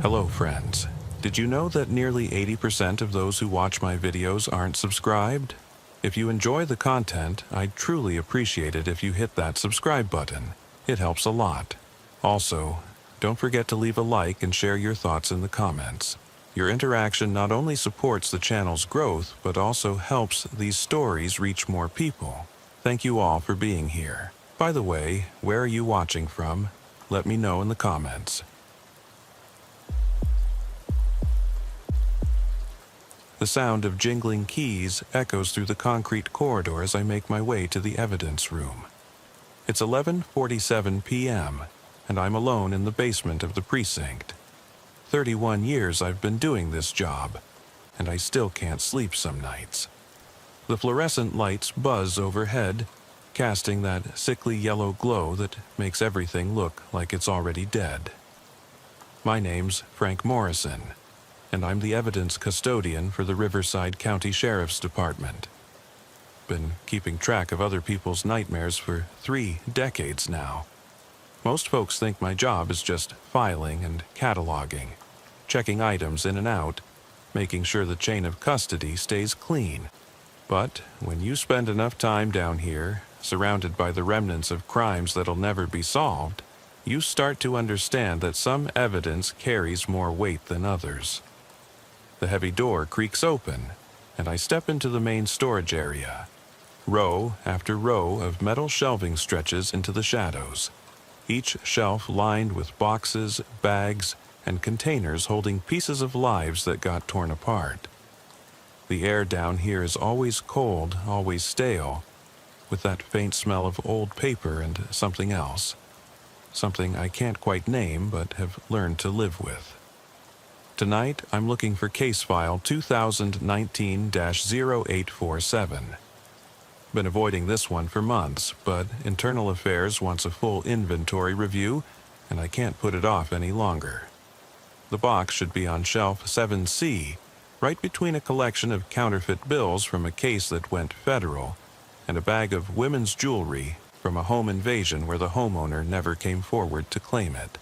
Hello friends. Did you know that nearly 80% of those who watch my videos aren't subscribed? If you enjoy the content, I'd truly appreciate it if you hit that subscribe button. It helps a lot. Also, don't forget to leave a like and share your thoughts in the comments. Your interaction not only supports the channel's growth, but also helps these stories reach more people. Thank you all for being here. By the way, where are you watching from? Let me know in the comments. The sound of jingling keys echoes through the concrete corridor as I make my way to the evidence room. It's 11:47 p.m., and I'm alone in the basement of the precinct. 31 years I've been doing this job, and I still can't sleep some nights. The fluorescent lights buzz overhead, casting that sickly yellow glow that makes everything look like it's already dead. My name's Frank Morrison, and I'm the evidence custodian for the Riverside County Sheriff's Department. Been keeping track of other people's nightmares for 3 decades now. Most folks think my job is just filing and cataloging, checking items in and out, making sure the chain of custody stays clean. But when you spend enough time down here, surrounded by the remnants of crimes that'll never be solved, you start to understand that some evidence carries more weight than others. The heavy door creaks open, and I step into the main storage area. Row after row of metal shelving stretches into the shadows, each shelf lined with boxes, bags, and containers holding pieces of lives that got torn apart. The air down here is always cold, always stale, with that faint smell of old paper and something else. Something I can't quite name but have learned to live with. Tonight, I'm looking for case file 2019-0847. Been avoiding this one for months, but Internal Affairs wants a full inventory review, and I can't put it off any longer. The box should be on shelf 7C, right between a collection of counterfeit bills from a case that went federal, and a bag of women's jewelry from a home invasion where the homeowner never came forward to claim it.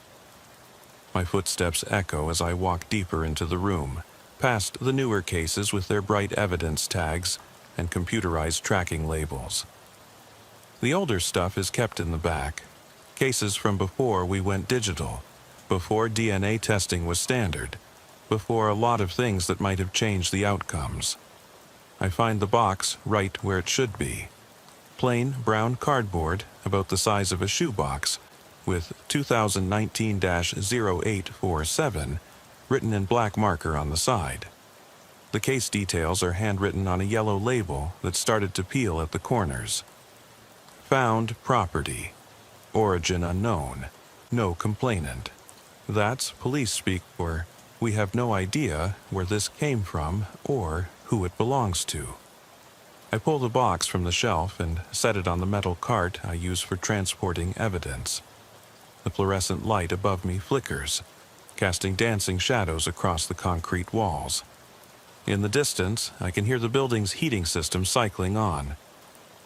My footsteps echo as I walk deeper into the room, past the newer cases with their bright evidence tags and computerized tracking labels. The older stuff is kept in the back, cases from before we went digital, before DNA testing was standard, before a lot of things that might have changed the outcomes. I find the box right where it should be. Plain brown cardboard about the size of a shoebox, with 2019-0847 written in black marker on the side. The case details are handwritten on a yellow label that started to peel at the corners. Found property. Origin unknown. No complainant. That's police speak for we have no idea where this came from or who it belongs to. I pull the box from the shelf and set it on the metal cart I use for transporting evidence. The fluorescent light above me flickers, casting dancing shadows across the concrete walls. In the distance, I can hear the building's heating system cycling on,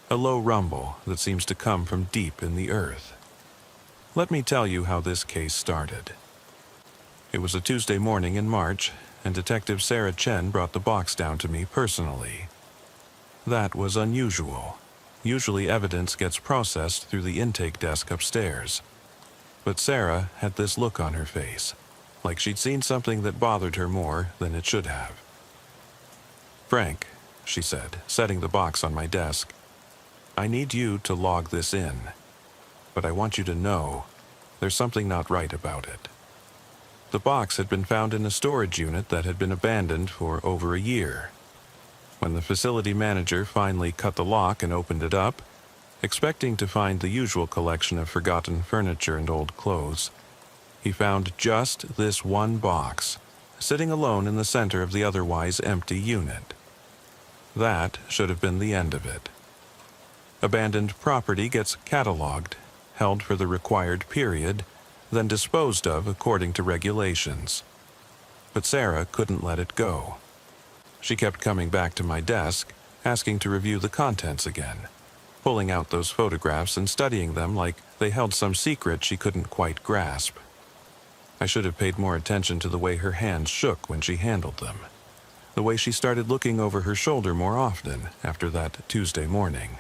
a low rumble that seems to come from deep in the earth. Let me tell you how this case started. It was a Tuesday morning in March, and Detective Sarah Chen brought the box down to me personally. That was unusual. Usually evidence gets processed through the intake desk upstairs. But Sarah had this look on her face, like she'd seen something that bothered her more than it should have. "Frank," she said, setting the box on my desk, "I need you to log this in. But I want you to know there's something not right about it." The box had been found in a storage unit that had been abandoned for over a year. When the facility manager finally cut the lock and opened it up, expecting to find the usual collection of forgotten furniture and old clothes, he found just this one box, sitting alone in the center of the otherwise empty unit. That should have been the end of it. Abandoned property gets cataloged, held for the required period, then disposed of according to regulations. But Sarah couldn't let it go. She kept coming back to my desk, asking to review the contents again, pulling out those photographs and studying them like they held some secret she couldn't quite grasp. I should have paid more attention to the way her hands shook when she handled them, the way she started looking over her shoulder more often after that Tuesday morning.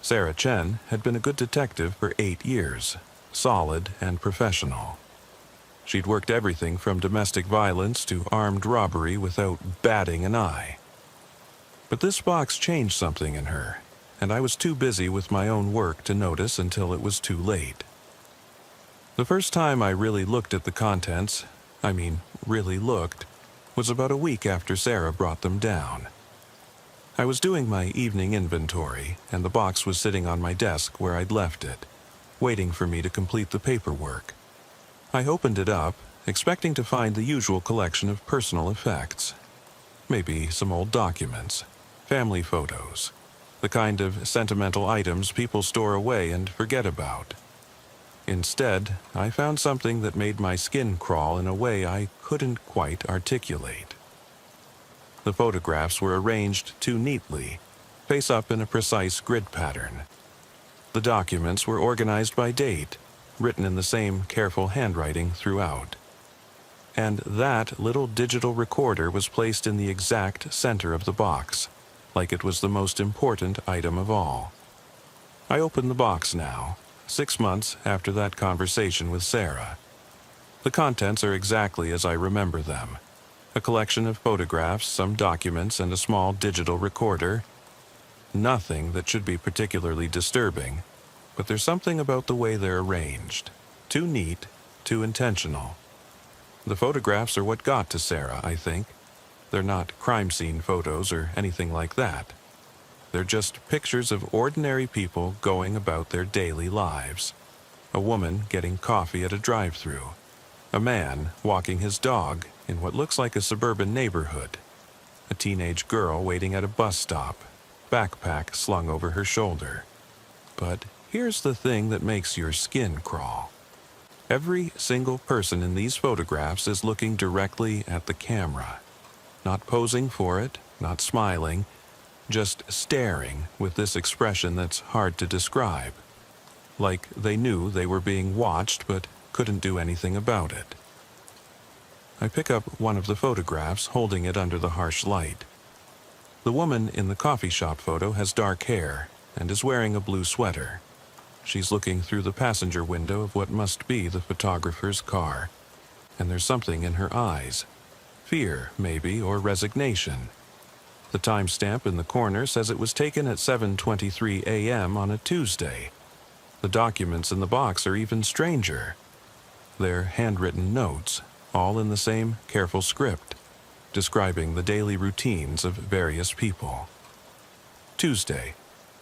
Sarah Chen had been a good detective for 8 years, solid and professional. She'd worked everything from domestic violence to armed robbery without batting an eye. But this box changed something in her, and I was too busy with my own work to notice until it was too late. The first time I really looked at the contents, really looked, was about a week after Sarah brought them down. I was doing my evening inventory, and the box was sitting on my desk where I'd left it, waiting for me to complete the paperwork. I opened it up, expecting to find the usual collection of personal effects. Maybe some old documents, family photos, the kind of sentimental items people store away and forget about. Instead, I found something that made my skin crawl in a way I couldn't quite articulate. The photographs were arranged too neatly, face up in a precise grid pattern. The documents were organized by date, written in the same careful handwriting throughout. And that little digital recorder was placed in the exact center of the box, like it was the most important item of all. I opened the box now, 6 months after that conversation with Sarah. The contents are exactly as I remember them. A collection of photographs, some documents, and a small digital recorder. Nothing that should be particularly disturbing, but there's something about the way they're arranged. Too neat, too intentional. The photographs are what got to Sarah, I think. They're not crime scene photos or anything like that. They're just pictures of ordinary people going about their daily lives. A woman getting coffee at a drive-thru. A man walking his dog in what looks like a suburban neighborhood. A teenage girl waiting at a bus stop, backpack slung over her shoulder. But here's the thing that makes your skin crawl. Every single person in these photographs is looking directly at the camera. Not posing for it, not smiling, just staring with this expression that's hard to describe. Like they knew they were being watched but couldn't do anything about it. I pick up one of the photographs, holding it under the harsh light. The woman in the coffee shop photo has dark hair and is wearing a blue sweater. She's looking through the passenger window of what must be the photographer's car, and there's something in her eyes. Fear, maybe, or resignation. The timestamp in the corner says it was taken at 7:23 a.m. on a Tuesday. The documents in the box are even stranger. They're handwritten notes, all in the same careful script, describing the daily routines of various people. Tuesday.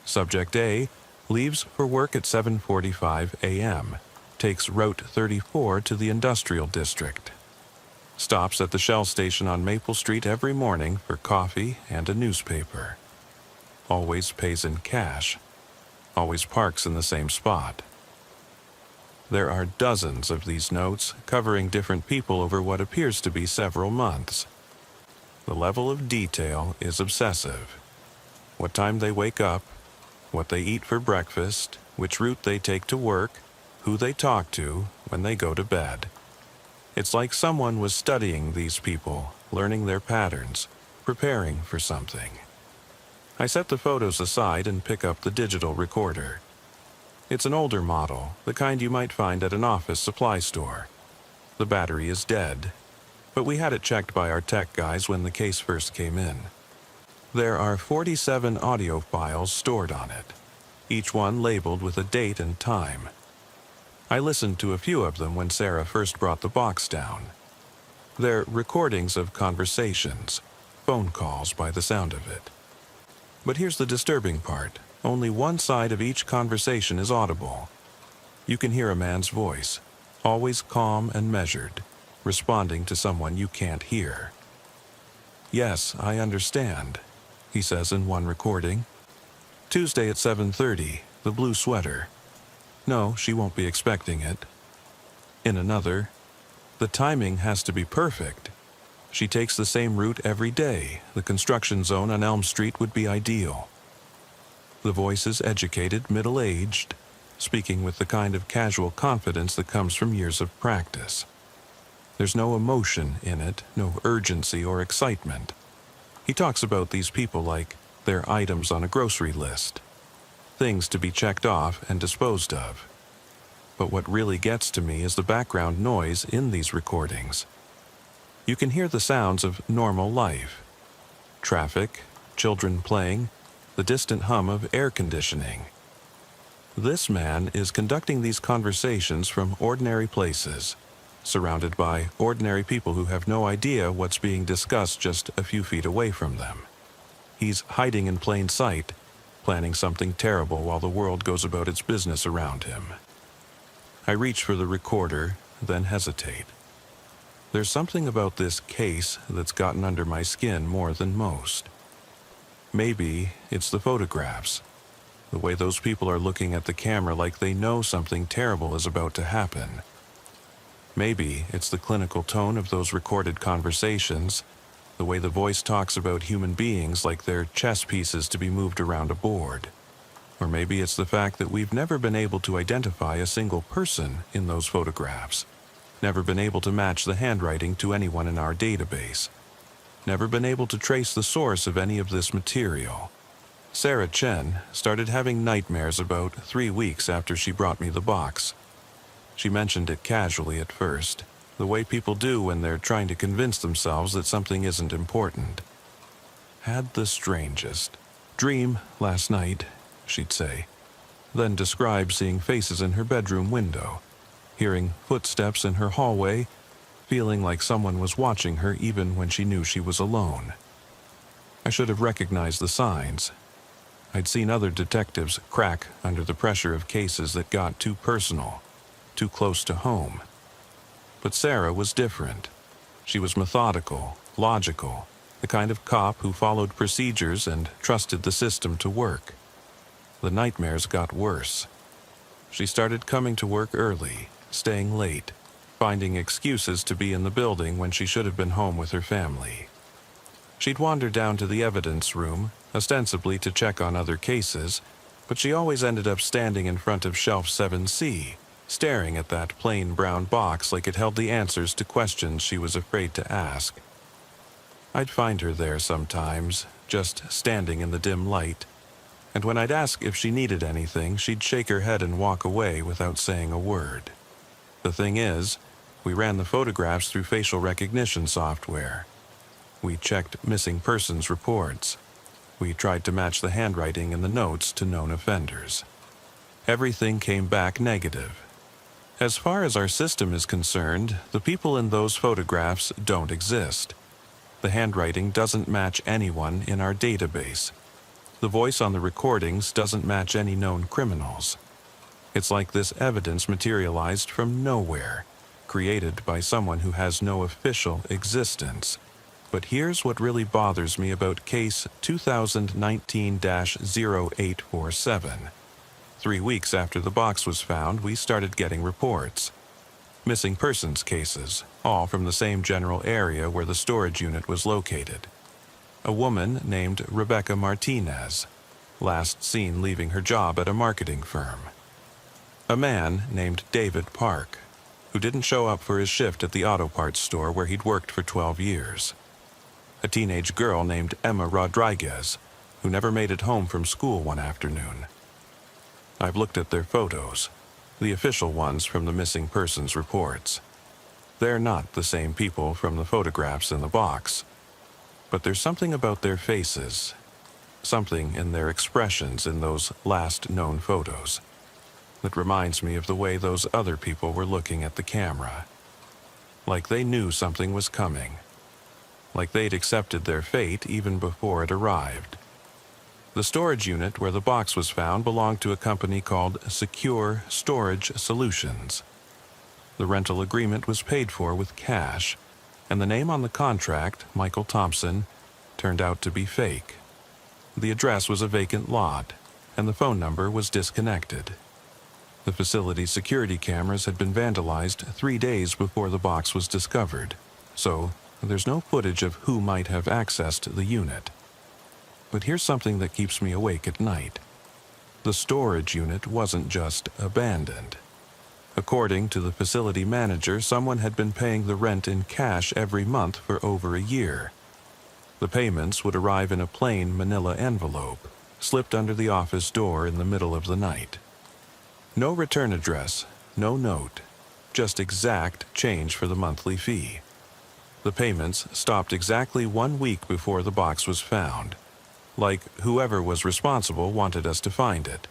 Subject A leaves for work at 7:45 a.m., takes Route 34 to the industrial district. Stops at the Shell station on Maple Street every morning for coffee and a newspaper. Always pays in cash. Always parks in the same spot. There are dozens of these notes covering different people over what appears to be several months. The level of detail is obsessive. What time they wake up, what they eat for breakfast, which route they take to work, who they talk to when they go to bed. It's like someone was studying these people, learning their patterns, preparing for something. I set the photos aside and pick up the digital recorder. It's an older model, the kind you might find at an office supply store. The battery is dead, but we had it checked by our tech guys when the case first came in. There are 47 audio files stored on it, each one labeled with a date and time. I listened to a few of them when Sarah first brought the box down. They're recordings of conversations, phone calls by the sound of it. But here's the disturbing part. Only one side of each conversation is audible. You can hear a man's voice, always calm and measured, responding to someone you can't hear. "Yes, I understand," he says in one recording. Tuesday at 7:30, the blue sweater. No, she won't be expecting it. In another, the timing has to be perfect. She takes the same route every day. The construction zone on Elm Street would be ideal. The voice is educated, middle-aged, speaking with the kind of casual confidence that comes from years of practice. There's no emotion in it, no urgency or excitement. He talks about these people like they're items on a grocery list, things to be checked off and disposed of. But what really gets to me is the background noise in these recordings. You can hear the sounds of normal life. Traffic, children playing, the distant hum of air conditioning. This man is conducting these conversations from ordinary places, surrounded by ordinary people who have no idea what's being discussed just a few feet away from them. He's hiding in plain sight, planning something terrible while the world goes about its business around him. I reach for the recorder, then hesitate. There's something about this case that's gotten under my skin more than most. Maybe it's the photographs, the way those people are looking at the camera like they know something terrible is about to happen. Maybe it's the clinical tone of those recorded conversations, the way the voice talks about human beings like they're chess pieces to be moved around a board. Or maybe it's the fact that we've never been able to identify a single person in those photographs, never been able to match the handwriting to anyone in our database, never been able to trace the source of any of this material. Sarah Chen started having nightmares about 3 weeks after she brought me the box. She mentioned it casually at first, the way people do when they're trying to convince themselves that something isn't important. Had the strangest dream last night, she'd say, then describe seeing faces in her bedroom window, hearing footsteps in her hallway, feeling like someone was watching her even when she knew she was alone. I should have recognized the signs. I'd seen other detectives crack under the pressure of cases that got too personal, too close to home. But Sarah was different. She was methodical, logical, the kind of cop who followed procedures and trusted the system to work. The nightmares got worse. She started coming to work early, staying late, finding excuses to be in the building when she should have been home with her family. She'd wander down to the evidence room, ostensibly to check on other cases, but she always ended up standing in front of shelf 7C, staring at that plain brown box like it held the answers to questions she was afraid to ask. I'd find her there sometimes, just standing in the dim light, and when I'd ask if she needed anything, she'd shake her head and walk away without saying a word. The thing is, we ran the photographs through facial recognition software. We checked missing persons reports. We tried to match the handwriting in the notes to known offenders. Everything came back negative. As far as our system is concerned, the people in those photographs don't exist. The handwriting doesn't match anyone in our database. The voice on the recordings doesn't match any known criminals. It's like this evidence materialized from nowhere, created by someone who has no official existence. But here's what really bothers me about case 2019-0847. 3 weeks after the box was found, we started getting reports. Missing persons cases, all from the same general area where the storage unit was located. A woman named Rebecca Martinez, last seen leaving her job at a marketing firm. A man named David Park, who didn't show up for his shift at the auto parts store where he'd worked for 12 years. A teenage girl named Emma Rodriguez, who never made it home from school one afternoon. I've looked at their photos, the official ones from the missing persons reports. They're not the same people from the photographs in the box. But there's something about their faces, something in their expressions in those last known photos, that reminds me of the way those other people were looking at the camera. Like they knew something was coming. Like they'd accepted their fate even before it arrived. The storage unit where the box was found belonged to a company called Secure Storage Solutions. The rental agreement was paid for with cash, and the name on the contract, Michael Thompson, turned out to be fake. The address was a vacant lot, and the phone number was disconnected. The facility's security cameras had been vandalized 3 days before the box was discovered, so there's no footage of who might have accessed the unit. But here's something that keeps me awake at night. The storage unit wasn't just abandoned. According to the facility manager, someone had been paying the rent in cash every month for over a year. The payments would arrive in a plain manila envelope, slipped under the office door in the middle of the night. No return address, no note, just exact change for the monthly fee. The payments stopped exactly 1 week before the box was found. Like whoever was responsible wanted us to find it.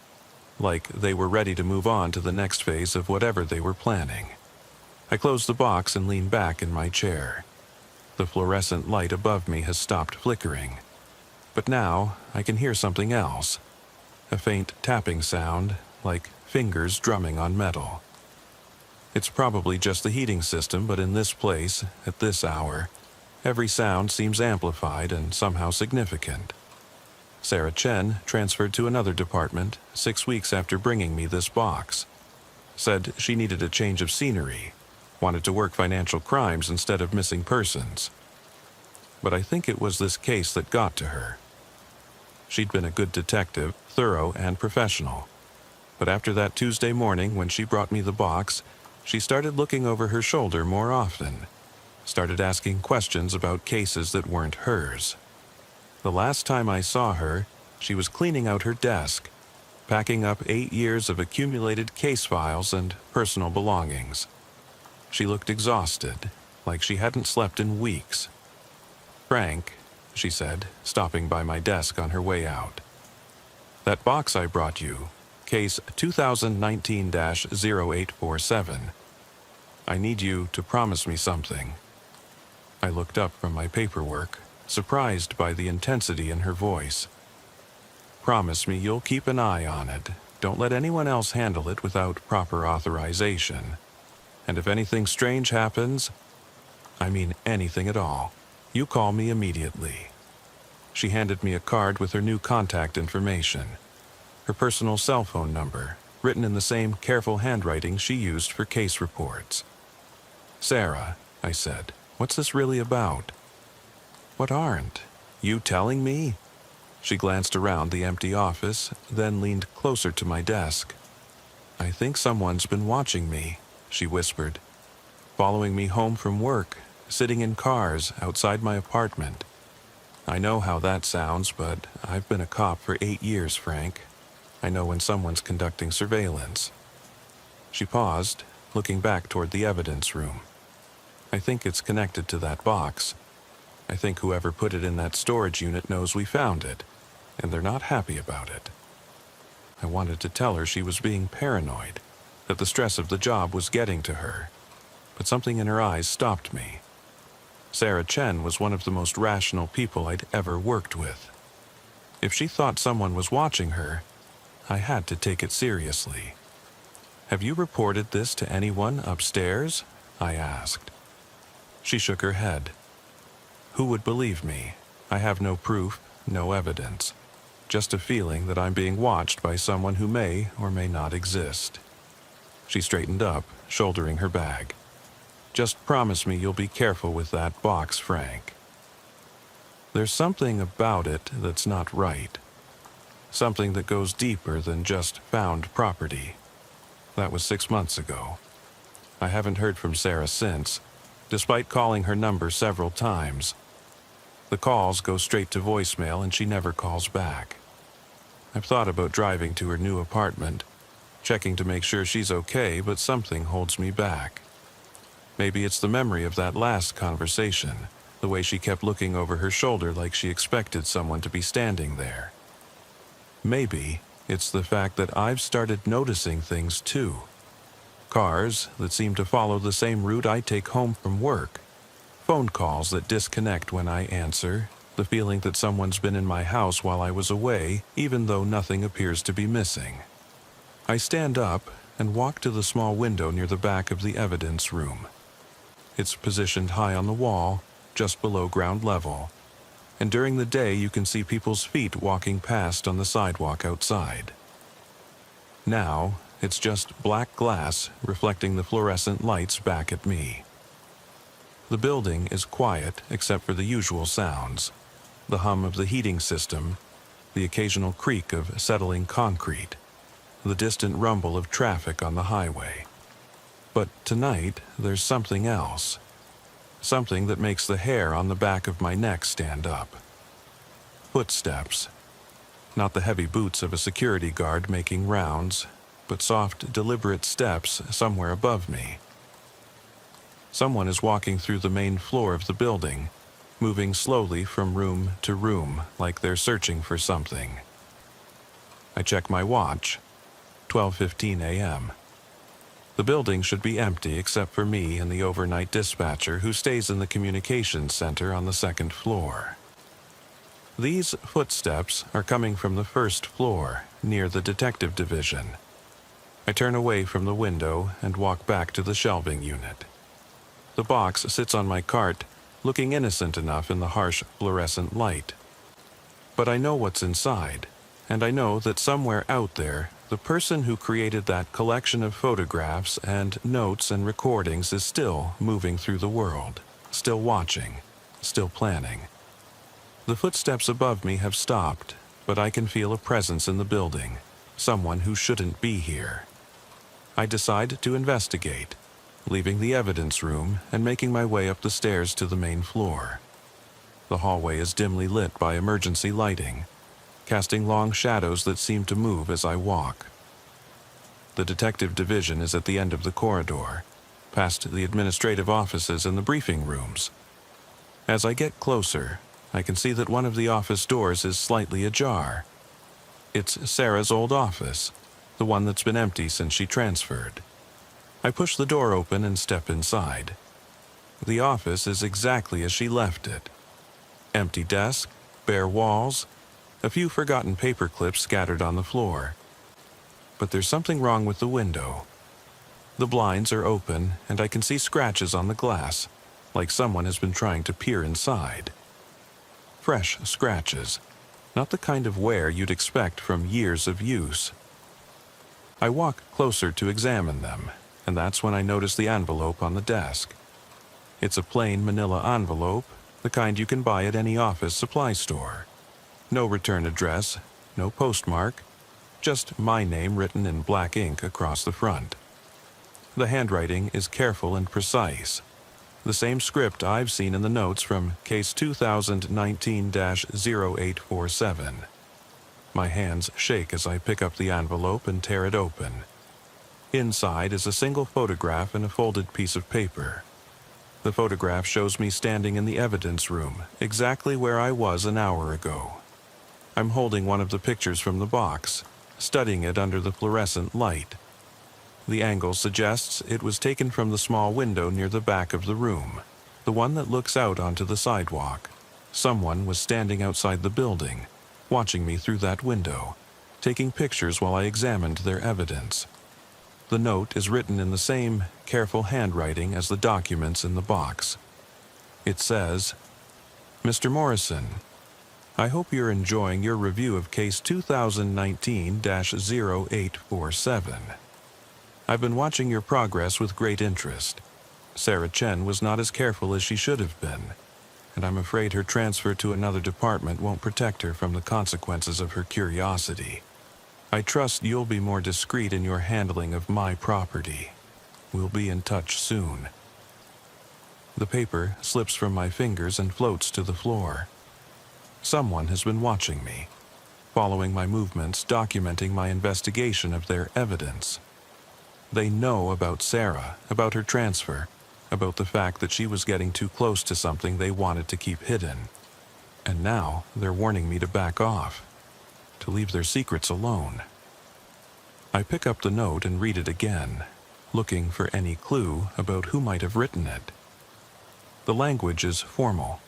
Like they were ready to move on to the next phase of whatever they were planning. I closed the box and leaned back in my chair. The fluorescent light above me has stopped flickering. But now I can hear something else. A faint tapping sound, like fingers drumming on metal. It's probably just the heating system, but in this place, at this hour, every sound seems amplified and somehow significant. Sarah Chen transferred to another department 6 weeks after bringing me this box. Said she needed a change of scenery, wanted to work financial crimes instead of missing persons. But I think it was this case that got to her. She'd been a good detective, thorough and professional. But after that Tuesday morning when she brought me the box, she started looking over her shoulder more often, started asking questions about cases that weren't hers. The last time I saw her, she was cleaning out her desk, packing up 8 years of accumulated case files and personal belongings. She looked exhausted, like she hadn't slept in weeks. "Frank," she said, stopping by my desk on her way out. "That box I brought you, case 2019-0847. I need you to promise me something." I looked up from my paperwork, surprised by the intensity in her voice. "Promise me you'll keep an eye on it. Don't let anyone else handle it without proper authorization. And if anything strange happens, I mean anything at all, you call me immediately." She handed me a card with her new contact information, her personal cell phone number, written in the same careful handwriting she used for case reports. "Sarah," I said, "what's this really about?" "What aren't? You telling me?" She glanced around the empty office, then leaned closer to my desk. "I think someone's been watching me," she whispered. "Following me home from work, sitting in cars outside my apartment. I know how that sounds, but I've been a cop for 8 years, Frank. I know when someone's conducting surveillance." She paused, looking back toward the evidence room. "I think it's connected to that box. I think whoever put it in that storage unit knows we found it, and they're not happy about it." I wanted to tell her she was being paranoid, that the stress of the job was getting to her, but something in her eyes stopped me. Sarah Chen was one of the most rational people I'd ever worked with. If she thought someone was watching her, I had to take it seriously. "Have you reported this to anyone upstairs?" I asked. She shook her head. "Who would believe me? I have no proof, no evidence. Just a feeling that I'm being watched by someone who may or may not exist." She straightened up, shouldering her bag. "Just promise me you'll be careful with that box, Frank. There's something about it that's not right. Something that goes deeper than just found property." That was 6 months ago. I haven't heard from Sarah since, despite calling her number several times. The calls go straight to voicemail and she never calls back. I've thought about driving to her new apartment, checking to make sure she's okay, but something holds me back. Maybe it's the memory of that last conversation, the way she kept looking over her shoulder like she expected someone to be standing there. Maybe it's the fact that I've started noticing things too. Cars that seem to follow the same route I take home from work. Phone calls that disconnect when I answer. The feeling that someone's been in my house while I was away, even though nothing appears to be missing. I stand up and walk to the small window near the back of the evidence room. It's positioned high on the wall, just below ground level. And during the day you can see people's feet walking past on the sidewalk outside. Now, it's just black glass reflecting the fluorescent lights back at me. The building is quiet except for the usual sounds. The hum of the heating system, the occasional creak of settling concrete, the distant rumble of traffic on the highway. But tonight, there's something else. Something that makes the hair on the back of my neck stand up. Footsteps. Not the heavy boots of a security guard making rounds, but soft, deliberate steps somewhere above me. Someone is walking through the main floor of the building, moving slowly from room to room like they're searching for something. I check my watch. 12:15 a.m. The building should be empty except for me and the overnight dispatcher who stays in the communications center on the second floor. These footsteps are coming from the first floor, near the detective division. I turn away from the window and walk back to the shelving unit. The box sits on my cart, looking innocent enough in the harsh fluorescent light. But I know what's inside, and I know that somewhere out there, the person who created that collection of photographs and notes and recordings is still moving through the world, still watching, still planning. The footsteps above me have stopped, but I can feel a presence in the building, someone who shouldn't be here. I decide to investigate, leaving the evidence room and making my way up the stairs to the main floor. The hallway is dimly lit by emergency lighting, casting long shadows that seem to move as I walk. The detective division is at the end of the corridor, past the administrative offices and the briefing rooms. As I get closer, I can see that one of the office doors is slightly ajar. It's Sarah's old office, the one that's been empty since she transferred. I push the door open and step inside. The office is exactly as she left it. Empty desk, bare walls, a few forgotten paper clips scattered on the floor. But there's something wrong with the window. The blinds are open, and I can see scratches on the glass, like someone has been trying to peer inside. Fresh scratches, not the kind of wear you'd expect from years of use. I walk closer to examine them, and that's when I notice the envelope on the desk. It's a plain manila envelope, the kind you can buy at any office supply store. No return address, no postmark, just my name written in black ink across the front. The handwriting is careful and precise, the same script I've seen in the notes from case 2019-0847. My hands shake as I pick up the envelope and tear it open. Inside is a single photograph and a folded piece of paper. The photograph shows me standing in the evidence room, exactly where I was an hour ago. I'm holding one of the pictures from the box, studying it under the fluorescent light. The angle suggests it was taken from the small window near the back of the room, the one that looks out onto the sidewalk. Someone was standing outside the building, watching me through that window, taking pictures while I examined their evidence. The note is written in the same careful handwriting as the documents in the box. It says, "Mr. Morrison, I hope you're enjoying your review of case 2019-0847. I've been watching your progress with great interest. Sarah Chen was not as careful as she should have been, and I'm afraid her transfer to another department won't protect her from the consequences of her curiosity. I trust you'll be more discreet in your handling of my property. We'll be in touch soon." The paper slips from my fingers and floats to the floor. Someone has been watching me, following my movements, documenting my investigation of their evidence. They know about Sarah, about her transfer, about the fact that she was getting too close to something they wanted to keep hidden. And now they're warning me to back off, to leave their secrets alone. I pick up the note and read it again, looking for any clue about who might have written it. The language is formal,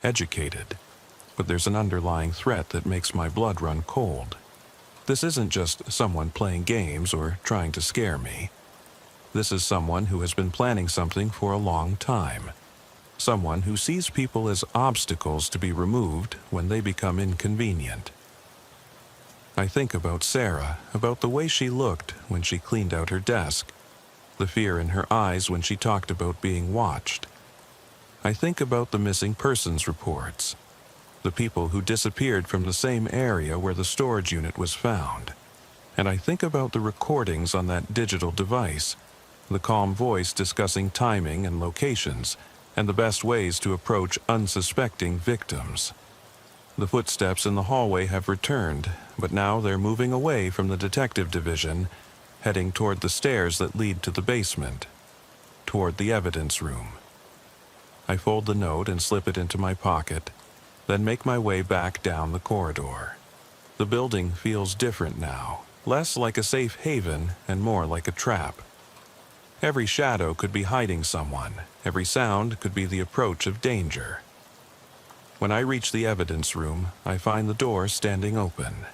educated, but there's an underlying threat that makes my blood run cold. This isn't just someone playing games or trying to scare me. This is someone who has been planning something for a long time. Someone who sees people as obstacles to be removed when they become inconvenient. I think about Sarah, about the way she looked when she cleaned out her desk, the fear in her eyes when she talked about being watched. I think about the missing persons reports, the people who disappeared from the same area where the storage unit was found. And I think about the recordings on that digital device, the calm voice discussing timing and locations, and the best ways to approach unsuspecting victims. The footsteps in the hallway have returned, but now they're moving away from the detective division, heading toward the stairs that lead to the basement, toward the evidence room. I fold the note and slip it into my pocket, then make my way back down the corridor. The building feels different now, less like a safe haven and more like a trap. Every shadow could be hiding someone, every sound could be the approach of danger. When I reach the evidence room, I find the door standing open.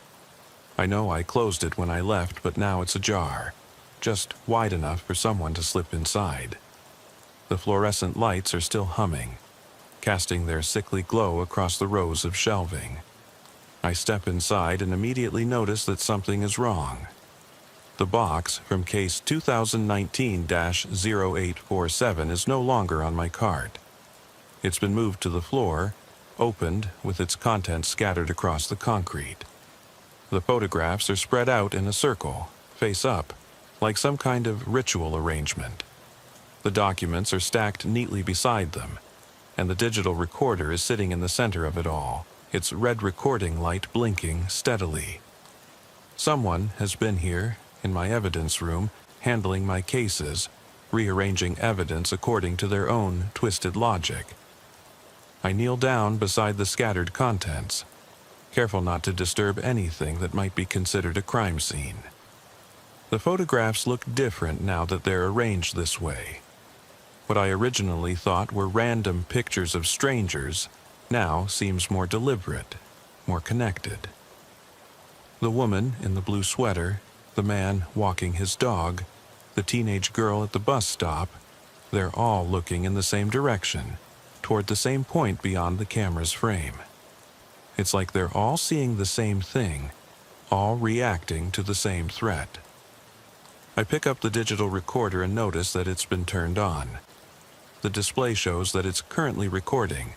I know I closed it when I left, but now it's ajar, just wide enough for someone to slip inside. The fluorescent lights are still humming, casting their sickly glow across the rows of shelving. I step inside and immediately notice that something is wrong. The box from case 2019-0847 is no longer on my cart. It's been moved to the floor, opened, with its contents scattered across the concrete. The photographs are spread out in a circle, face up, like some kind of ritual arrangement. The documents are stacked neatly beside them, and the digital recorder is sitting in the center of it all, its red recording light blinking steadily. Someone has been here, in my evidence room, handling my cases, rearranging evidence according to their own twisted logic. I kneel down beside the scattered contents, careful not to disturb anything that might be considered a crime scene. The photographs look different now that they're arranged this way. What I originally thought were random pictures of strangers now seems more deliberate, more connected. The woman in the blue sweater, the man walking his dog, the teenage girl at the bus stop, they're all looking in the same direction, toward the same point beyond the camera's frame. It's like they're all seeing the same thing, all reacting to the same threat. I pick up the digital recorder and notice that it's been turned on. The display shows that it's currently recording,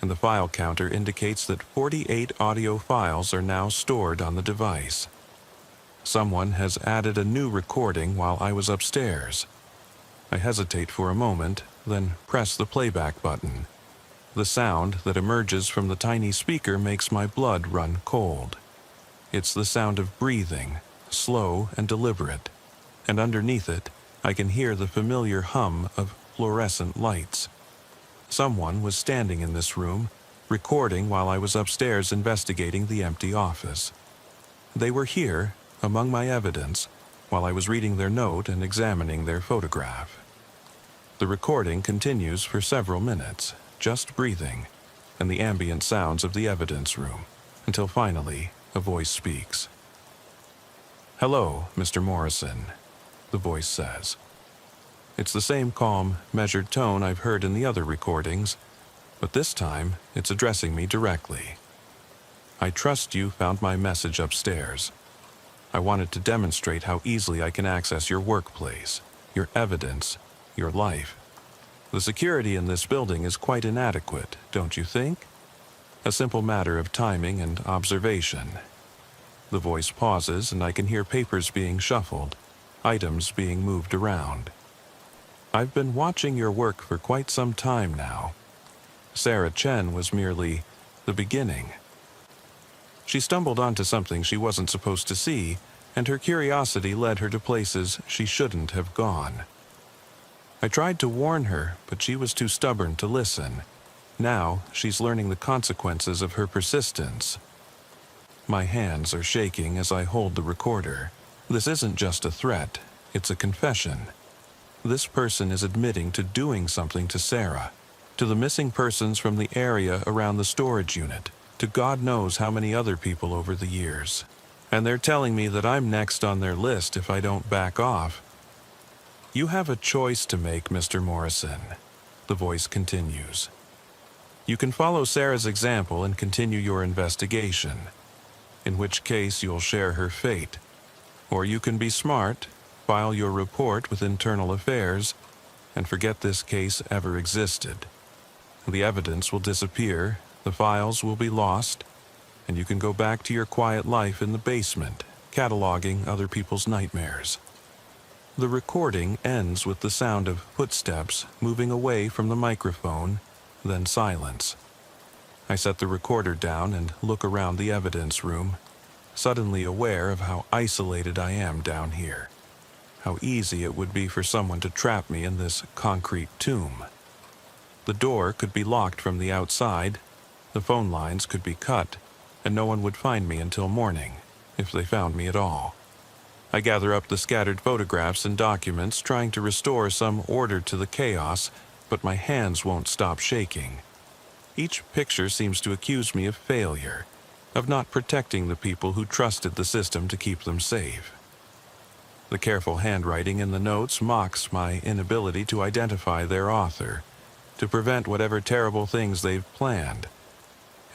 and the file counter indicates that 48 audio files are now stored on the device. Someone has added a new recording while I was upstairs. I hesitate for a moment, then press the playback button. The sound that emerges from the tiny speaker makes my blood run cold. It's the sound of breathing, slow and deliberate, and underneath it, I can hear the familiar hum of fluorescent lights. Someone was standing in this room, recording while I was upstairs investigating the empty office. They were here, among my evidence, while I was reading their note and examining their photograph. The recording continues for several minutes, just breathing, and the ambient sounds of the evidence room, until finally a voice speaks. "Hello, Mr. Morrison," the voice says. It's the same calm, measured tone I've heard in the other recordings, but this time it's addressing me directly. "I trust you found my message upstairs. I wanted to demonstrate how easily I can access your workplace, your evidence, your life. The security in this building is quite inadequate, don't you think? A simple matter of timing and observation." The voice pauses, and I can hear papers being shuffled, items being moved around. "I've been watching your work for quite some time now. Sarah Chen was merely the beginning. She stumbled onto something she wasn't supposed to see, and her curiosity led her to places she shouldn't have gone. I tried to warn her, but she was too stubborn to listen. Now she's learning the consequences of her persistence." My hands are shaking as I hold the recorder. This isn't just a threat, it's a confession. This person is admitting to doing something to Sarah, to the missing persons from the area around the storage unit, to God knows how many other people over the years. And they're telling me that I'm next on their list if I don't back off. "You have a choice to make, Mr. Morrison," the voice continues. "You can follow Sarah's example and continue your investigation, in which case you'll share her fate. Or you can be smart, file your report with Internal Affairs, and forget this case ever existed. The evidence will disappear, the files will be lost, and you can go back to your quiet life in the basement, cataloging other people's nightmares. The recording ends with the sound of footsteps moving away from the microphone, then silence. I set the recorder down and look around the evidence room, suddenly aware of how isolated I am down here. How easy it would be for someone to trap me in this concrete tomb. The door could be locked from the outside, the phone lines could be cut, and no one would find me until morning, if they found me at all. I gather up the scattered photographs and documents, trying to restore some order to the chaos, but my hands won't stop shaking. Each picture seems to accuse me of failure, of not protecting the people who trusted the system to keep them safe. The careful handwriting in the notes mocks my inability to identify their author, to prevent whatever terrible things they've planned.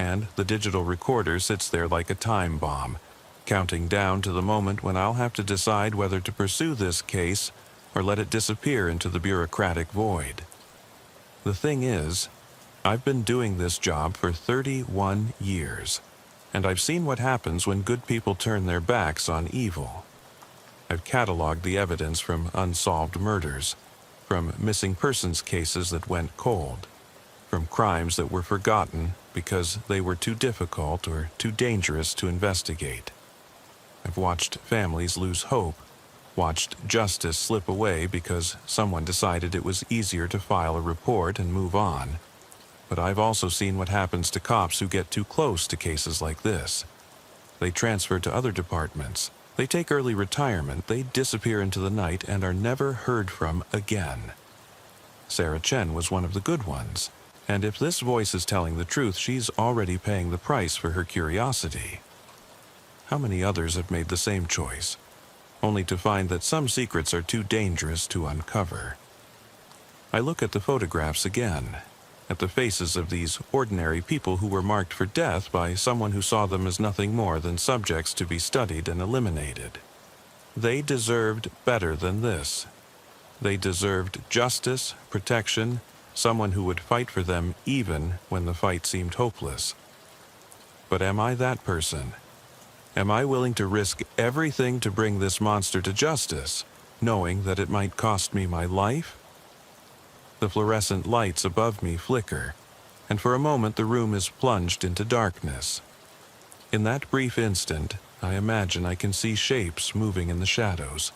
And the digital recorder sits there like a time bomb, counting down to the moment when I'll have to decide whether to pursue this case or let it disappear into the bureaucratic void. The thing is, I've been doing this job for 31 years, and I've seen what happens when good people turn their backs on evil. I've cataloged the evidence from unsolved murders, from missing persons cases that went cold, from crimes that were forgotten because they were too difficult or too dangerous to investigate. I've watched families lose hope, watched justice slip away because someone decided it was easier to file a report and move on. But I've also seen what happens to cops who get too close to cases like this. They transfer to other departments. They take early retirement, they disappear into the night and are never heard from again. Sarah Chen was one of the good ones, and if this voice is telling the truth, she's already paying the price for her curiosity. How many others have made the same choice, only to find that some secrets are too dangerous to uncover? I look at the photographs again, at the faces of these ordinary people who were marked for death by someone who saw them as nothing more than subjects to be studied and eliminated. They deserved better than this. They deserved justice, protection, someone who would fight for them even when the fight seemed hopeless. But am I that person? Am I willing to risk everything to bring this monster to justice, knowing that it might cost me my life? The fluorescent lights above me flicker, and for a moment the room is plunged into darkness. In that brief instant, I imagine I can see shapes moving in the shadows,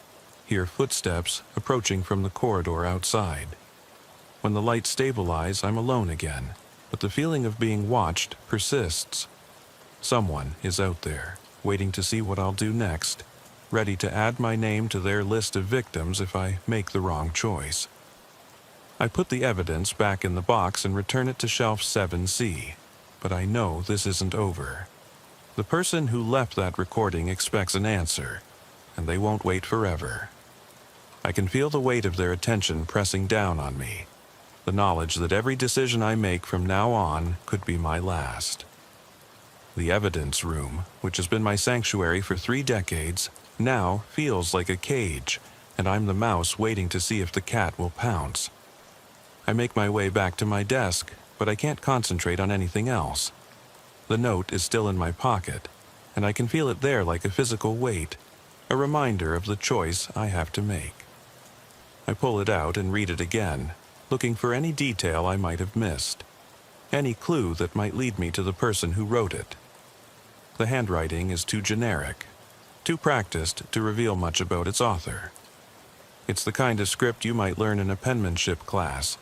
hear footsteps approaching from the corridor outside. When the lights stabilize, I'm alone again, but the feeling of being watched persists. Someone is out there, waiting to see what I'll do next, ready to add my name to their list of victims if I make the wrong choice. I put the evidence back in the box and return it to shelf 7C, but I know this isn't over. The person who left that recording expects an answer, and they won't wait forever. I can feel the weight of their attention pressing down on me, the knowledge that every decision I make from now on could be my last. The evidence room, which has been my sanctuary for 3 decades, now feels like a cage, and I'm the mouse waiting to see if the cat will pounce. I make my way back to my desk, but I can't concentrate on anything else. The note is still in my pocket, and I can feel it there like a physical weight, a reminder of the choice I have to make. I pull it out and read it again, looking for any detail I might have missed, any clue that might lead me to the person who wrote it. The handwriting is too generic, too practiced to reveal much about its author. It's the kind of script you might learn in a penmanship class,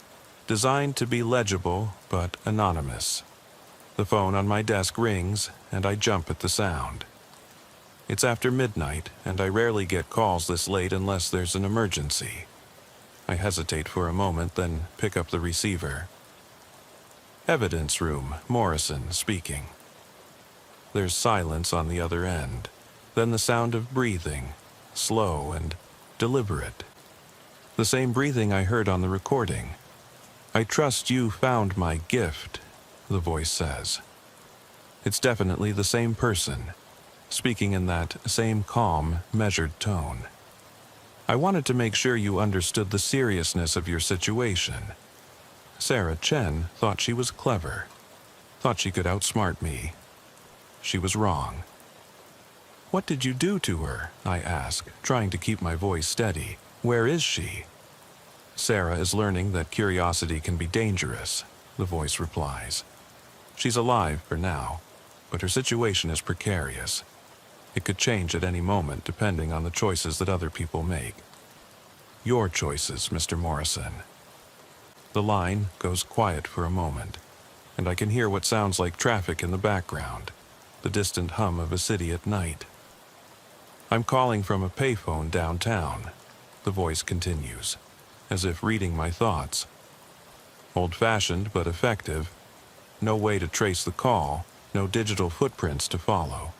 designed to be legible but anonymous. The phone on my desk rings, and I jump at the sound. It's after midnight, and I rarely get calls this late unless there's an emergency. I hesitate for a moment, then pick up the receiver. Evidence room, Morrison speaking. There's silence on the other end, then the sound of breathing, slow and deliberate. The same breathing I heard on the recording. "I trust you found my gift," the voice says. It's definitely the same person, speaking in that same calm, measured tone. I wanted to make sure you understood the seriousness of your situation. Sarah Chen thought she was clever, thought she could outsmart me. She was wrong. "What did you do to her?" I asked, trying to keep my voice steady. Where is she? Sarah is learning that curiosity can be dangerous, the voice replies. She's alive for now, but her situation is precarious. It could change at any moment depending on the choices that other people make. Your choices, Mr. Morrison. The line goes quiet for a moment, and I can hear what sounds like traffic in the background, the distant hum of a city at night. I'm calling from a payphone downtown, the voice continues, as if reading my thoughts. Old-fashioned but effective. No way to trace the call, no digital footprints to follow.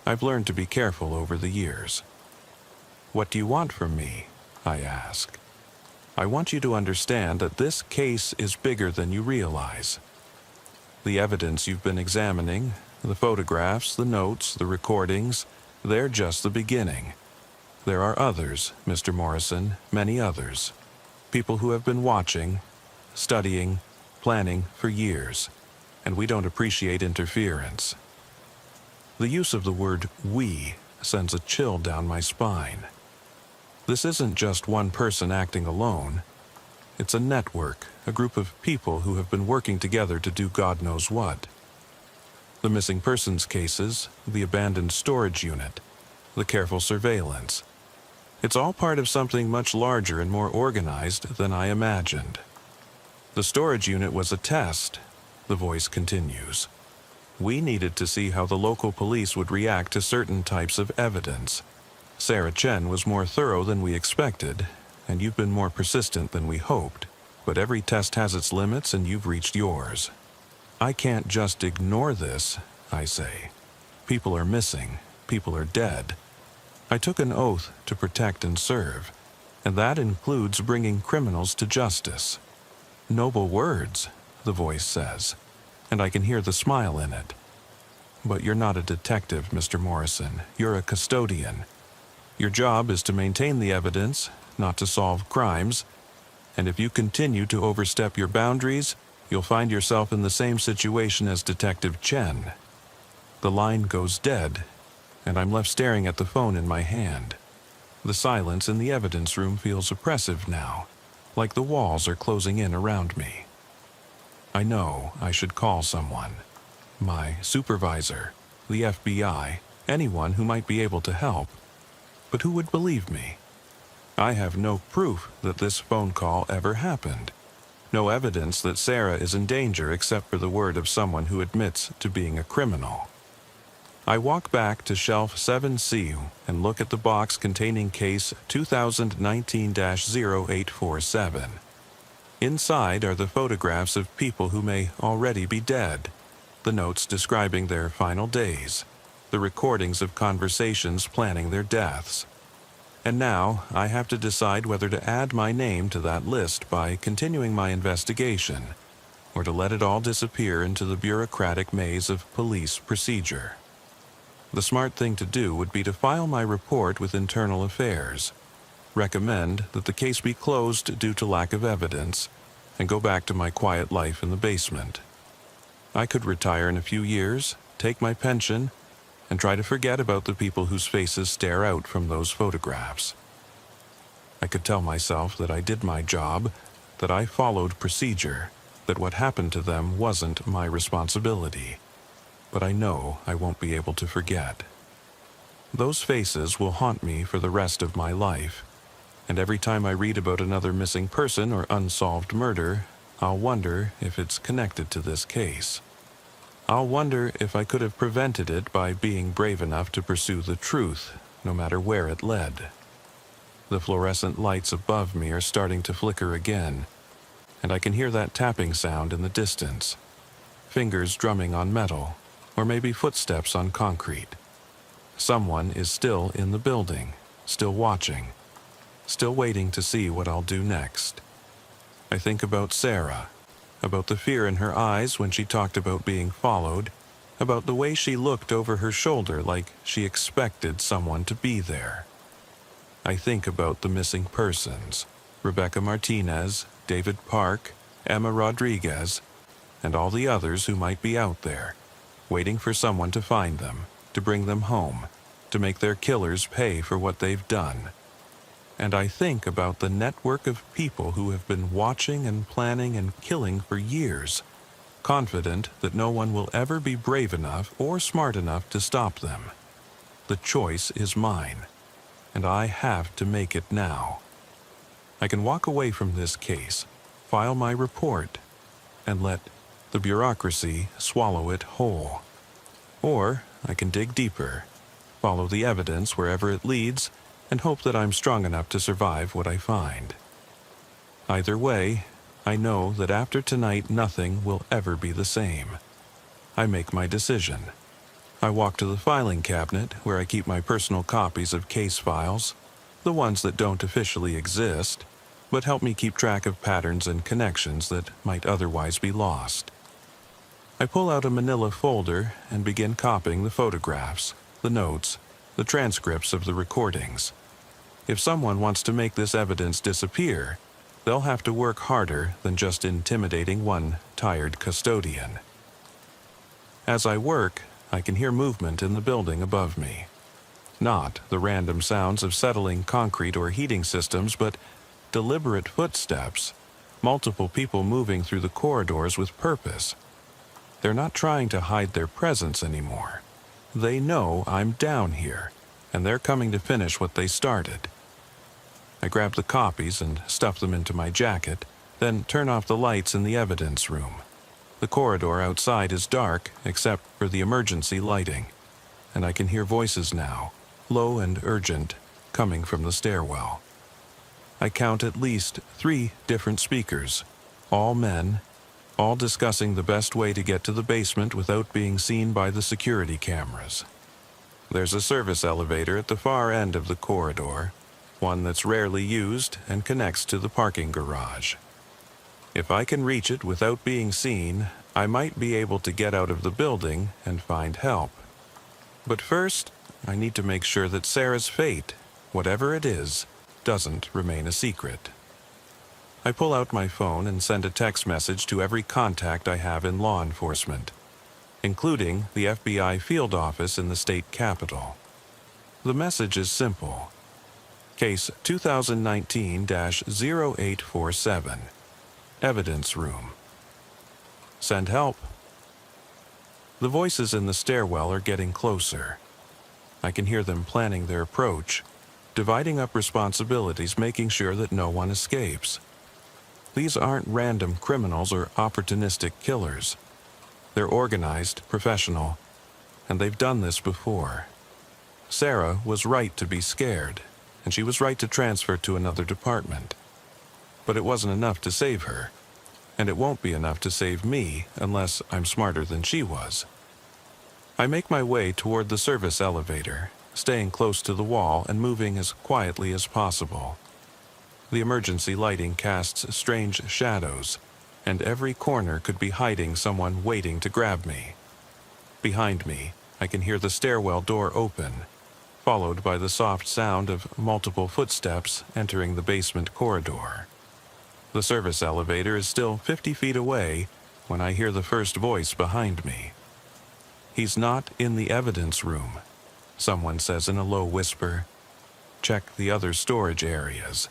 I've learned to be careful over the years. What do you want from me? I ask. I want you to understand that this case is bigger than you realize. The evidence you've been examining, the photographs, the notes, the recordings, they're just the beginning. There are others, Mr. Morrison, many others. People who have been watching, studying, planning for years, and we don't appreciate interference. The use of the word "we" sends a chill down my spine. This isn't just one person acting alone. It's a network, a group of people who have been working together to do God knows what. The missing persons cases, the abandoned storage unit, the careful surveillance. It's all part of something much larger and more organized than I imagined. The storage unit was a test, the voice continues. We needed to see how the local police would react to certain types of evidence. Sarah Chen was more thorough than we expected, and you've been more persistent than we hoped. But every test has its limits, and you've reached yours. I can't just ignore this, I say. People are missing. People are dead. I took an oath to protect and serve, and that includes bringing criminals to justice. Noble words, the voice says, and I can hear the smile in it. But you're not a detective, Mr. Morrison. You're a custodian. Your job is to maintain the evidence, not to solve crimes, and if you continue to overstep your boundaries, you'll find yourself in the same situation as Detective Chen. The line goes dead, and I'm left staring at the phone in my hand. The silence in the evidence room feels oppressive now, like the walls are closing in around me. I know I should call someone. My supervisor, the FBI, anyone who might be able to help. But who would believe me? I have no proof that this phone call ever happened. No evidence that Sarah is in danger except for the word of someone who admits to being a criminal. I walk back to shelf 7C and look at the box containing case 2019-0847. Inside are the photographs of people who may already be dead, the notes describing their final days, the recordings of conversations planning their deaths. And now I have to decide whether to add my name to that list by continuing my investigation, or to let it all disappear into the bureaucratic maze of police procedure. The smart thing to do would be to file my report with Internal Affairs, recommend that the case be closed due to lack of evidence, and go back to my quiet life in the basement. I could retire in a few years, take my pension, and try to forget about the people whose faces stare out from those photographs. I could tell myself that I did my job, that I followed procedure, that what happened to them wasn't my responsibility. But I know I won't be able to forget. Those faces will haunt me for the rest of my life, and every time I read about another missing person or unsolved murder, I'll wonder if it's connected to this case. I'll wonder if I could have prevented it by being brave enough to pursue the truth, no matter where it led. The fluorescent lights above me are starting to flicker again, and I can hear that tapping sound in the distance. Fingers drumming on metal, or maybe footsteps on concrete. Someone is still in the building, still watching, still waiting to see what I'll do next. I think about Sarah, about the fear in her eyes when she talked about being followed, about the way she looked over her shoulder like she expected someone to be there. I think about the missing persons, Rebecca Martinez, David Park, Emma Rodriguez, and all the others who might be out there, waiting for someone to find them, to bring them home, to make their killers pay for what they've done. and I think about the network of people who have been watching and planning and killing for years, confident that no one will ever be brave enough or smart enough to stop them. The choice is mine, and I have to make it now. I can walk away from this case, file my report, and let the bureaucracy swallow it whole. Or I can dig deeper, follow the evidence wherever it leads, and hope that I'm strong enough to survive what I find. Either way, I know that after tonight nothing will ever be the same. I make my decision. I walk to the filing cabinet where I keep my personal copies of case files, the ones that don't officially exist, but help me keep track of patterns and connections that might otherwise be lost. I pull out a manila folder and begin copying the photographs, the notes, the transcripts of the recordings. If someone wants to make this evidence disappear, they'll have to work harder than just intimidating one tired custodian. As I work, I can hear movement in the building above me. Not the random sounds of settling concrete or heating systems, but deliberate footsteps, multiple people moving through the corridors with purpose. They're not trying to hide their presence anymore. They know I'm down here, and they're coming to finish what they started. I grab the copies and stuff them into my jacket, then turn off the lights in the evidence room. The corridor outside is dark except for the emergency lighting, and I can hear voices now, low and urgent, coming from the stairwell. I count at least 3 different speakers, all men, all discussing the best way to get to the basement without being seen by the security cameras. There's a service elevator at the far end of the corridor, one that's rarely used and connects to the parking garage. If I can reach it without being seen, I might be able to get out of the building and find help. But first, I need to make sure that Sarah's fate, whatever it is, doesn't remain a secret. I pull out my phone and send a text message to every contact I have in law enforcement, including the FBI field office in the state capital. The message is simple. Case 2019-0847. Evidence room. Send help. The voices in the stairwell are getting closer. I can hear them planning their approach, dividing up responsibilities, making sure that no one escapes. These aren't random criminals or opportunistic killers. They're organized, professional, and they've done this before. Sarah was right to be scared, and she was right to transfer to another department. But it wasn't enough to save her, and it won't be enough to save me unless I'm smarter than she was. I make my way toward the service elevator, staying close to the wall and moving as quietly as possible. The emergency lighting casts strange shadows, and every corner could be hiding someone waiting to grab me. Behind me, I can hear the stairwell door open, followed by the soft sound of multiple footsteps entering the basement corridor. The service elevator is still 50 feet away when I hear the first voice behind me. "He's not in the evidence room," someone says in a low whisper. "Check the other storage areas.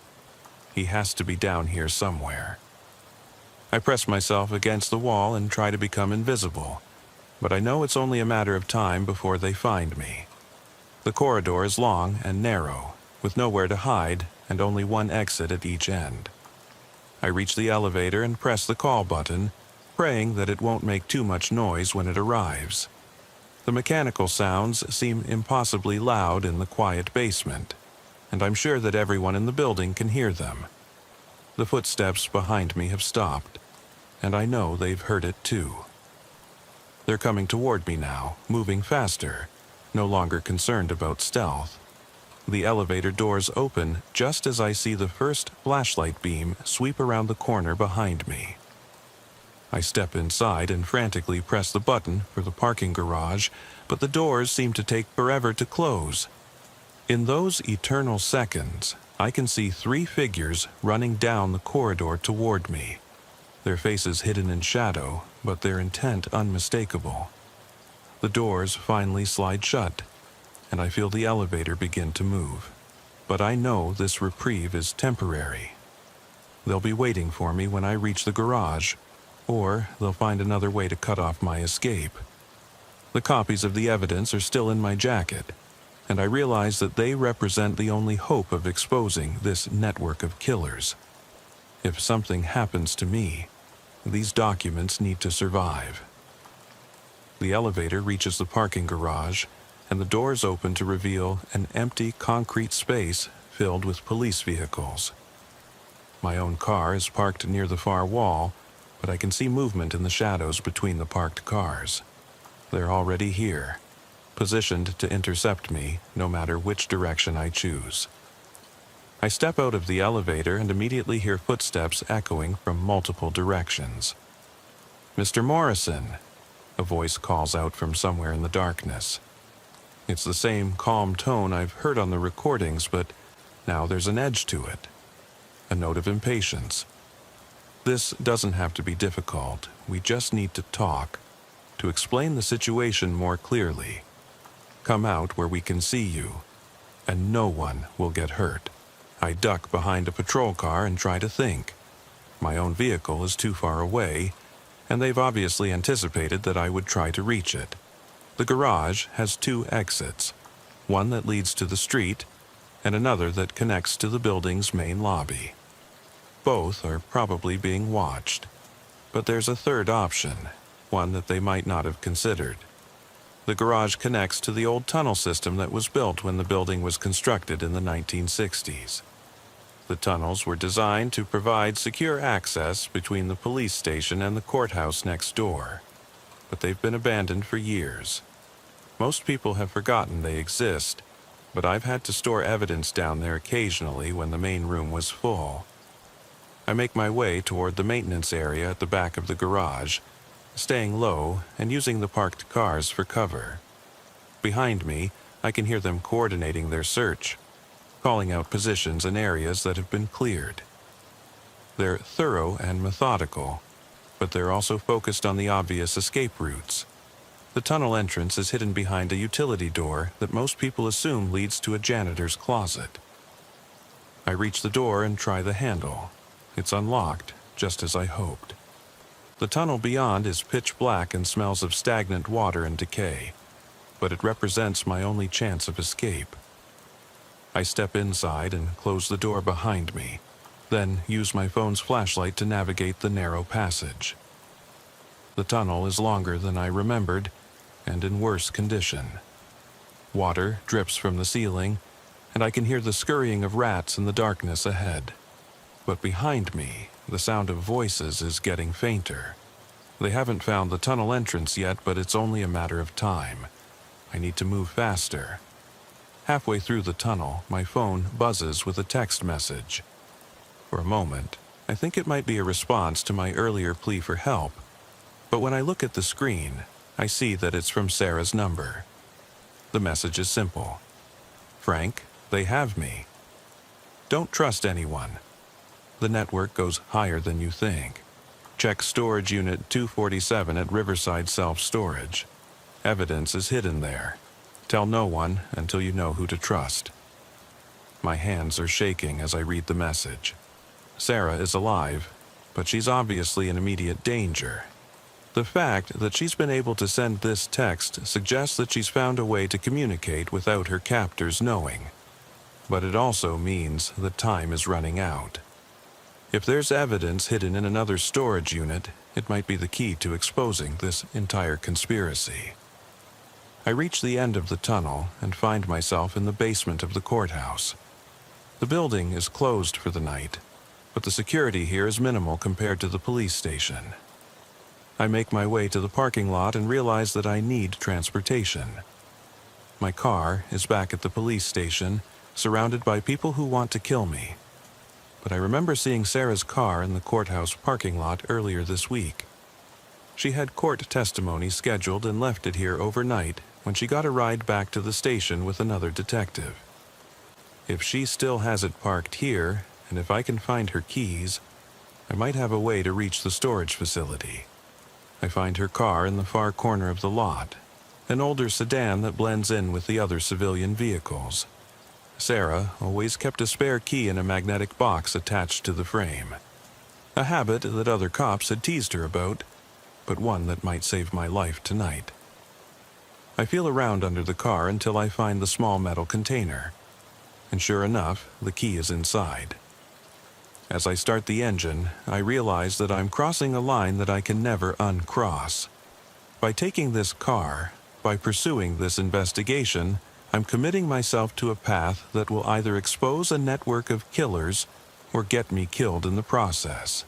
He has to be down here somewhere." I press myself against the wall and try to become invisible, but I know it's only a matter of time before they find me. The corridor is long and narrow, with nowhere to hide and only one exit at each end. I reach the elevator and press the call button, praying that it won't make too much noise when it arrives. The mechanical sounds seem impossibly loud in the quiet basement, and I'm sure that everyone in the building can hear them. The footsteps behind me have stopped, and I know they've heard it too. They're coming toward me now, moving faster, no longer concerned about stealth. The elevator doors open just as I see the first flashlight beam sweep around the corner behind me. I step inside and frantically press the button for the parking garage, but the doors seem to take forever to close. In those eternal seconds, I can see 3 figures running down the corridor toward me, their faces hidden in shadow, but their intent unmistakable. The doors finally slide shut, and I feel the elevator begin to move. but I know this reprieve is temporary. They'll be waiting for me when I reach the garage, or they'll find another way to cut off my escape. The copies of the evidence are still in my jacket, and I realize that they represent the only hope of exposing this network of killers. If something happens to me, these documents need to survive. The elevator reaches the parking garage, and the doors open to reveal an empty concrete space filled with police vehicles. My own car is parked near the far wall, but I can see movement in the shadows between the parked cars. They're already here, positioned to intercept me no matter which direction I choose. I step out of the elevator and immediately hear footsteps echoing from multiple directions. "Mr. Morrison," a voice calls out from somewhere in the darkness. It's the same calm tone I've heard on the recordings, but now there's an edge to it. A note of impatience. This doesn't have to be difficult. We just need to talk, to explain the situation more clearly. Come out where we can see you, and no one will get hurt. I duck behind a patrol car and try to think. My own vehicle is too far away, and they've obviously anticipated that I would try to reach it. The garage has 2 exits, one that leads to the street, and another that connects to the building's main lobby. Both are probably being watched, but there's a third option, one that they might not have considered. The garage connects to the old tunnel system that was built when the building was constructed in the 1960s. The tunnels were designed to provide secure access between the police station and the courthouse next door, but they've been abandoned for years. Most people have forgotten they exist, but I've had to store evidence down there occasionally when the main room was full. I make my way toward the maintenance area at the back of the garage, staying low and using the parked cars for cover. Behind me, I can hear them coordinating their search, calling out positions and areas that have been cleared. They're thorough and methodical, but they're also focused on the obvious escape routes. The tunnel entrance is hidden behind a utility door that most people assume leads to a janitor's closet. I reach the door and try the handle. It's unlocked, just as I hoped. The tunnel beyond is pitch black and smells of stagnant water and decay, but it represents my only chance of escape. I step inside and close the door behind me, then use my phone's flashlight to navigate the narrow passage. The tunnel is longer than I remembered, and in worse condition. Water drips from the ceiling, and I can hear the scurrying of rats in the darkness ahead. But behind me, the sound of voices is getting fainter. They haven't found the tunnel entrance yet, but it's only a matter of time. I need to move faster. Halfway through the tunnel, my phone buzzes with a text message. For a moment, I think it might be a response to my earlier plea for help, but when I look at the screen, I see that it's from Sarah's number. The message is simple. "Frank, they have me. Don't trust anyone. The network goes higher than you think. Check storage unit 247 at Riverside Self-Storage. Evidence is hidden there. Tell no one until you know who to trust." My hands are shaking as I read the message. Sarah is alive, but she's obviously in immediate danger. The fact that she's been able to send this text suggests that she's found a way to communicate without her captors knowing. But it also means that time is running out. If there's evidence hidden in another storage unit, it might be the key to exposing this entire conspiracy. I reach the end of the tunnel and find myself in the basement of the courthouse. The building is closed for the night, but the security here is minimal compared to the police station. I make my way to the parking lot and realize that I need transportation. My car is back at the police station, surrounded by people who want to kill me. But I remember seeing Sarah's car in the courthouse parking lot earlier this week. She had court testimony scheduled and left it here overnight when she got a ride back to the station with another detective. If she still has it parked here, and if I can find her keys, I might have a way to reach the storage facility. I find her car in the far corner of the lot, an older sedan that blends in with the other civilian vehicles. Sarah always kept a spare key in a magnetic box attached to the frame. A habit that other cops had teased her about, but one that might save my life tonight. I feel around under the car until I find the small metal container, and sure enough, the key is inside. As I start the engine, I realize that I'm crossing a line that I can never uncross. By taking this car, by pursuing this investigation, I'm committing myself to a path that will either expose a network of killers or get me killed in the process.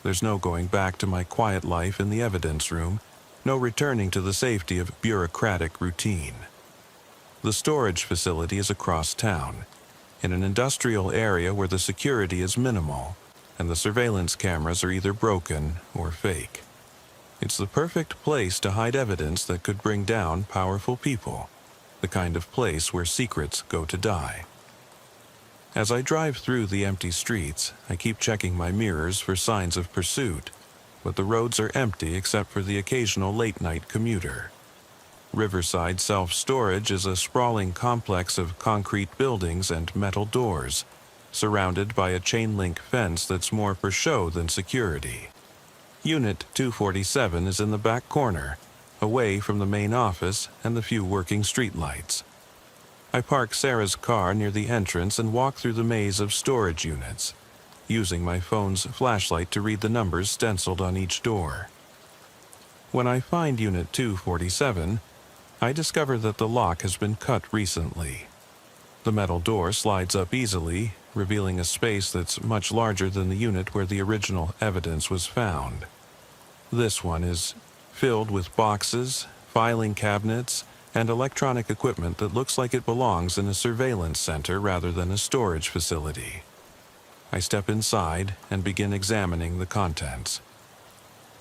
There's no going back to my quiet life in the evidence room, no returning to the safety of bureaucratic routine. The storage facility is across town, in an industrial area where the security is minimal, and the surveillance cameras are either broken or fake. It's the perfect place to hide evidence that could bring down powerful people, the kind of place where secrets go to die. As I drive through the empty streets, I keep checking my mirrors for signs of pursuit, but the roads are empty except for the occasional late-night commuter. Riverside Self-Storage is a sprawling complex of concrete buildings and metal doors, surrounded by a chain-link fence that's more for show than security. Unit 247 is in the back corner, away from the main office and the few working streetlights. I park Sarah's car near the entrance and walk through the maze of storage units, using my phone's flashlight to read the numbers stenciled on each door. When I find Unit 247, I discover that the lock has been cut recently. The metal door slides up easily, revealing a space that's much larger than the unit where the original evidence was found. This one is filled with boxes, filing cabinets, and electronic equipment that looks like it belongs in a surveillance center rather than a storage facility. I step inside and begin examining the contents.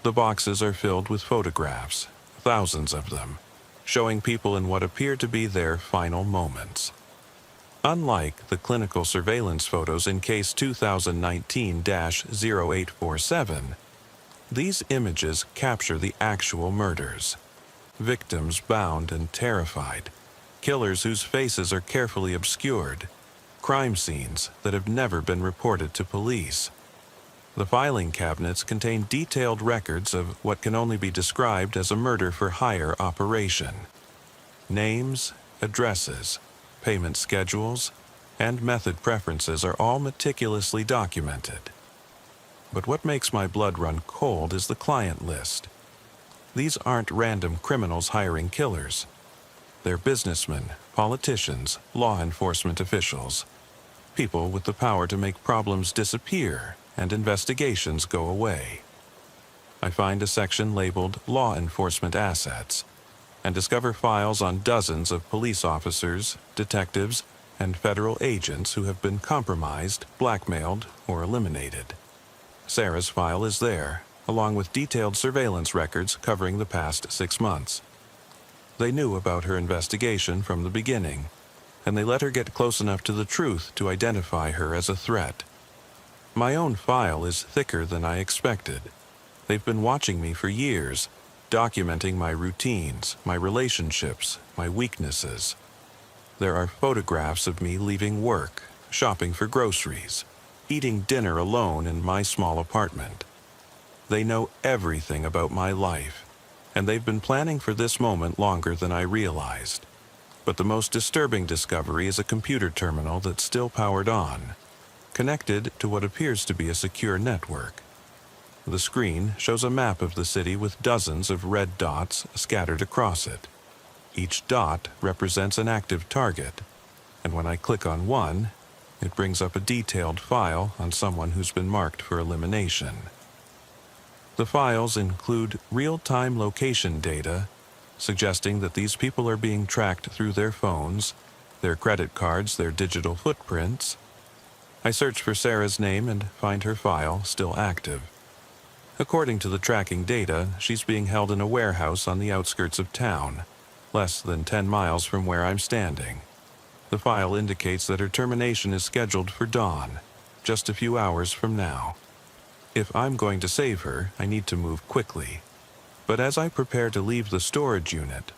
The boxes are filled with photographs, thousands of them, showing people in what appear to be their final moments. Unlike the clinical surveillance photos in case 2019-0847, these images capture the actual murders. Victims bound and terrified, killers whose faces are carefully obscured, crime scenes that have never been reported to police. The filing cabinets contain detailed records of what can only be described as a murder-for-hire operation. Names, addresses, payment schedules, and method preferences are all meticulously documented. But what makes my blood run cold is the client list. These aren't random criminals hiring killers. They're businessmen, politicians, law enforcement officials, people with the power to make problems disappear and investigations go away. I find a section labeled Law Enforcement Assets and discover files on dozens of police officers, detectives, and federal agents who have been compromised, blackmailed, or eliminated. Sarah's file is there, along with detailed surveillance records covering the past 6 months. They knew about her investigation from the beginning, and they let her get close enough to the truth to identify her as a threat. My own file is thicker than I expected. They've been watching me for years, documenting my routines, my relationships, my weaknesses. There are photographs of me leaving work, shopping for groceries, eating dinner alone in my small apartment. They know everything about my life, and they've been planning for this moment longer than I realized. But the most disturbing discovery is a computer terminal that's still powered on, connected to what appears to be a secure network. The screen shows a map of the city with dozens of red dots scattered across it. Each dot represents an active target, and when I click on one, it brings up a detailed file on someone who's been marked for elimination. The files include real-time location data, suggesting that these people are being tracked through their phones, their credit cards, their digital footprints. I search for Sarah's name and find her file still active. According to the tracking data, she's being held in a warehouse on the outskirts of town, less than 10 miles from where I'm standing. The file indicates that her termination is scheduled for dawn, just a few hours from now. If I'm going to save her, I need to move quickly. But as I prepare to leave the storage unit,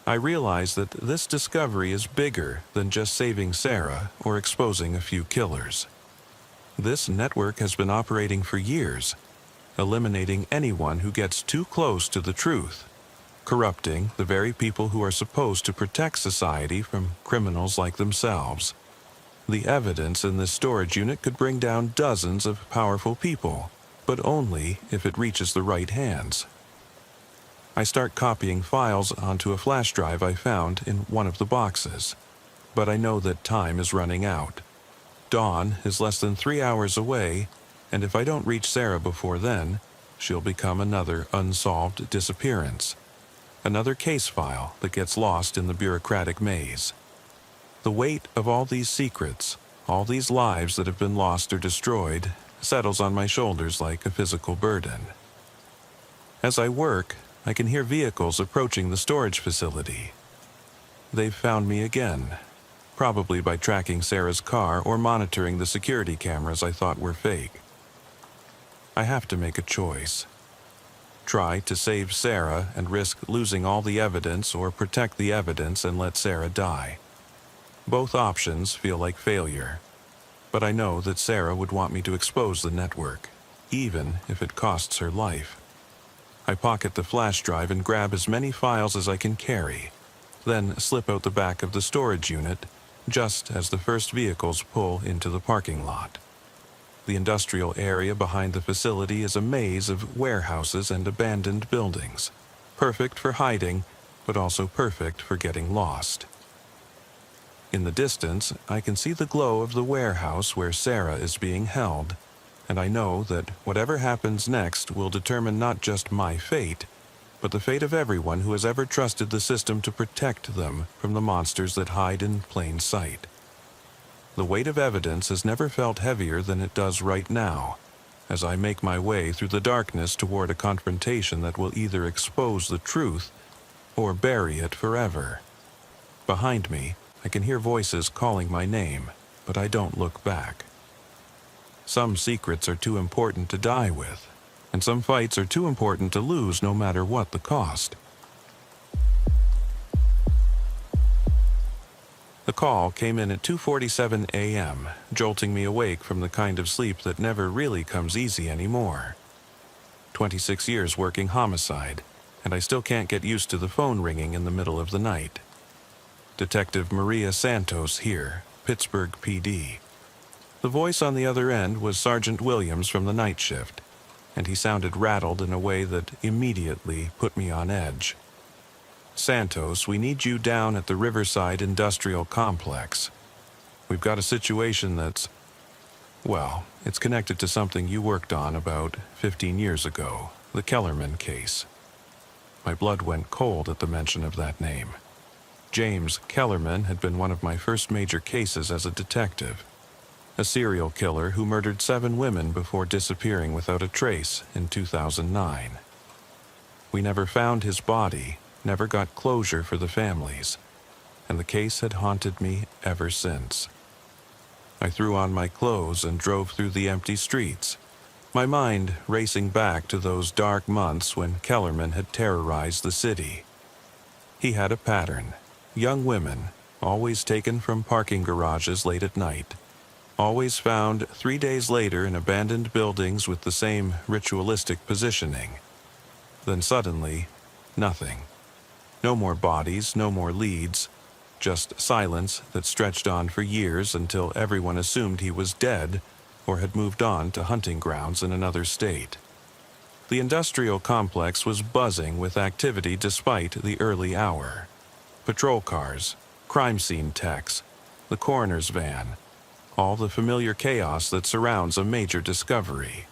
I realize that this discovery is bigger than just saving Sarah or exposing a few killers. This network has been operating for years, eliminating anyone who gets too close to the truth, corrupting the very people who are supposed to protect society from criminals like themselves. The evidence in this storage unit could bring down dozens of powerful people, but only if it reaches the right hands. I start copying files onto a flash drive I found in one of the boxes, but I know that time is running out. Dawn is less than 3 hours away, and if I don't reach Sarah before then, she'll become another unsolved disappearance, another case file that gets lost in the bureaucratic maze. The weight of all these secrets, all these lives that have been lost or destroyed, settles on my shoulders like a physical burden. As I work, I can hear vehicles approaching the storage facility. They've found me again, probably by tracking Sarah's car or monitoring the security cameras I thought were fake. I have to make a choice. Try to save Sarah and risk losing all the evidence, or protect the evidence and let Sarah die. Both options feel like failure, but I know that Sarah would want me to expose the network, even if it costs her life. I pocket the flash drive and grab as many files as I can carry, then slip out the back of the storage unit just as the first vehicles pull into the parking lot. The industrial area behind the facility is a maze of warehouses and abandoned buildings, perfect for hiding, but also perfect for getting lost. In the distance, I can see the glow of the warehouse where Sarah is being held, and I know that whatever happens next will determine not just my fate, but the fate of everyone who has ever trusted the system to protect them from the monsters that hide in plain sight. The weight of evidence has never felt heavier than it does right now, as I make my way through the darkness toward a confrontation that will either expose the truth or bury it forever. Behind me, I can hear voices calling my name, but I don't look back. Some secrets are too important to die with, and some fights are too important to lose no matter what the cost. The call came in at 2:47 a.m., jolting me awake from the kind of sleep that never really comes easy anymore. 26 years working homicide, and I still can't get used to the phone ringing in the middle of the night. Detective Maria Santos here, Pittsburgh PD. The voice on the other end was Sergeant Williams from the night shift, and he sounded rattled in a way that immediately put me on edge. Santos, we need you down at the Riverside Industrial Complex. We've got a situation that's, well, it's connected to something you worked on about 15 years ago, the Kellerman case. My blood went cold at the mention of that name. James Kellerman had been one of my first major cases as a detective. A serial killer who murdered 7 women before disappearing without a trace in 2009. We never found his body, never got closure for the families, and the case had haunted me ever since. I threw on my clothes and drove through the empty streets, my mind racing back to those dark months when Kellerman had terrorized the city. He had a pattern: young women, always taken from parking garages late at night, always found 3 days later in abandoned buildings with the same ritualistic positioning. Then suddenly, nothing. No more bodies, no more leads, just silence that stretched on for years until everyone assumed he was dead or had moved on to hunting grounds in another state. The industrial complex was buzzing with activity despite the early hour. Patrol cars, crime scene techs, the coroner's van, all the familiar chaos that surrounds a major discovery.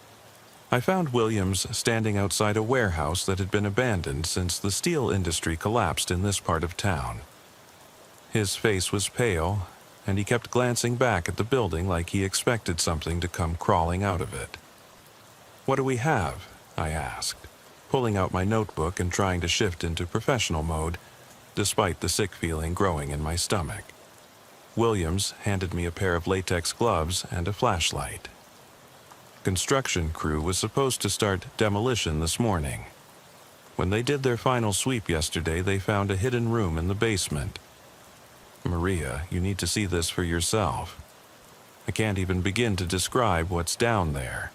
I found Williams standing outside a warehouse that had been abandoned since the steel industry collapsed in this part of town. His face was pale, and he kept glancing back at the building like he expected something to come crawling out of it. "What do we have?" I asked, pulling out my notebook and trying to shift into professional mode, despite the sick feeling growing in my stomach. Williams handed me a pair of latex gloves and a flashlight. Construction crew was supposed to start demolition this morning. When they did their final sweep yesterday, they found a hidden room in the basement. Maria, you need to see this for yourself. I can't even begin to describe what's down there.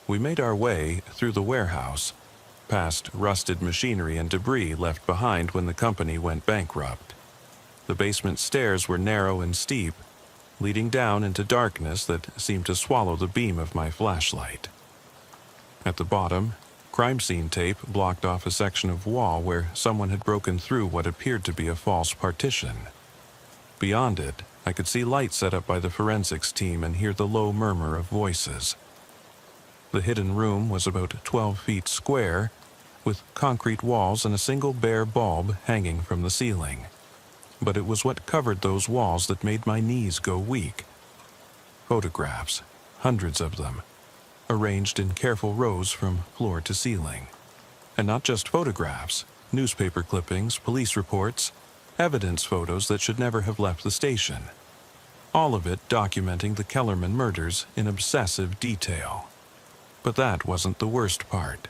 We made our way through the warehouse, past rusted machinery and debris left behind when the company went bankrupt. The basement stairs were narrow and steep, leading down into darkness that seemed to swallow the beam of my flashlight. At the bottom, crime scene tape blocked off a section of wall where someone had broken through what appeared to be a false partition. Beyond it, I could see lights set up by the forensics team and hear the low murmur of voices. The hidden room was about 12 feet square, with concrete walls and a single bare bulb hanging from the ceiling. But it was what covered those walls that made my knees go weak. Photographs, hundreds of them, arranged in careful rows from floor to ceiling. And not just photographs, newspaper clippings, police reports, evidence photos that should never have left the station. All of it documenting the Kellerman murders in obsessive detail. But that wasn't the worst part.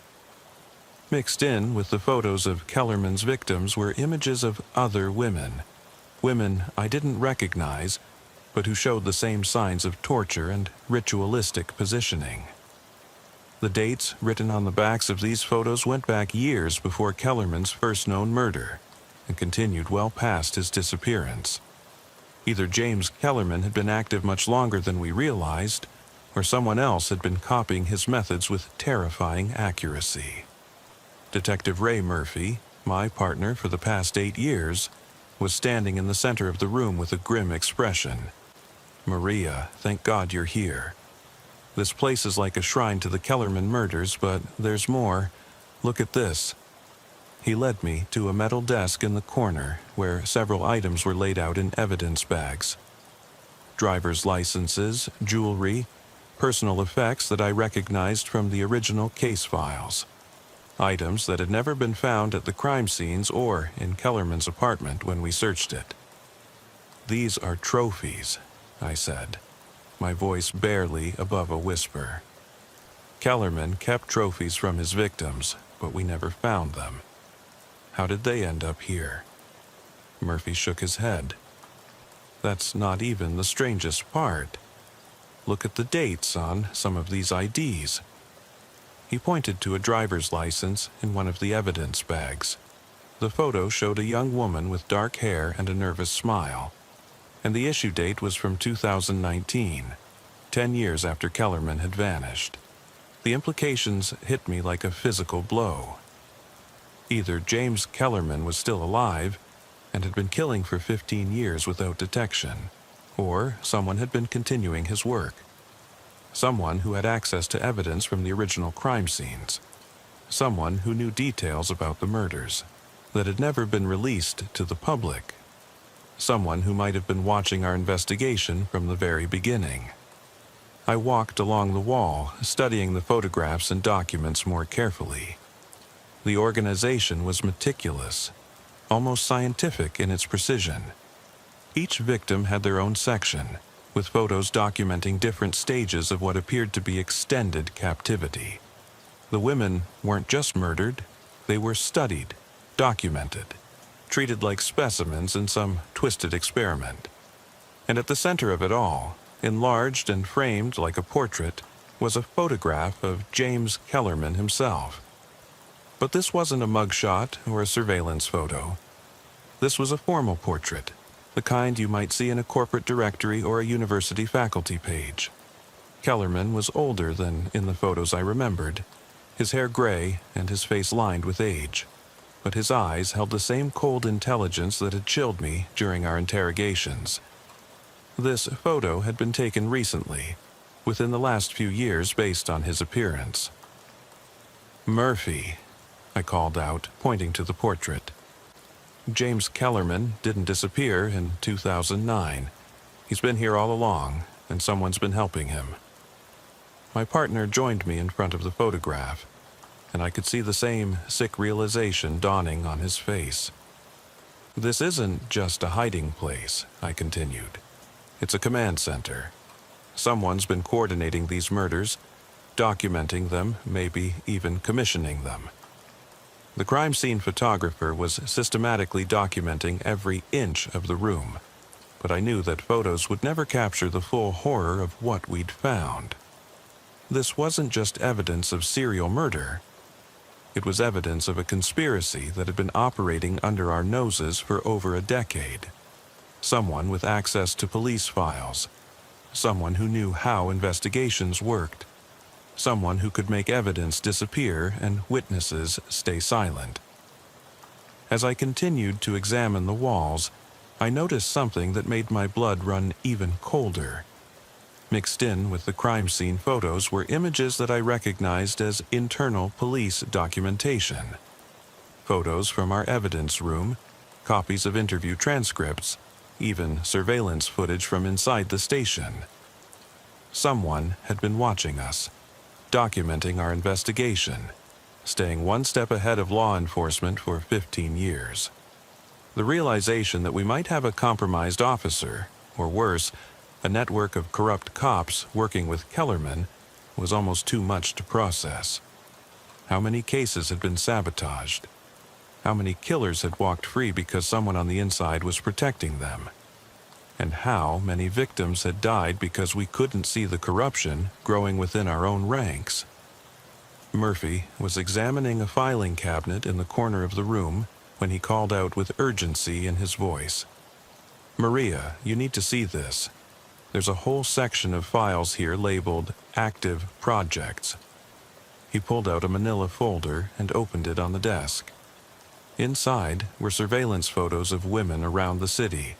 Mixed in with the photos of Kellerman's victims were images of other women. Women I didn't recognize, but who showed the same signs of torture and ritualistic positioning. The dates written on the backs of these photos went back years before Kellerman's first known murder, and continued well past his disappearance. Either James Kellerman had been active much longer than we realized, or someone else had been copying his methods with terrifying accuracy. Detective Ray Murphy, my partner for the past 8 years, was standing in the center of the room with a grim expression. Maria, thank God you're here. This place is like a shrine to the Kellerman murders, but there's more. Look at this. He led me to a metal desk in the corner where several items were laid out in evidence bags. Driver's licenses, jewelry, personal effects that I recognized from the original case files. Items that had never been found at the crime scenes or in Kellerman's apartment when we searched it. These are trophies, I said, my voice barely above a whisper. Kellerman kept trophies from his victims, but we never found them. How did they end up here? Murphy shook his head. That's not even the strangest part. Look at the dates on some of these IDs. He pointed to a driver's license in one of the evidence bags. The photo showed a young woman with dark hair and a nervous smile, and the issue date was from 2019, 10 years after Kellerman had vanished. The implications hit me like a physical blow. Either James Kellerman was still alive and had been killing for 15 years without detection, or someone had been continuing his work. Someone who had access to evidence from the original crime scenes. Someone who knew details about the murders that had never been released to the public. Someone who might have been watching our investigation from the very beginning. I walked along the wall, studying the photographs and documents more carefully. The organization was meticulous, almost scientific in its precision. Each victim had their own section, with photos documenting different stages of what appeared to be extended captivity. The women weren't just murdered, they were studied, documented, treated like specimens in some twisted experiment. And at the center of it all, enlarged and framed like a portrait, was a photograph of James Kellerman himself. But this wasn't a mugshot or a surveillance photo. This was a formal portrait, the kind you might see in a corporate directory or a university faculty page. Kellerman was older than in the photos I remembered, his hair gray and his face lined with age, but his eyes held the same cold intelligence that had chilled me during our interrogations. This photo had been taken recently, within the last few years based on his appearance. "Murphy," I called out, pointing to the portrait. James Kellerman didn't disappear in 2009. He's been here all along, and someone's been helping him. My partner joined me in front of the photograph, and I could see the same sick realization dawning on his face. "This isn't just a hiding place," I continued. "It's a command center. Someone's been coordinating these murders, documenting them, maybe even commissioning them. The crime scene photographer was systematically documenting every inch of the room, but I knew that photos would never capture the full horror of what we'd found. This wasn't just evidence of serial murder. It was evidence of a conspiracy that had been operating under our noses for over a decade. Someone with access to police files. Someone who knew how investigations worked. Someone who could make evidence disappear and witnesses stay silent. As I continued to examine the walls, I noticed something that made my blood run even colder. Mixed in with the crime scene photos were images that I recognized as internal police documentation. Photos from our evidence room, copies of interview transcripts, even surveillance footage from inside the station. Someone had been watching us, documenting our investigation, staying one step ahead of law enforcement for 15 years. The realization that we might have a compromised officer, or worse, a network of corrupt cops working with Kellerman, was almost too much to process. How many cases had been sabotaged? How many killers had walked free because someone on the inside was protecting them? And how many victims had died because we couldn't see the corruption growing within our own ranks? Murphy was examining a filing cabinet in the corner of the room when he called out with urgency in his voice. "Maria, you need to see this. There's a whole section of files here labeled Active Projects." He pulled out a manila folder and opened it on the desk. Inside were surveillance photos of women around the city,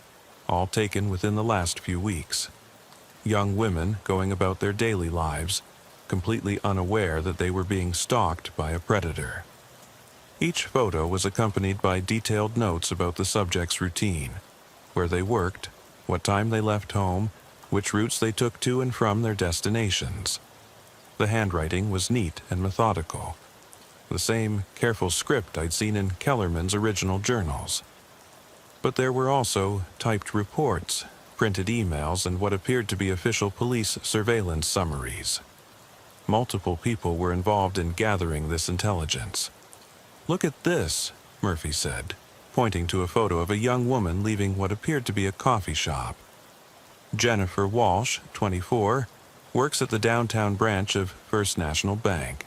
all taken within the last few weeks. Young women going about their daily lives, completely unaware that they were being stalked by a predator. Each photo was accompanied by detailed notes about the subject's routine, where they worked, what time they left home, which routes they took to and from their destinations. The handwriting was neat and methodical, the same careful script I'd seen in Kellerman's original journals. But there were also typed reports, printed emails, and what appeared to be official police surveillance summaries. Multiple people were involved in gathering this intelligence. "Look at this," Murphy said, pointing to a photo of a young woman leaving what appeared to be a coffee shop. Jennifer Walsh, 24, works at the downtown branch of First National Bank.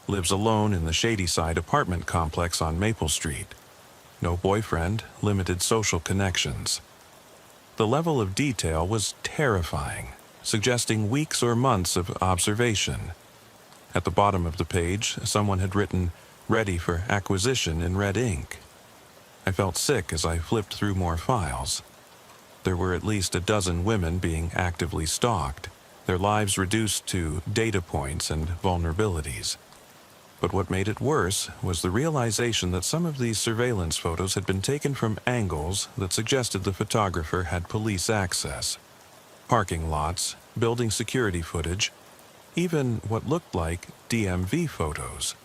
Lives alone in the Shadyside apartment complex on Maple Street. No boyfriend, limited social connections. The level of detail was terrifying, suggesting weeks or months of observation. At the bottom of the page, someone had written, "Ready for acquisition" in red ink. I felt sick as I flipped through more files. There were at least a dozen women being actively stalked, their lives reduced to data points and vulnerabilities. But what made it worse was the realization that some of these surveillance photos had been taken from angles that suggested the photographer had police access. Parking lots, building security footage, even what looked like DMV photos.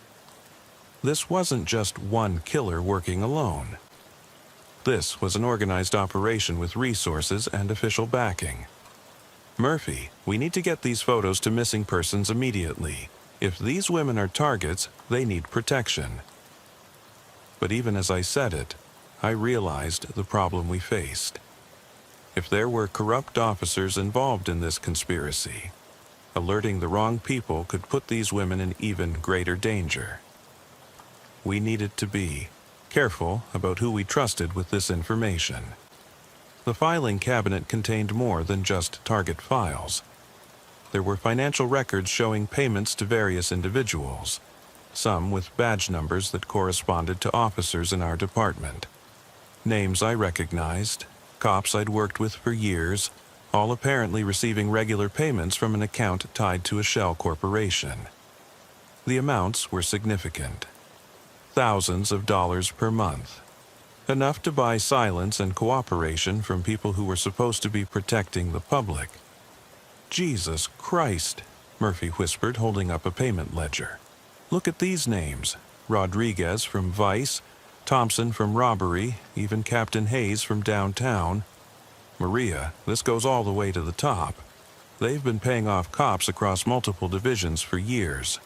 This wasn't just one killer working alone. This was an organized operation with resources and official backing. "Murphy, we need to get these photos to missing persons immediately. If these women are targets, they need protection." But even as I said it, I realized the problem we faced. If there were corrupt officers involved in this conspiracy, alerting the wrong people could put these women in even greater danger. We needed to be careful about who we trusted with this information. The filing cabinet contained more than just target files. There were financial records showing payments to various individuals, some with badge numbers that corresponded to officers in our department. Names I recognized, cops I'd worked with for years, all apparently receiving regular payments from an account tied to a shell corporation. The amounts were significant. Thousands of dollars per month. Enough to buy silence and cooperation from people who were supposed to be protecting the public. "Jesus Christ," Murphy whispered, holding up a payment ledger. "Look at these names. Rodriguez from Vice, Thompson from Robbery, even Captain Hayes from Downtown. Maria, this goes all the way to the top. They've been paying off cops across multiple divisions for years."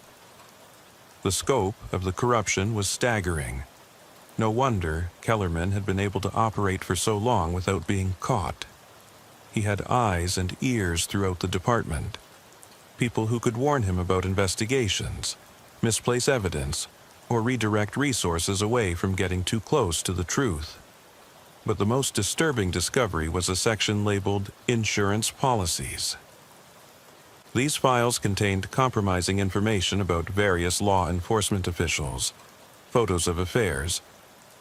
The scope of the corruption was staggering. No wonder Kellerman had been able to operate for so long without being caught. He had eyes and ears throughout the department. People who could warn him about investigations, misplace evidence, or redirect resources away from getting too close to the truth. But the most disturbing discovery was a section labeled Insurance Policies. These files contained compromising information about various law enforcement officials, photos of affairs,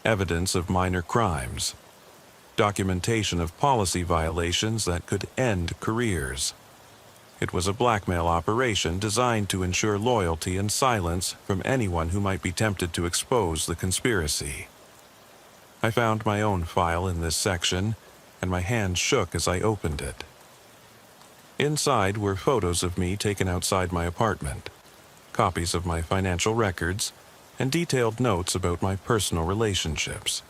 evidence of minor crimes, documentation of policy violations that could end careers. It was a blackmail operation designed to ensure loyalty and silence from anyone who might be tempted to expose the conspiracy. I found my own file in this section, and my hand shook as I opened it. Inside were photos of me taken outside my apartment, copies of my financial records, and detailed notes about my personal relationships.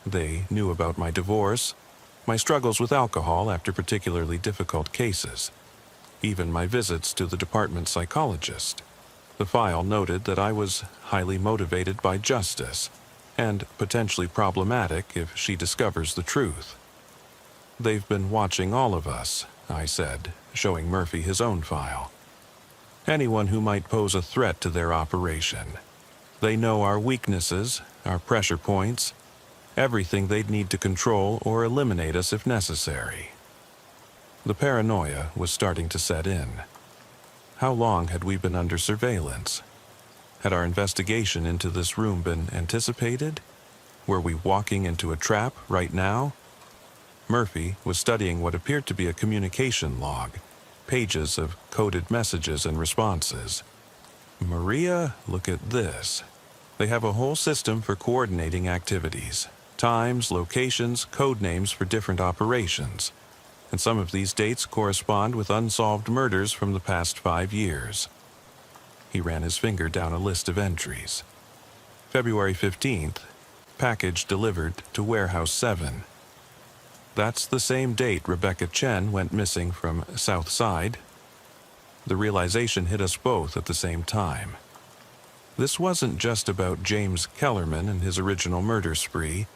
They knew about my divorce, my struggles with alcohol after particularly difficult cases, even my visits to the department psychologist. The file noted that I was highly motivated by justice, and potentially problematic if she discovers the truth. "They've been watching all of us," I said, showing Murphy his own file. "Anyone who might pose a threat to their operation. They know our weaknesses, our pressure points, everything they'd need to control or eliminate us if necessary." The paranoia was starting to set in. How long had we been under surveillance? Had our investigation into this room been anticipated? Were we walking into a trap right now? Murphy was studying what appeared to be a communication log, pages of coded messages and responses. "Maria, look at this. They have a whole system for coordinating activities, times, locations, code names for different operations. And some of these dates correspond with unsolved murders from the past 5 years. He ran his finger down a list of entries. February 15th, package delivered to Warehouse 7. That's the same date Rebecca Chen went missing from South Side. The realization hit us both at the same time. This wasn't just about James Kellerman and his original murder spree.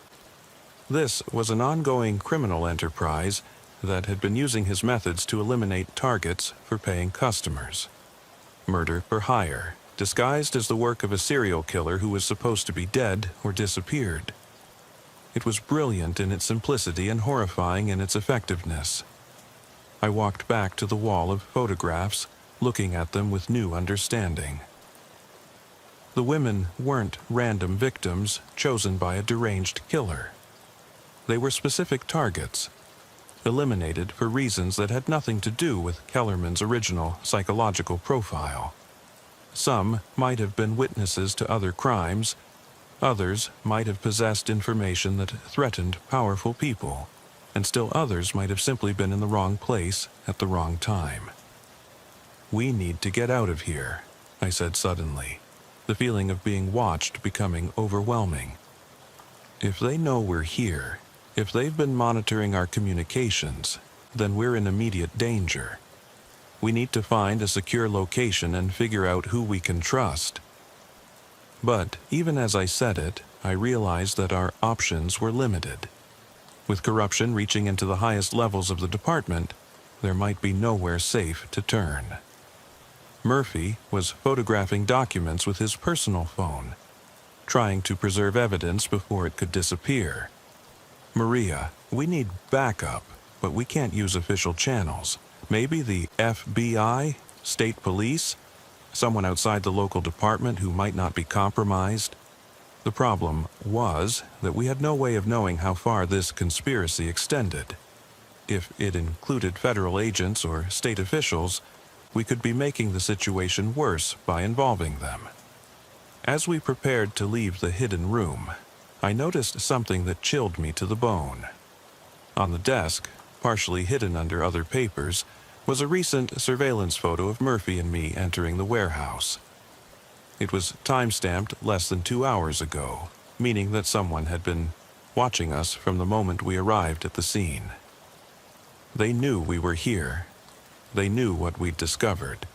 This was an ongoing criminal enterprise that had been using his methods to eliminate targets for paying customers. Murder for hire, disguised as the work of a serial killer who was supposed to be dead or disappeared. It was brilliant in its simplicity and horrifying in its effectiveness. I walked back to the wall of photographs, looking at them with new understanding. The women weren't random victims chosen by a deranged killer. They were specific targets, eliminated for reasons that had nothing to do with Kellerman's original psychological profile. Some might have been witnesses to other crimes, others might have possessed information that threatened powerful people, and still others might have simply been in the wrong place at the wrong time. "We need to get out of here," I said suddenly, the feeling of being watched becoming overwhelming. "If they know we're here, if they've been monitoring our communications, then we're in immediate danger. We need to find a secure location and figure out who we can trust." But even as I said it, I realized that our options were limited. With corruption reaching into the highest levels of the department, there might be nowhere safe to turn. Murphy was photographing documents with his personal phone, trying to preserve evidence before it could disappear. "Maria, we need backup, but we can't use official channels. Maybe the FBI, state police, someone outside the local department who might not be compromised." The problem was that we had no way of knowing how far this conspiracy extended. If it included federal agents or state officials, we could be making the situation worse by involving them. As we prepared to leave the hidden room, I noticed something that chilled me to the bone. On the desk, partially hidden under other papers, was a recent surveillance photo of Murphy and me entering the warehouse. It was time-stamped less than 2 hours ago, meaning that someone had been watching us from the moment we arrived at the scene. They knew we were here. They knew what we'd discovered.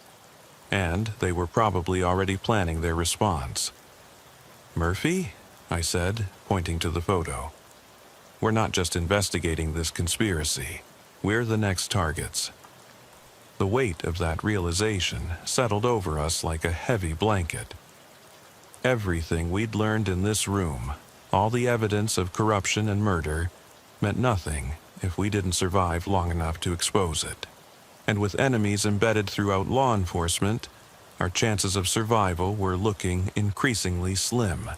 and they were probably already planning their response. "Murphy?" I said, pointing to the photo. "We're not just investigating this conspiracy. We're the next targets." The weight of that realization settled over us like a heavy blanket. Everything we'd learned in this room, all the evidence of corruption and murder, meant nothing if we didn't survive long enough to expose it. And with enemies embedded throughout law enforcement, our chances of survival were looking increasingly slim.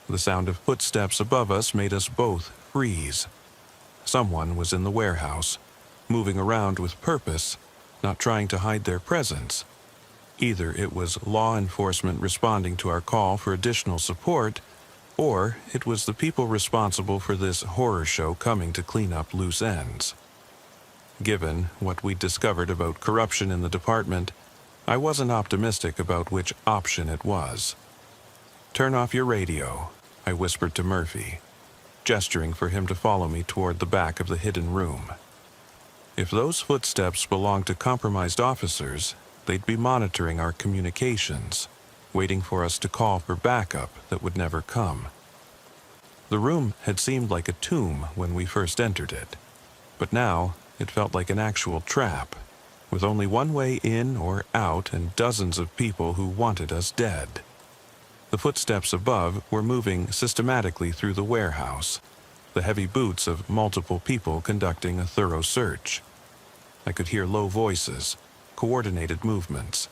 The sound of footsteps above us made us both freeze. Someone was in the warehouse, moving around with purpose, not trying to hide their presence. Either it was law enforcement responding to our call for additional support, or it was the people responsible for this horror show coming to clean up loose ends. Given what we'd discovered about corruption in the department, I wasn't optimistic about which option it was. "Turn off your radio," I whispered to Murphy, gesturing for him to follow me toward the back of the hidden room. If those footsteps belonged to compromised officers, they'd be monitoring our communications, waiting for us to call for backup that would never come. The room had seemed like a tomb when we first entered it, but now it felt like an actual trap, with only one way in or out and dozens of people who wanted us dead. The footsteps above were moving systematically through the warehouse, the heavy boots of multiple people conducting a thorough search. I could hear low voices, coordinated movements,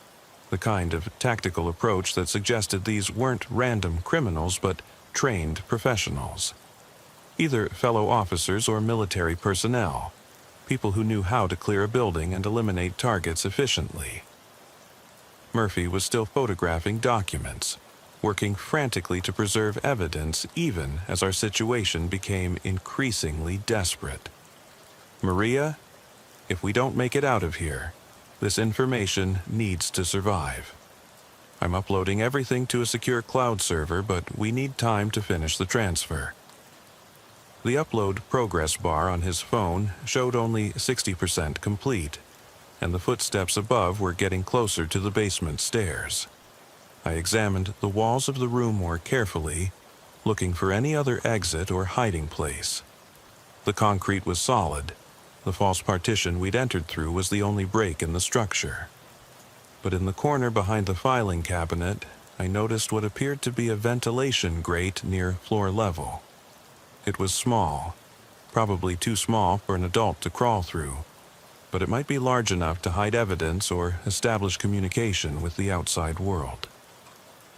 the kind of tactical approach that suggested these weren't random criminals but trained professionals. Either fellow officers or military personnel, people who knew how to clear a building and eliminate targets efficiently. Murphy was still photographing documents, working frantically to preserve evidence even as our situation became increasingly desperate. "Maria, if we don't make it out of here, this information needs to survive. I'm uploading everything to a secure cloud server, but we need time to finish the transfer." The upload progress bar on his phone showed only 60% complete, and the footsteps above were getting closer to the basement stairs. I examined the walls of the room more carefully, looking for any other exit or hiding place. The concrete was solid. The false partition we'd entered through was the only break in the structure. But in the corner behind the filing cabinet, I noticed what appeared to be a ventilation grate near floor level. It was small, probably too small for an adult to crawl through, but it might be large enough to hide evidence or establish communication with the outside world.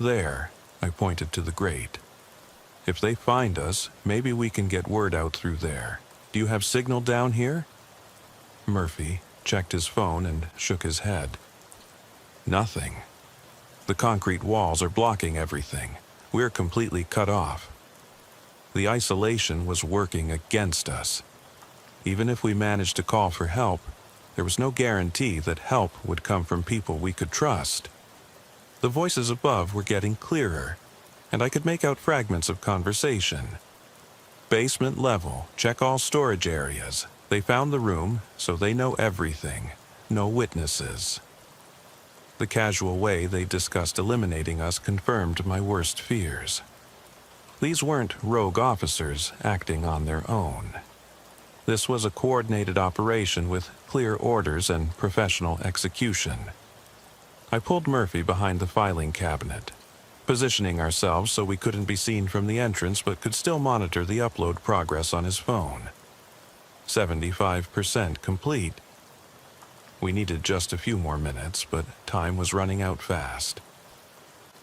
"There," I pointed to the grate. "If they find us, maybe we can get word out through there. Do you have signal down here?" Murphy checked his phone and shook his head. "Nothing. The concrete walls are blocking everything. We're completely cut off." The isolation was working against us. Even if we managed to call for help, there was no guarantee that help would come from people we could trust. The voices above were getting clearer, and I could make out fragments of conversation. "Basement level, check all storage areas. They found the room, so they know everything. No witnesses." The casual way they discussed eliminating us confirmed my worst fears. These weren't rogue officers acting on their own. This was a coordinated operation with clear orders and professional execution. I pulled Murphy behind the filing cabinet, positioning ourselves so we couldn't be seen from the entrance but could still monitor the upload progress on his phone. 75% complete. We needed just a few more minutes, but time was running out fast.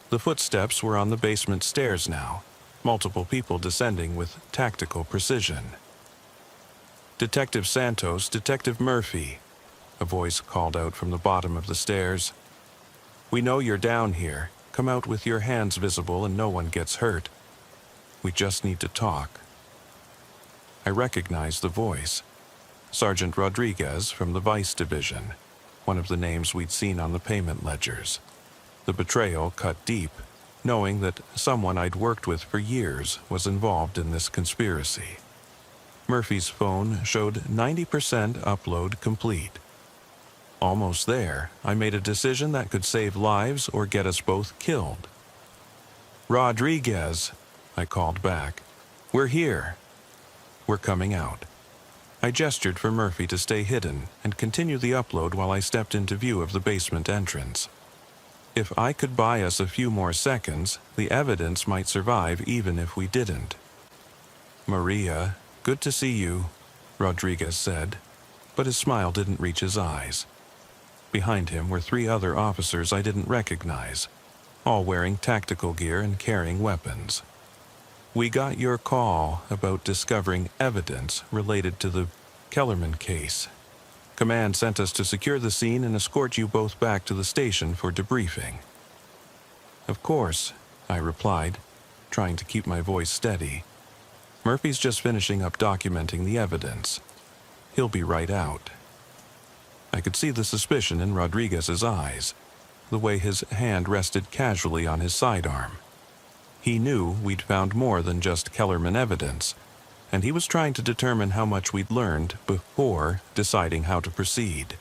The footsteps were on the basement stairs now, multiple people descending with tactical precision. "Detective Santos, Detective Murphy," a voice called out from the bottom of the stairs. "We know you're down here. Come out with your hands visible and no one gets hurt. We just need to talk." I recognized the voice. Sergeant Rodriguez from the Vice Division, one of the names we'd seen on the payment ledgers. The betrayal cut deep, knowing that someone I'd worked with for years was involved in this conspiracy. Murphy's phone showed 90% upload complete. Almost there, I made a decision that could save lives or get us both killed. "Rodriguez," I called back. "We're here. We're coming out." I gestured for Murphy to stay hidden and continue the upload while I stepped into view of the basement entrance. If I could buy us a few more seconds, the evidence might survive even if we didn't. "Maria, good to see you," Rodriguez said, but his smile didn't reach his eyes. Behind him were 3 other officers I didn't recognize, all wearing tactical gear and carrying weapons. "We got your call about discovering evidence related to the Kellerman case. Command sent us to secure the scene and escort you both back to the station for debriefing." "Of course," I replied, trying to keep my voice steady. "Murphy's just finishing up documenting the evidence. He'll be right out." I could see the suspicion in Rodriguez's eyes, the way his hand rested casually on his sidearm. He knew we'd found more than just Kellerman evidence, and he was trying to determine how much we'd learned before deciding how to proceed.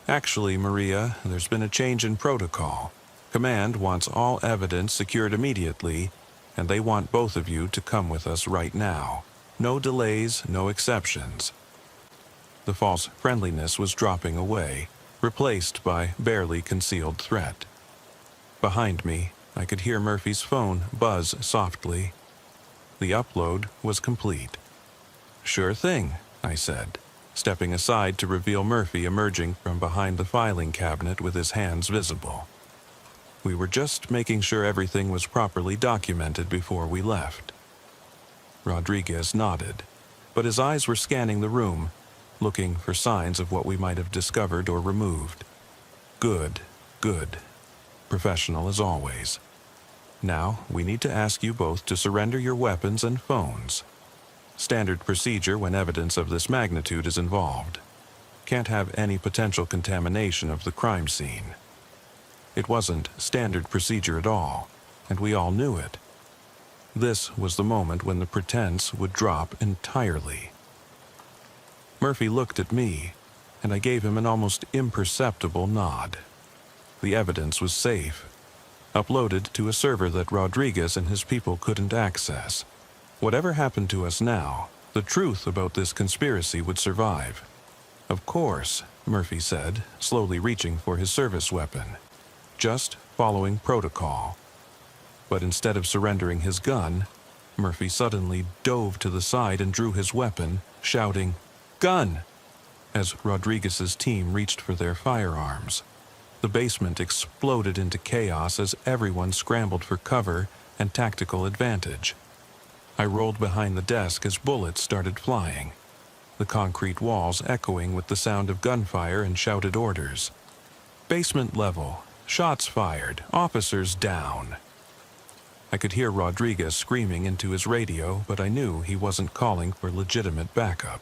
"Actually, Maria, there's been a change in protocol. Command wants all evidence secured immediately, and they want both of you to come with us right now. No delays, no exceptions." The false friendliness was dropping away, replaced by barely concealed threat. Behind me, I could hear Murphy's phone buzz softly. The upload was complete. "Sure thing," I said, stepping aside to reveal Murphy emerging from behind the filing cabinet with his hands visible. "We were just making sure everything was properly documented before we left." Rodriguez nodded, but his eyes were scanning the room, looking for signs of what we might have discovered or removed. Good. Professional as always. "Now, we need to ask you both to surrender your weapons and phones. Standard procedure when evidence of this magnitude is involved. Can't have any potential contamination of the crime scene." It wasn't standard procedure at all, and we all knew it. This was the moment when the pretense would drop entirely. Murphy looked at me, and I gave him an almost imperceptible nod. The evidence was safe, uploaded to a server that Rodriguez and his people couldn't access. Whatever happened to us now, the truth about this conspiracy would survive. "Of course," Murphy said, slowly reaching for his service weapon. "Just following protocol." But instead of surrendering his gun, Murphy suddenly dove to the side and drew his weapon, shouting, "Gun!" as Rodriguez's team reached for their firearms. The basement exploded into chaos as everyone scrambled for cover and tactical advantage. I rolled behind the desk as bullets started flying, the concrete walls echoing with the sound of gunfire and shouted orders. "Basement level, shots fired, officers down." I could hear Rodriguez screaming into his radio, but I knew he wasn't calling for legitimate backup.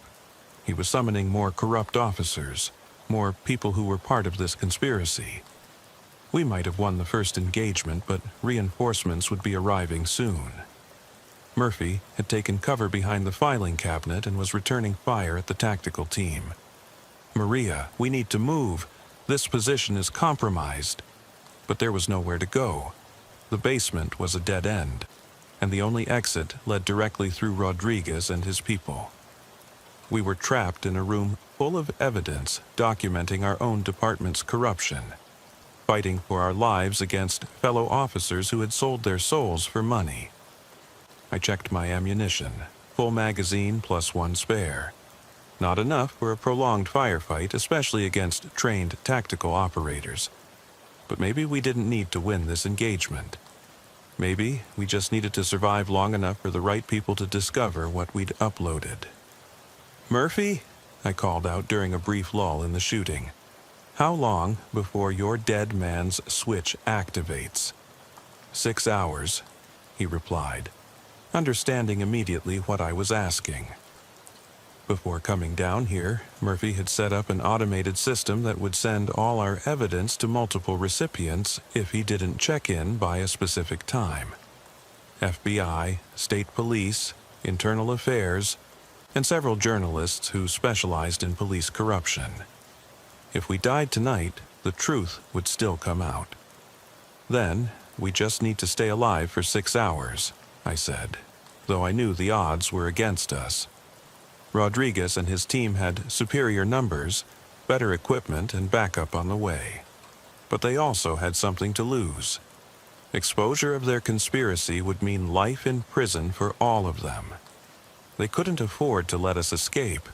He was summoning more corrupt officers, more people who were part of this conspiracy. We might have won the first engagement, but reinforcements would be arriving soon. Murphy had taken cover behind the filing cabinet and was returning fire at the tactical team. "Maria, we need to move. This position is compromised." But there was nowhere to go. The basement was a dead end, and the only exit led directly through Rodriguez and his people. We were trapped in a room full of evidence documenting our own department's corruption, fighting for our lives against fellow officers who had sold their souls for money. I checked my ammunition, full magazine plus 1 spare. Not enough for a prolonged firefight, especially against trained tactical operators. But maybe we didn't need to win this engagement. Maybe we just needed to survive long enough for the right people to discover what we'd uploaded. "Murphy," I called out during a brief lull in the shooting. "How long before your dead man's switch activates?" 6 hours, he replied, understanding immediately what I was asking. Before coming down here, Murphy had set up an automated system that would send all our evidence to multiple recipients if he didn't check in by a specific time. FBI, state police, internal affairs, and several journalists who specialized in police corruption. If we died tonight, the truth would still come out. Then, we just need to stay alive for 6 hours, I said, though I knew the odds were against us. Rodriguez and his team had superior numbers, better equipment, and backup on the way. But they also had something to lose. Exposure of their conspiracy would mean life in prison for all of them. They couldn't afford to let us escape,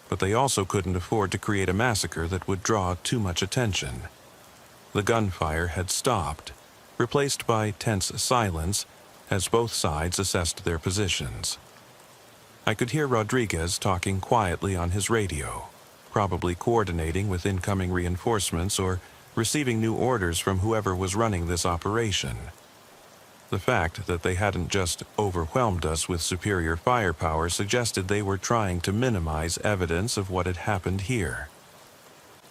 but they also couldn't afford to create a massacre that would draw too much attention. The gunfire had stopped, replaced by tense silence as both sides assessed their positions. I could hear Rodriguez talking quietly on his radio, probably coordinating with incoming reinforcements or receiving new orders from whoever was running this operation. The fact that they hadn't just overwhelmed us with superior firepower suggested they were trying to minimize evidence of what had happened here.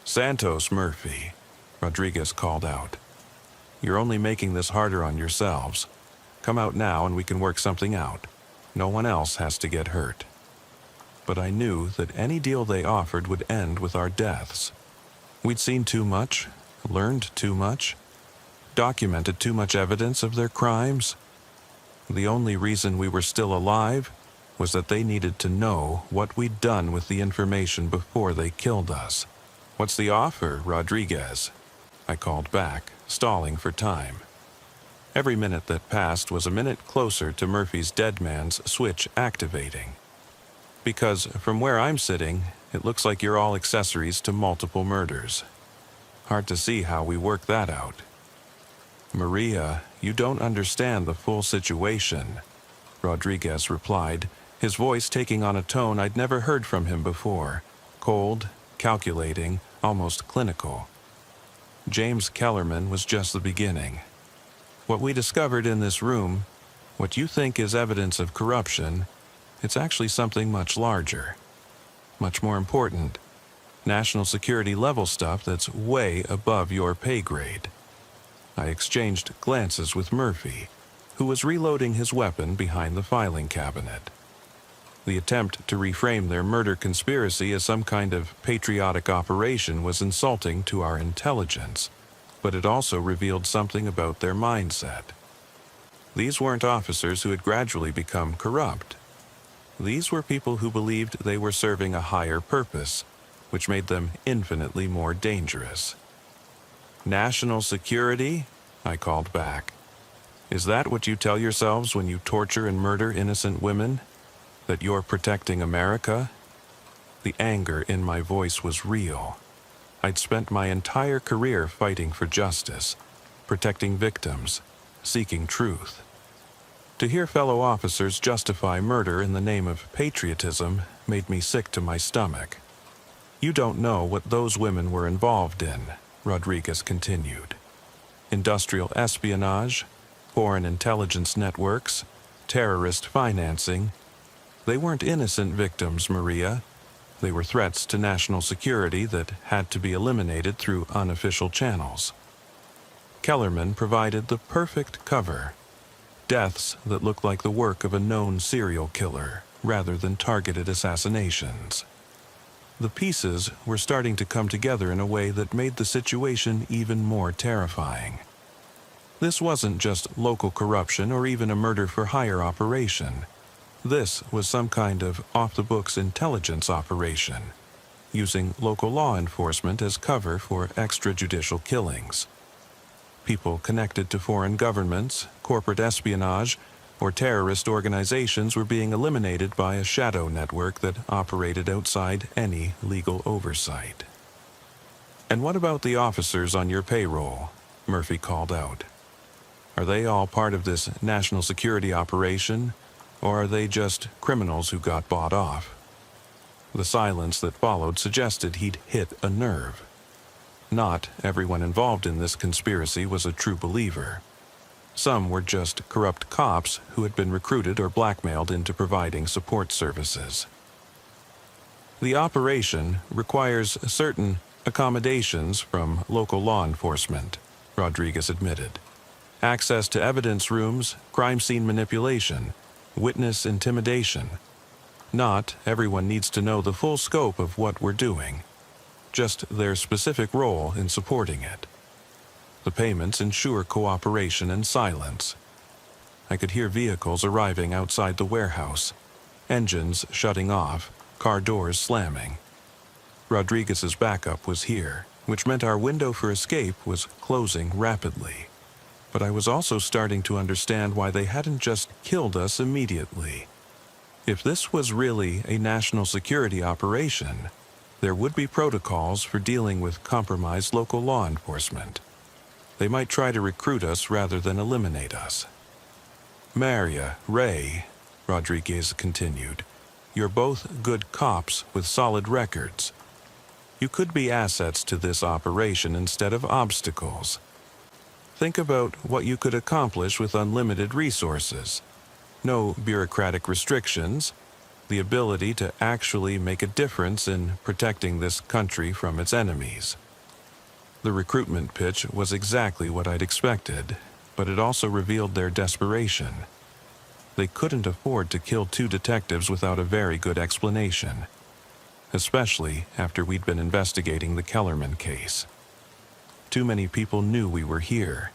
"Santos, Murphy," Rodriguez called out. "You're only making this harder on yourselves. Come out now and we can work something out. No one else has to get hurt." But I knew that any deal they offered would end with our deaths. We'd seen too much, learned too much, documented too much evidence of their crimes. The only reason we were still alive was that they needed to know what we'd done with the information before they killed us. "What's the offer, Rodriguez?" I called back, stalling for time. Every minute that passed was a minute closer to Murphy's dead man's switch activating. Because from where I'm sitting, it looks like you're all accessories to multiple murders. Hard to see how we work that out. "Maria, you don't understand the full situation," Rodriguez replied, his voice taking on a tone I'd never heard from him before, cold, calculating, almost clinical. James Kellerman was just the beginning. What we discovered in this room, what you think is evidence of corruption, it's actually something much larger, much more important, national security level stuff that's way above your pay grade. I exchanged glances with Murphy, who was reloading his weapon behind the filing cabinet. The attempt to reframe their murder conspiracy as some kind of patriotic operation was insulting to our intelligence, but it also revealed something about their mindset. These weren't officers who had gradually become corrupt. These were people who believed they were serving a higher purpose, which made them infinitely more dangerous. "National security?" I called back. "Is that what you tell yourselves when you torture and murder innocent women? That you're protecting America?" The anger in my voice was real. I'd spent my entire career fighting for justice, protecting victims, seeking truth. To hear fellow officers justify murder in the name of patriotism made me sick to my stomach. "You don't know what those women were involved in," Rodriguez continued. "Industrial espionage, foreign intelligence networks, terrorist financing. They weren't innocent victims, Maria. They were threats to national security that had to be eliminated through unofficial channels." Kellerman provided the perfect cover. Deaths that looked like the work of a known serial killer, rather than targeted assassinations. The pieces were starting to come together in a way that made the situation even more terrifying. This wasn't just local corruption or even a murder-for-hire operation. This was some kind of off-the-books intelligence operation, using local law enforcement as cover for extrajudicial killings. People connected to foreign governments, corporate espionage, or terrorist organizations were being eliminated by a shadow network that operated outside any legal oversight. "And what about the officers on your payroll?" Murphy called out. "Are they all part of this national security operation, or are they just criminals who got bought off?" The silence that followed suggested he'd hit a nerve. Not everyone involved in this conspiracy was a true believer. Some were just corrupt cops who had been recruited or blackmailed into providing support services. "The operation requires certain accommodations from local law enforcement," Rodriguez admitted. "Access to evidence rooms, crime scene manipulation, witness intimidation. Not everyone needs to know the full scope of what we're doing. just their specific role in supporting it. The payments ensure cooperation and silence. I could hear vehicles arriving outside the warehouse, engines shutting off, car doors slamming. Rodriguez's backup was here, which meant our window for escape was closing rapidly. But I was also starting to understand why they hadn't just killed us immediately. If this was really a national security operation, there would be protocols for dealing with compromised local law enforcement. They might try to recruit us rather than eliminate us. Maria, Ray, Rodriguez continued, you're both good cops with solid records. You could be assets to this operation instead of obstacles. Think about what you could accomplish with unlimited resources. No bureaucratic restrictions, the ability to actually make a difference in protecting this country from its enemies. The recruitment pitch was exactly what I'd expected, but it also revealed their desperation. They couldn't afford to kill 2 detectives without a very good explanation, especially after we'd been investigating the Kellerman case. Too many people knew we were here.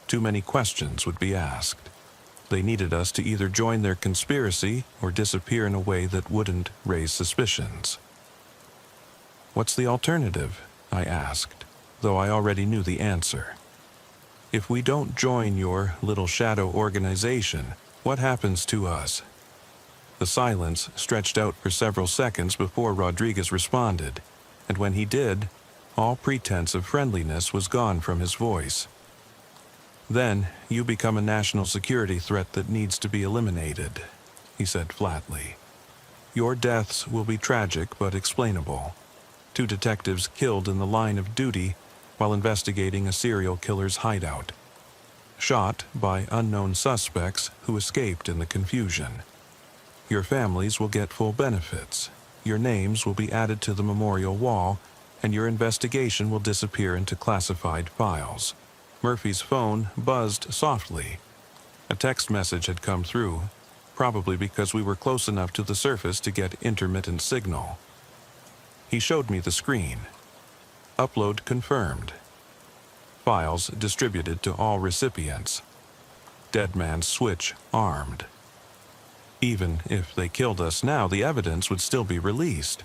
Too many questions would be asked. They needed us to either join their conspiracy or disappear in a way that wouldn't raise suspicions. What's the alternative? I asked, though I already knew the answer. If we don't join your little shadow organization, what happens to us? The silence stretched out for several seconds before Rodriguez responded, and when he did, all pretense of friendliness was gone from his voice. Then you become a national security threat that needs to be eliminated, he said flatly. Your deaths will be tragic but explainable. 2 detectives killed in the line of duty while investigating a serial killer's hideout. Shot by unknown suspects who escaped in the confusion. Your families will get full benefits. Your names will be added to the memorial wall, and your investigation will disappear into classified files. Murphy's phone buzzed softly. A text message had come through, probably because we were close enough to the surface to get intermittent signal. He showed me the screen. Upload confirmed. Files distributed to all recipients. Dead man's switch armed. Even if they killed us now, the evidence would still be released.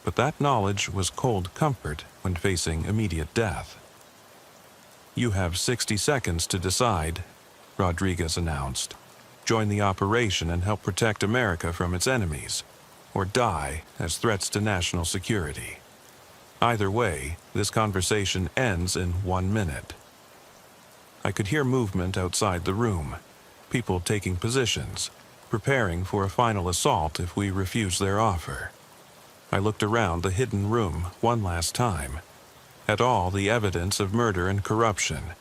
But that knowledge was cold comfort when facing immediate death. You have 60 seconds to decide, Rodriguez announced. Join the operation and help protect America from its enemies, or die as threats to national security. Either way, this conversation ends in 1 minute. I could hear movement outside the room, people taking positions, preparing for a final assault if we refused their offer. I looked around the hidden room one last time, at all the evidence of murder and corruption,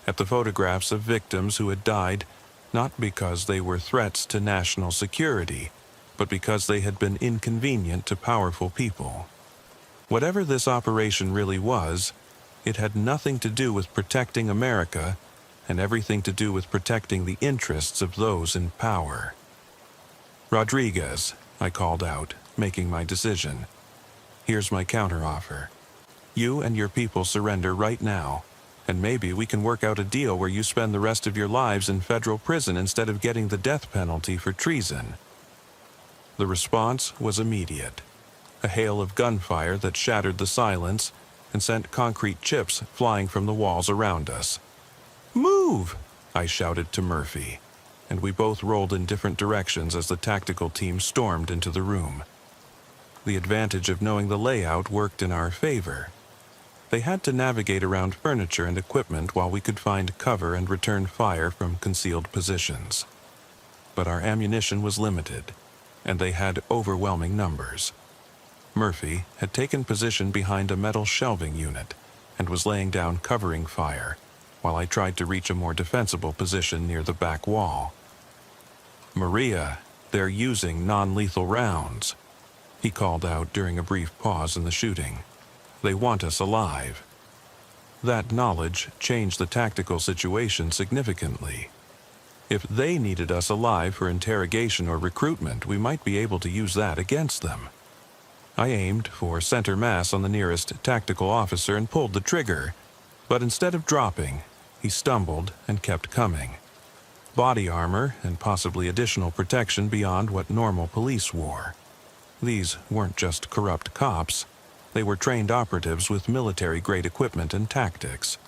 at the photographs of victims who had died not because they were threats to national security, but because they had been inconvenient to powerful people. Whatever this operation really was, it had nothing to do with protecting America and everything to do with protecting the interests of those in power. Rodriguez, I called out, making my decision. Here's my counteroffer. You and your people surrender right now, and maybe we can work out a deal where you spend the rest of your lives in federal prison instead of getting the death penalty for treason. The response was immediate. A hail of gunfire that shattered the silence and sent concrete chips flying from the walls around us. "Move!" I shouted to Murphy, and we both rolled in different directions as the tactical team stormed into the room. The advantage of knowing the layout worked in our favor. They had to navigate around furniture and equipment while we could find cover and return fire from concealed positions. But our ammunition was limited, and they had overwhelming numbers. Murphy had taken position behind a metal shelving unit and was laying down covering fire, while I tried to reach a more defensible position near the back wall. "Maria, they're using non-lethal rounds," he called out during a brief pause in the shooting. "They want us alive." That knowledge changed the tactical situation significantly. If they needed us alive for interrogation or recruitment, we might be able to use that against them. I aimed for center mass on the nearest tactical officer and pulled the trigger, but instead of dropping, he stumbled and kept coming. Body armor and possibly additional protection beyond what normal police wore. These weren't just corrupt cops. They were trained operatives with military-grade equipment and tactics.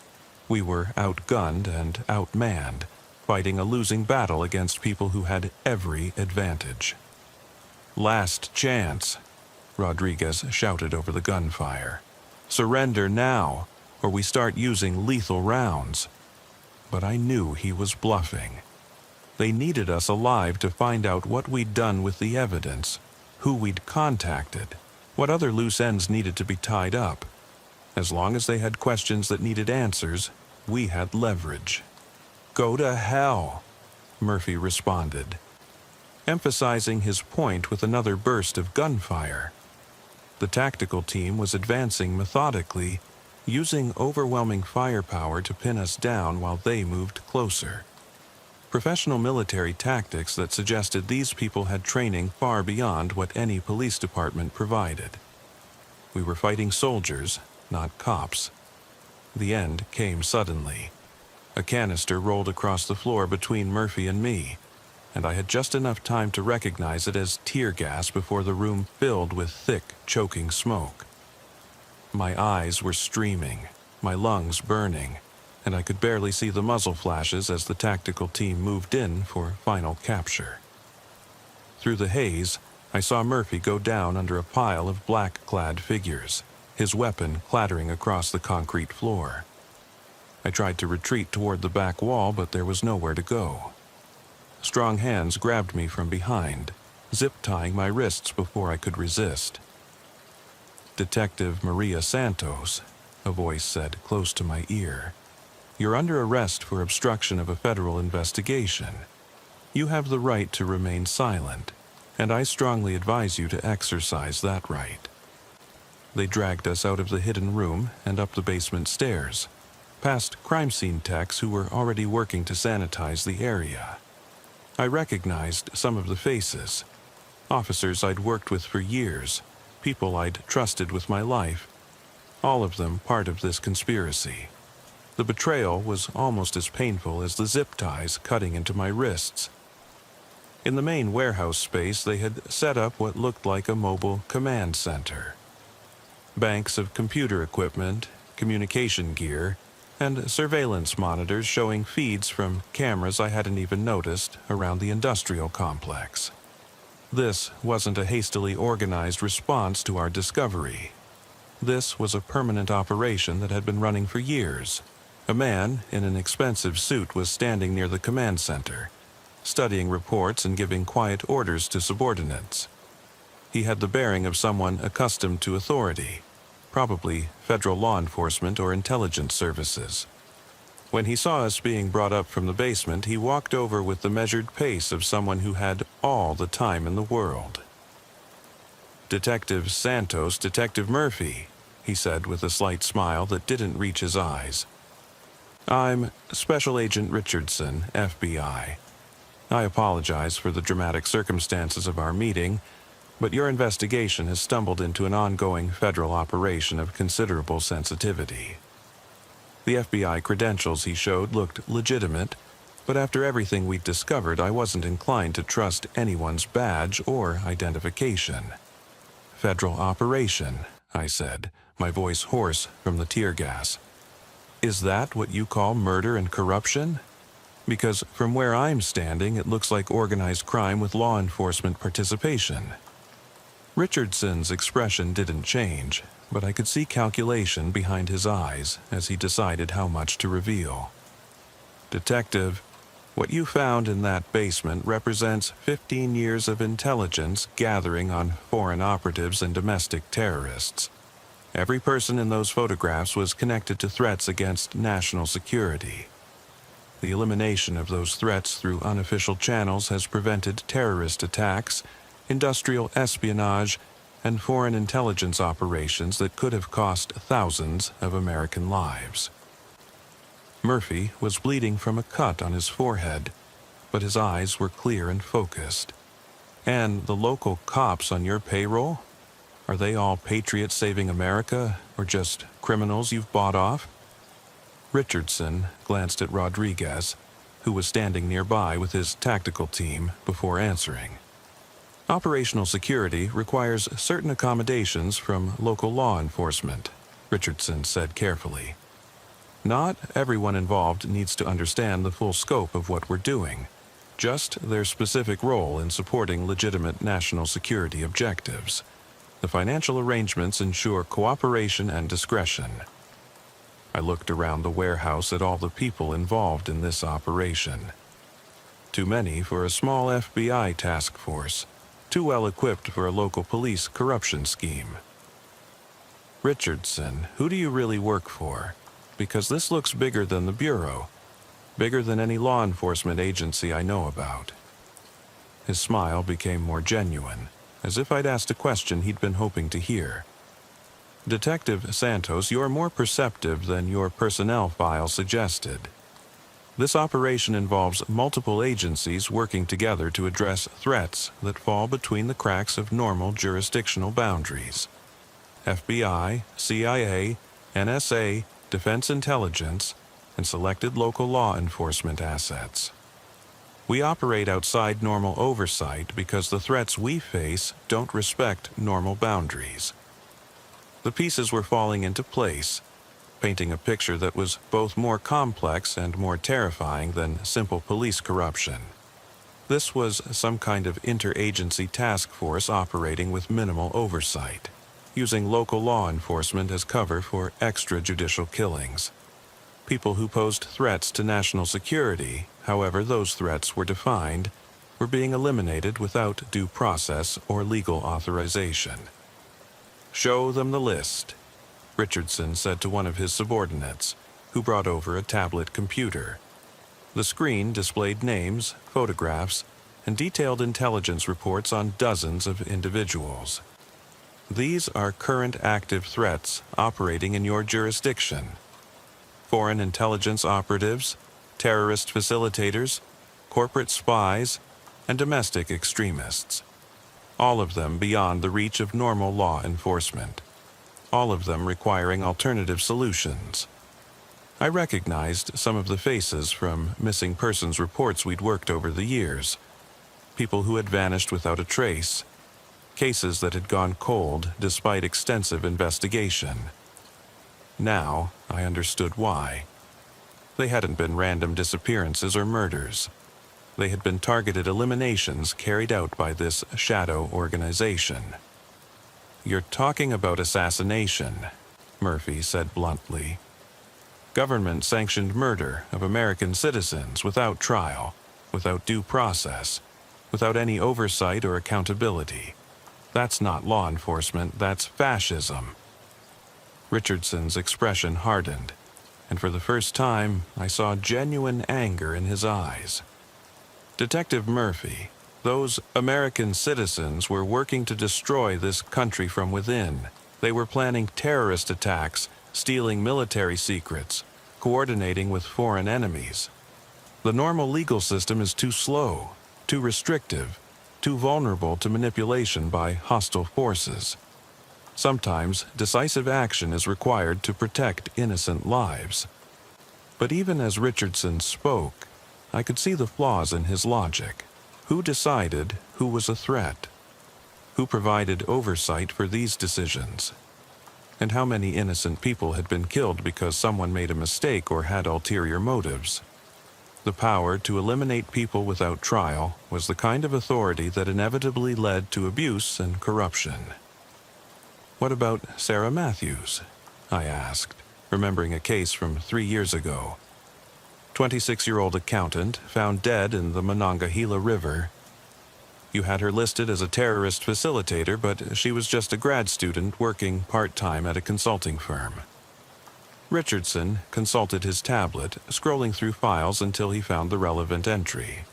We were outgunned and outmanned, fighting a losing battle against people who had every advantage. "Last chance," Rodriguez shouted over the gunfire. "Surrender now, or we start using lethal rounds." But I knew he was bluffing. They needed us alive to find out what we'd done with the evidence, who we'd contacted, what other loose ends needed to be tied up. As long as they had questions that needed answers, we had leverage. "Go to hell," Murphy responded, emphasizing his point with another burst of gunfire. The tactical team was advancing methodically, using overwhelming firepower to pin us down while they moved closer. Professional military tactics that suggested these people had training far beyond what any police department provided. We were fighting soldiers, not cops. The end came suddenly. A canister rolled across the floor between Murphy and me, and I had just enough time to recognize it as tear gas before the room filled with thick, choking smoke. My eyes were streaming, my lungs burning, and I could barely see the muzzle flashes as the tactical team moved in for final capture. Through the haze, I saw Murphy go down under a pile of black-clad figures, his weapon clattering across the concrete floor. I tried to retreat toward the back wall, but there was nowhere to go. Strong hands grabbed me from behind, zip-tying my wrists before I could resist. "Detective Maria Santos," a voice said close to my ear. "You're under arrest for obstruction of a federal investigation. You have the right to remain silent, and I strongly advise you to exercise that right." They dragged us out of the hidden room and up the basement stairs, past crime scene techs who were already working to sanitize the area. I recognized some of the faces, officers I'd worked with for years, people I'd trusted with my life, all of them part of this conspiracy. The betrayal was almost as painful as the zip ties cutting into my wrists. In the main warehouse space, they had set up what looked like a mobile command center. Banks of computer equipment, communication gear, and surveillance monitors showing feeds from cameras I hadn't even noticed around the industrial complex. This wasn't a hastily organized response to our discovery. This was a permanent operation that had been running for years. A man in an expensive suit was standing near the command center, studying reports and giving quiet orders to subordinates. He had the bearing of someone accustomed to authority, probably federal law enforcement or intelligence services. When he saw us being brought up from the basement, he walked over with the measured pace of someone who had all the time in the world. "Detective Santos, Detective Murphy," he said with a slight smile that didn't reach his eyes. "I'm Special Agent Richardson, FBI. I apologize for the dramatic circumstances of our meeting, but your investigation has stumbled into an ongoing federal operation of considerable sensitivity." The FBI credentials he showed looked legitimate, but after everything we'd discovered, I wasn't inclined to trust anyone's badge or identification. "Federal operation," I said, my voice hoarse from the tear gas. "Is that what you call murder and corruption? Because from where I'm standing, it looks like organized crime with law enforcement participation." Richardson's expression didn't change, but I could see calculation behind his eyes as he decided how much to reveal. "Detective, what you found in that basement represents 15 years of intelligence gathering on foreign operatives and domestic terrorists. Every person in those photographs was connected to threats against national security. The elimination of those threats through unofficial channels has prevented terrorist attacks, industrial espionage, and foreign intelligence operations that could have cost thousands of American lives." Murphy was bleeding from a cut on his forehead, but his eyes were clear and focused. "And the local cops on your payroll? Are they all patriots saving America, or just criminals you've bought off? Richardson glanced at Rodriguez, who was standing nearby with his tactical team, before answering. Operational security requires certain accommodations from local law enforcement, Richardson said carefully. Not everyone involved needs to understand the full scope of what we're doing, just their specific role in supporting legitimate national security objectives. The financial arrangements ensure cooperation and discretion. I looked around the warehouse at all the people involved in this operation. Too many for a small FBI task force, too well equipped for a local police corruption scheme. Richardson, who do you really work for? Because this looks bigger than the Bureau, bigger than any law enforcement agency I know about. His smile became more genuine, as if I'd asked a question he'd been hoping to hear. Detective Santos, you're more perceptive than your personnel file suggested. This operation involves multiple agencies working together to address threats that fall between the cracks of normal jurisdictional boundaries. FBI, CIA, NSA, Defense Intelligence, and selected local law enforcement assets. We operate outside normal oversight because the threats we face don't respect normal boundaries. The pieces were falling into place, painting a picture that was both more complex and more terrifying than simple police corruption. This was some kind of interagency task force operating with minimal oversight, using local law enforcement as cover for extrajudicial killings. People who posed threats to national security, however those threats were defined, were being eliminated without due process or legal authorization. "Show them the list," Richardson said to one of his subordinates, who brought over a tablet computer. The screen displayed names, photographs, and detailed intelligence reports on dozens of individuals. These are current active threats operating in your jurisdiction. Foreign intelligence operatives, terrorist facilitators, corporate spies, and domestic extremists. All of them beyond the reach of normal law enforcement. All of them requiring alternative solutions. I recognized some of the faces from missing persons reports we'd worked over the years. People who had vanished without a trace. Cases that had gone cold despite extensive investigation. Now, I understood why. They hadn't been random disappearances or murders. They had been targeted eliminations carried out by this shadow organization. "You're talking about assassination," Murphy said bluntly. "Government-sanctioned murder of American citizens without trial, without due process, without any oversight or accountability. That's not law enforcement, that's fascism." Richardson's expression hardened, and for the first time I saw genuine anger in his eyes. "Detective Murphy, those American citizens were working to destroy this country from within. They were planning terrorist attacks, stealing military secrets, coordinating with foreign enemies. The normal legal system is too slow, too restrictive, too vulnerable to manipulation by hostile forces. Sometimes decisive action is required to protect innocent lives." But even as Richardson spoke, I could see the flaws in his logic. Who decided who was a threat? Who provided oversight for these decisions? And how many innocent people had been killed because someone made a mistake or had ulterior motives? The power to eliminate people without trial was the kind of authority that inevitably led to abuse and corruption. "What about Sarah Matthews?" I asked, remembering a case from 3 years ago. 26-year-old accountant found dead in the Monongahela River. You had her listed as a terrorist facilitator, but she was just a grad student working part-time at a consulting firm. Richardson consulted his tablet, scrolling through files until he found the relevant entry.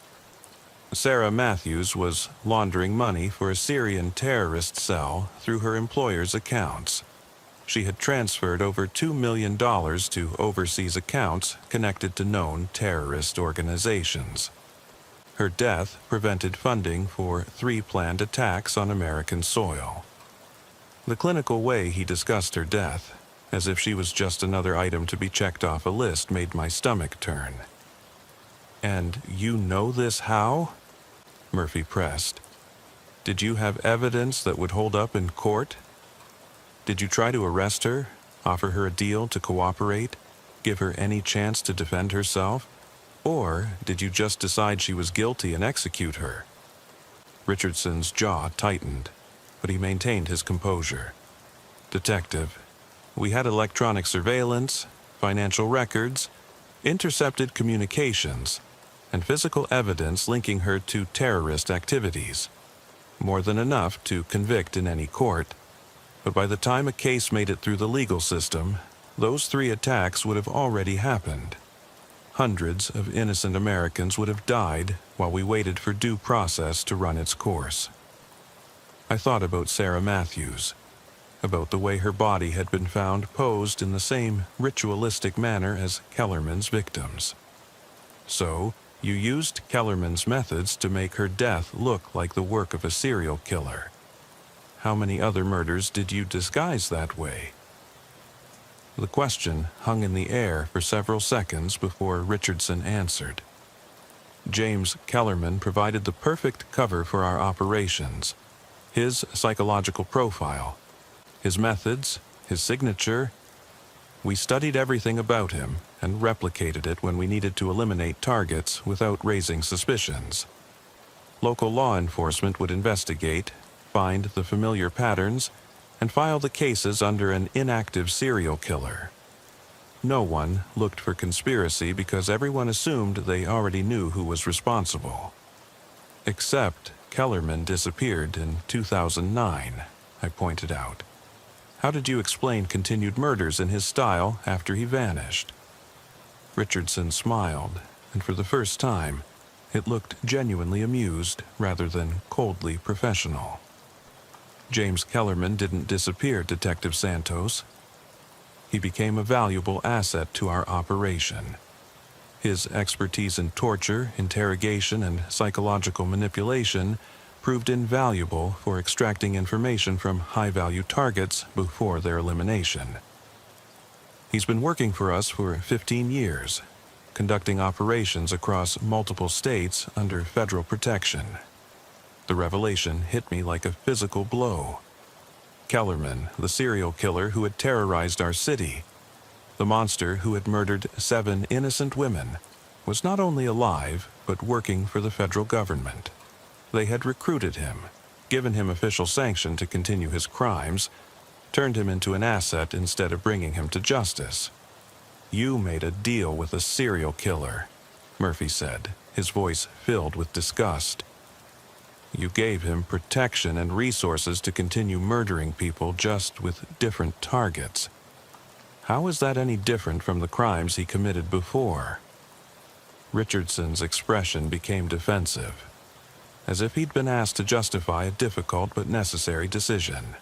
Sarah Matthews was laundering money for a Syrian terrorist cell through her employer's accounts. She had transferred over $2 million to overseas accounts connected to known terrorist organizations. Her death prevented funding for 3 planned attacks on American soil. The clinical way he discussed her death, as if she was just another item to be checked off a list, made my stomach turn. "And you know this how?" Murphy pressed. "Did you have evidence that would hold up in court? Did you try to arrest her, offer her a deal to cooperate, give her any chance to defend herself? Or did you just decide she was guilty and execute her?" Richardson's jaw tightened, but he maintained his composure. "Detective, we had electronic surveillance, financial records, intercepted communications, and physical evidence linking her to terrorist activities. More than enough to convict in any court. But by the time a case made it through the legal system, those 3 attacks would have already happened. Hundreds of innocent Americans would have died while we waited for due process to run its course." I thought about Sarah Matthews, about the way her body had been found posed in the same ritualistic manner as Kellerman's victims. "So, you used Kellerman's methods to make her death look like the work of a serial killer. How many other murders did you disguise that way?" The question hung in the air for several seconds before Richardson answered. "James Kellerman provided the perfect cover for our operations. His psychological profile, his methods, his signature. We studied everything about him and replicated it when we needed to eliminate targets without raising suspicions. Local law enforcement would investigate, find the familiar patterns, and file the cases under an inactive serial killer. No one looked for conspiracy because everyone assumed they already knew who was responsible. Except Kellerman disappeared in 2009, I pointed out. How did you explain continued murders in his style after he vanished?" Richardson smiled, and for the first time, it looked genuinely amused rather than coldly professional. "James Kellerman didn't disappear, Detective Santos. He became a valuable asset to our operation. His expertise in torture, interrogation, and psychological manipulation proved invaluable for extracting information from high-value targets before their elimination. He's been working for us for 15 years, conducting operations across multiple states under federal protection." The revelation hit me like a physical blow. Kellerman, the serial killer who had terrorized our city, the monster who had murdered 7 innocent women, was not only alive, but working for the federal government. They had recruited him, given him official sanction to continue his crimes, turned him into an asset instead of bringing him to justice. "You made a deal with a serial killer," Murphy said, his voice filled with disgust. "You gave him protection and resources to continue murdering people just with different targets. How is that any different from the crimes he committed before?" Richardson's expression became defensive, as if he'd been asked to justify a difficult but necessary decision.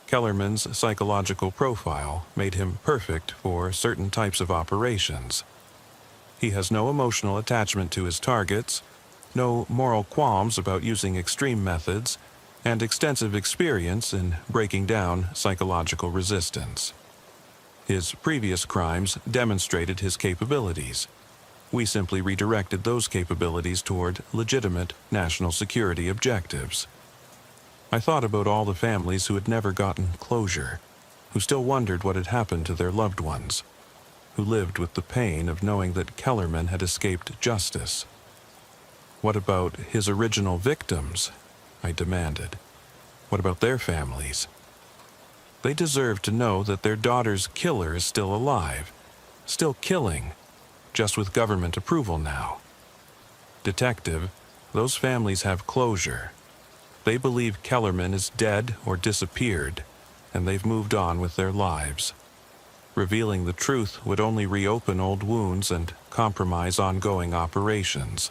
Kellerman's psychological profile made him perfect for certain types of operations. He has no emotional attachment to his targets, no moral qualms about using extreme methods, and extensive experience in breaking down psychological resistance. His previous crimes demonstrated his capabilities. We simply redirected those capabilities toward legitimate national security objectives. I thought about all the families who had never gotten closure, who still wondered what had happened to their loved ones, who lived with the pain of knowing that Kellerman had escaped justice. "What about his original victims?" I demanded. "What about their families? They deserve to know that their daughter's killer is still alive, still killing, just with government approval now. Detective, those families have closure. They believe Kellerman is dead or disappeared, and they've moved on with their lives. Revealing the truth would only reopen old wounds and compromise ongoing operations.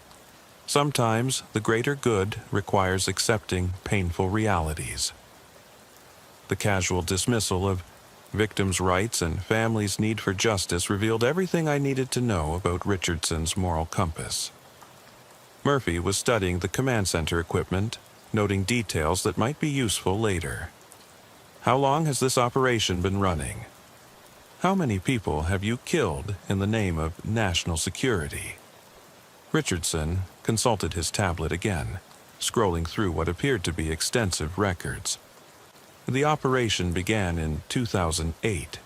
Sometimes the greater good requires accepting painful realities." The casual dismissal of victims' rights and families' need for justice revealed everything I needed to know about Richardson's moral compass. Murphy was studying the command center equipment, noting details that might be useful later. How long has this operation been running? How many people have you killed in the name of national security? Richardson consulted his tablet again, scrolling through what appeared to be extensive records. The operation began in 2008,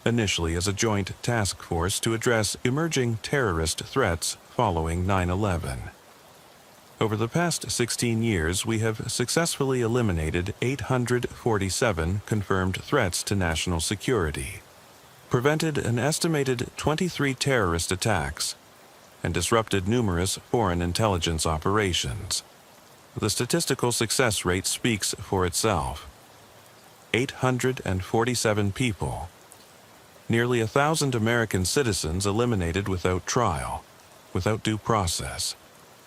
initially as a joint task force to address emerging terrorist threats following 9/11. Over the past 16 years, we have successfully eliminated 847 confirmed threats to national security, prevented an estimated 23 terrorist attacks, and disrupted numerous foreign intelligence operations. The statistical success rate speaks for itself. 847 people. Nearly 1,000 American citizens eliminated without trial, without due process,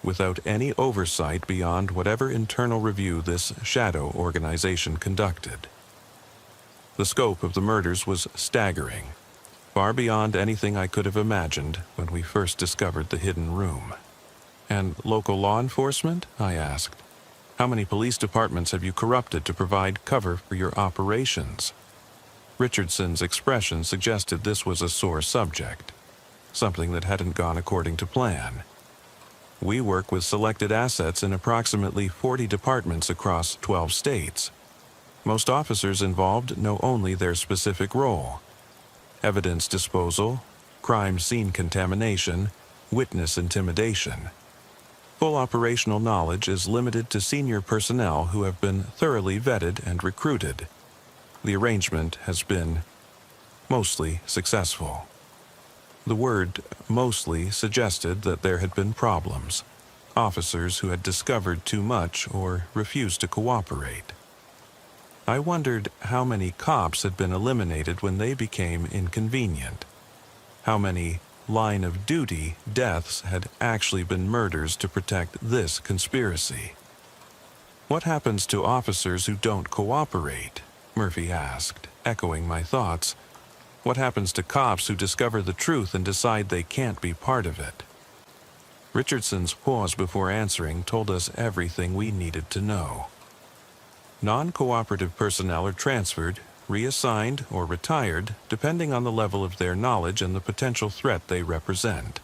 without any oversight beyond whatever internal review this shadow organization conducted. The scope of the murders was staggering, far beyond anything I could have imagined when we first discovered the hidden room. And local law enforcement? I asked. How many police departments have you corrupted to provide cover for your operations? Richardson's expression suggested this was a sore subject, something that hadn't gone according to plan. We work with selected assets in approximately 40 departments across 12 states. Most officers involved know only their specific role: evidence disposal, crime scene contamination, witness intimidation. Full operational knowledge is limited to senior personnel who have been thoroughly vetted and recruited. The arrangement has been mostly successful. The word mostly suggested that there had been problems, officers who had discovered too much or refused to cooperate. I wondered how many cops had been eliminated when they became inconvenient. How many line-of-duty deaths had actually been murders to protect this conspiracy. What happens to officers who don't cooperate? Murphy asked, echoing my thoughts. What happens to cops who discover the truth and decide they can't be part of it? Richardson's pause before answering told us everything we needed to know. Non-cooperative personnel are transferred, reassigned, or retired depending on the level of their knowledge and the potential threat they represent.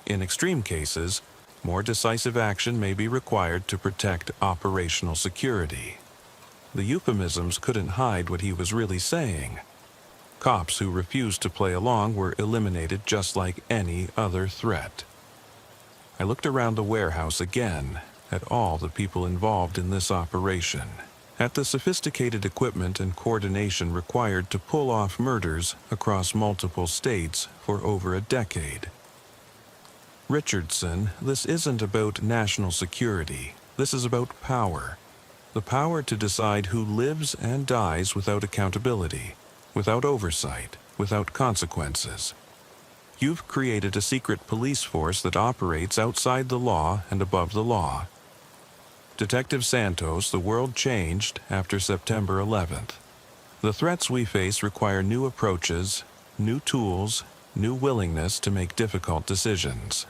In extreme cases, more decisive action may be required to protect operational security. The euphemisms couldn't hide what he was really saying. Cops who refused to play along were eliminated just like any other threat. I looked around the warehouse again, at all the people involved in this operation, at the sophisticated equipment and coordination required to pull off murders across multiple states for over a decade. Richardson, this isn't about national security. This is about power. The power to decide who lives and dies without accountability, without oversight, without consequences. You've created a secret police force that operates outside the law and above the law. Detective Santos, the world changed after September 11th. The threats we face require new approaches, new tools, new willingness to make difficult decisions.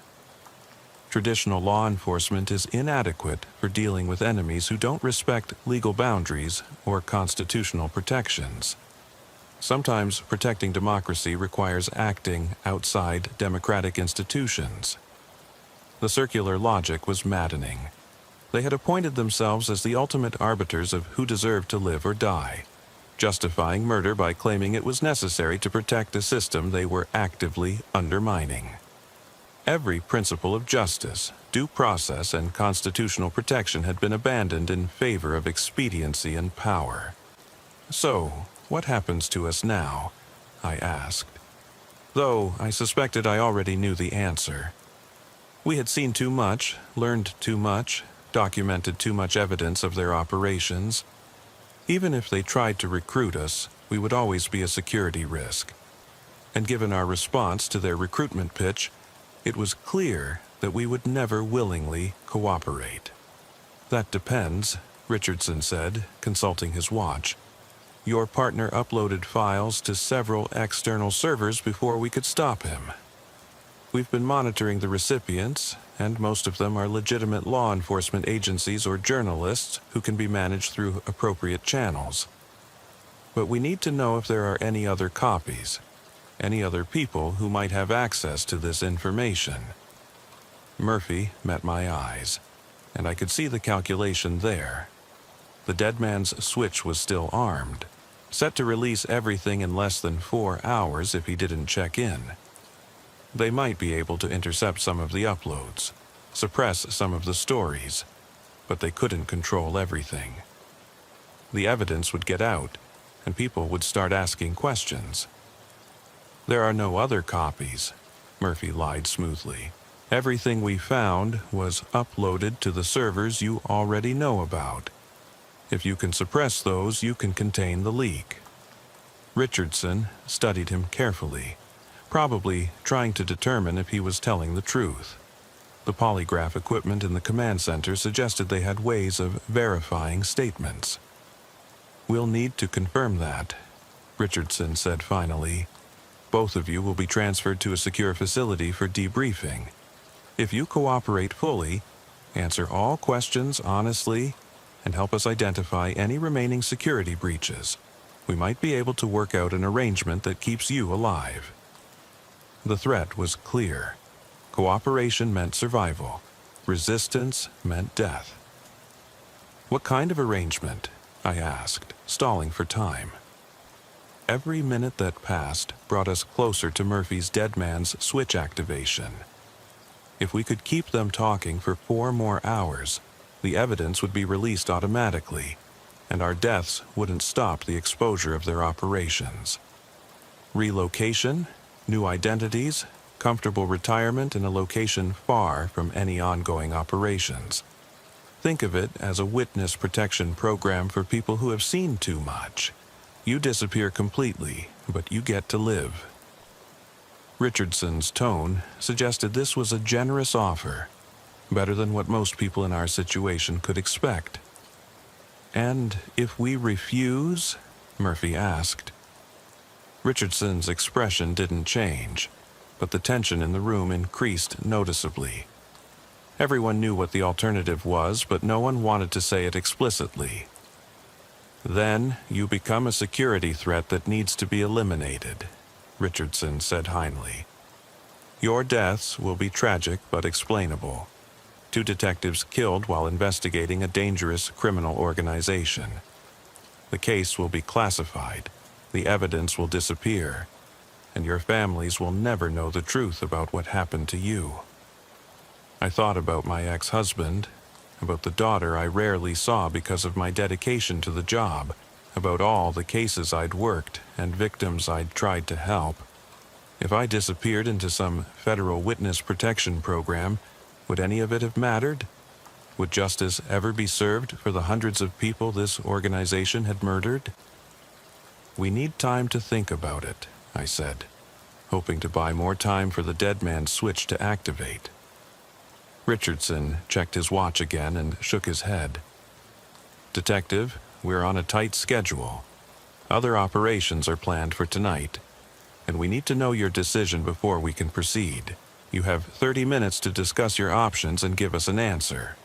Traditional law enforcement is inadequate for dealing with enemies who don't respect legal boundaries or constitutional protections. Sometimes protecting democracy requires acting outside democratic institutions. The circular logic was maddening. They had appointed themselves as the ultimate arbiters of who deserved to live or die, justifying murder by claiming it was necessary to protect a system they were actively undermining. Every principle of justice, due process, and constitutional protection had been abandoned in favor of expediency and power. So, what happens to us now? I asked, though I suspected I already knew the answer. We had seen too much, learned too much, documented too much evidence of their operations. Even if they tried to recruit us, we would always be a security risk. And given our response to their recruitment pitch, it was clear that we would never willingly cooperate. That depends, Richardson said, consulting his watch. Your partner uploaded files to several external servers before we could stop him. We've been monitoring the recipients, and most of them are legitimate law enforcement agencies or journalists who can be managed through appropriate channels. but we need to know if there are any other copies, any other people who might have access to this information. Murphy met my eyes, and I could see the calculation there. The dead man's switch was still armed, set to release everything in less than 4 hours if he didn't check in. They might be able to intercept some of the uploads, suppress some of the stories, but they couldn't control everything. The evidence would get out, and people would start asking questions. There are no other copies, Murphy lied smoothly. Everything we found was uploaded to the servers you already know about. If you can suppress those, you can contain the leak. Richardson studied him carefully, probably trying to determine if he was telling the truth. The polygraph equipment in the command center suggested they had ways of verifying statements. We'll need to confirm that, Richardson said finally. Both of you will be transferred to a secure facility for debriefing. If you cooperate fully, answer all questions honestly, and help us identify any remaining security breaches, we might be able to work out an arrangement that keeps you alive. The threat was clear. Cooperation meant survival. Resistance meant death. What kind of arrangement? I asked, stalling for time. Every minute that passed brought us closer to Murphy's dead man's switch activation. If we could keep them talking for 4 more hours, the evidence would be released automatically, and our deaths wouldn't stop the exposure of their operations. Relocation, new identities, comfortable retirement in a location far from any ongoing operations. Think of it as a witness protection program for people who have seen too much. You disappear completely, but you get to live. Richardson's tone suggested this was a generous offer, better than what most people in our situation could expect. "And if we refuse?" Murphy asked. Richardson's expression didn't change, but the tension in the room increased noticeably. Everyone knew what the alternative was, but no one wanted to say it explicitly. "Then you become a security threat that needs to be eliminated," Richardson said kindly. "Your deaths will be tragic but explainable. 2 detectives killed while investigating a dangerous criminal organization. The case will be classified, the evidence will disappear, and your families will never know the truth about what happened to you." I thought about my ex-husband, about the daughter I rarely saw because of my dedication to the job, about all the cases I'd worked and victims I'd tried to help. If I disappeared into some federal witness protection program, would any of it have mattered? Would justice ever be served for the hundreds of people this organization had murdered? "We need time to think about it," I said, hoping to buy more time for the dead man's switch to activate. Richardson checked his watch again and shook his head. "Detective, we're on a tight schedule. Other operations are planned for tonight, and we need to know your decision before we can proceed. You have 30 minutes to discuss your options and give us an answer."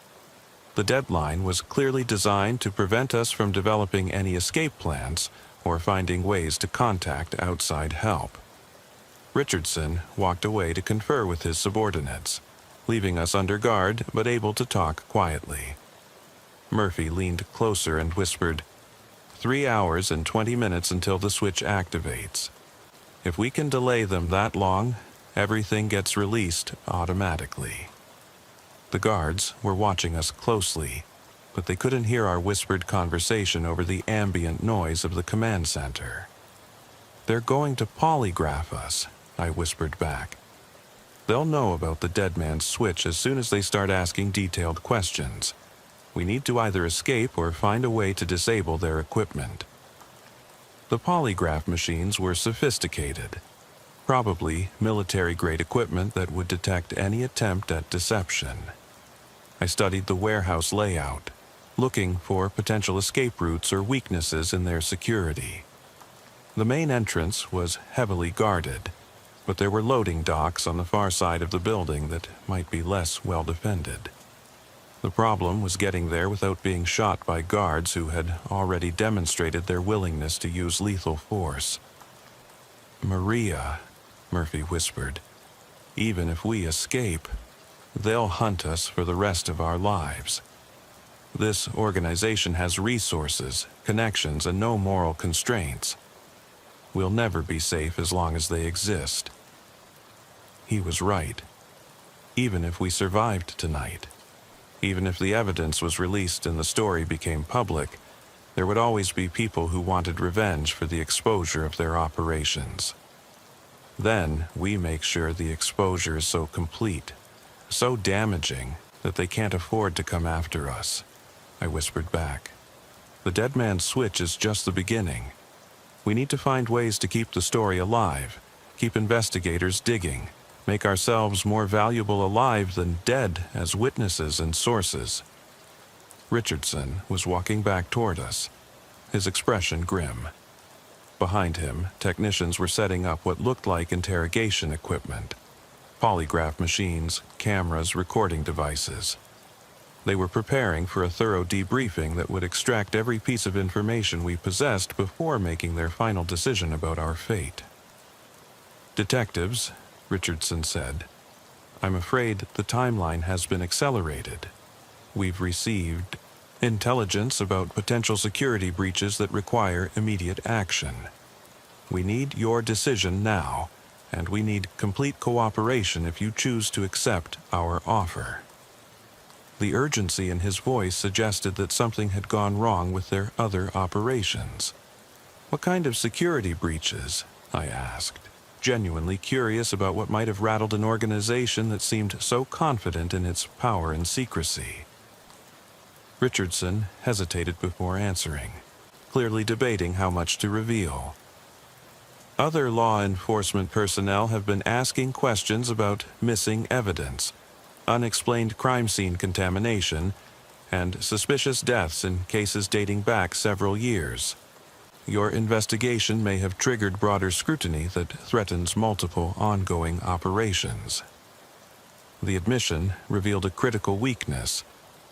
The deadline was clearly designed to prevent us from developing any escape plans or finding ways to contact outside help. Richardson walked away to confer with his subordinates, leaving us under guard but able to talk quietly. Murphy leaned closer and whispered, 3 hours and 20 minutes until the switch activates. If we can delay them that long, everything gets released automatically." The guards were watching us closely, but they couldn't hear our whispered conversation over the ambient noise of the command center. "They're going to polygraph us," I whispered back. "They'll know about the dead man's switch as soon as they start asking detailed questions. We need to either escape or find a way to disable their equipment." The polygraph machines were sophisticated, probably military-grade equipment that would detect any attempt at deception. I studied the warehouse layout, looking for potential escape routes or weaknesses in their security. The main entrance was heavily guarded, but there were loading docks on the far side of the building that might be less well defended. The problem was getting there without being shot by guards who had already demonstrated their willingness to use lethal force. "Maria," Murphy whispered, "even if we escape, they'll hunt us for the rest of our lives. This organization has resources, connections, and no moral constraints. We'll never be safe as long as they exist." He was right. Even if we survived tonight, even if the evidence was released and the story became public, there would always be people who wanted revenge for the exposure of their operations. Then we make sure the exposure is so complete, so damaging, that they can't afford to come after us, I whispered back. The dead man's switch is just the beginning. We need to find ways to keep the story alive, keep investigators digging, make ourselves more valuable alive than dead as witnesses and sources. Richardson was walking back toward us, his expression grim. Behind him, technicians were setting up what looked like interrogation equipment. Polygraph machines, cameras, recording devices. They were preparing for a thorough debriefing that would extract every piece of information we possessed before making their final decision about our fate. "Detectives," Richardson said, "I'm afraid the timeline has been accelerated. We've received intelligence about potential security breaches that require immediate action. We need your decision now, and we need complete cooperation if you choose to accept our offer." The urgency in his voice suggested that something had gone wrong with their other operations. "What kind of security breaches?" I asked, genuinely curious about what might have rattled an organization that seemed so confident in its power and secrecy. Richardson hesitated before answering, clearly debating how much to reveal. "Other law enforcement personnel have been asking questions about missing evidence, unexplained crime scene contamination, and suspicious deaths in cases dating back several years. Your investigation may have triggered broader scrutiny that threatens multiple ongoing operations." The admission revealed a critical weakness.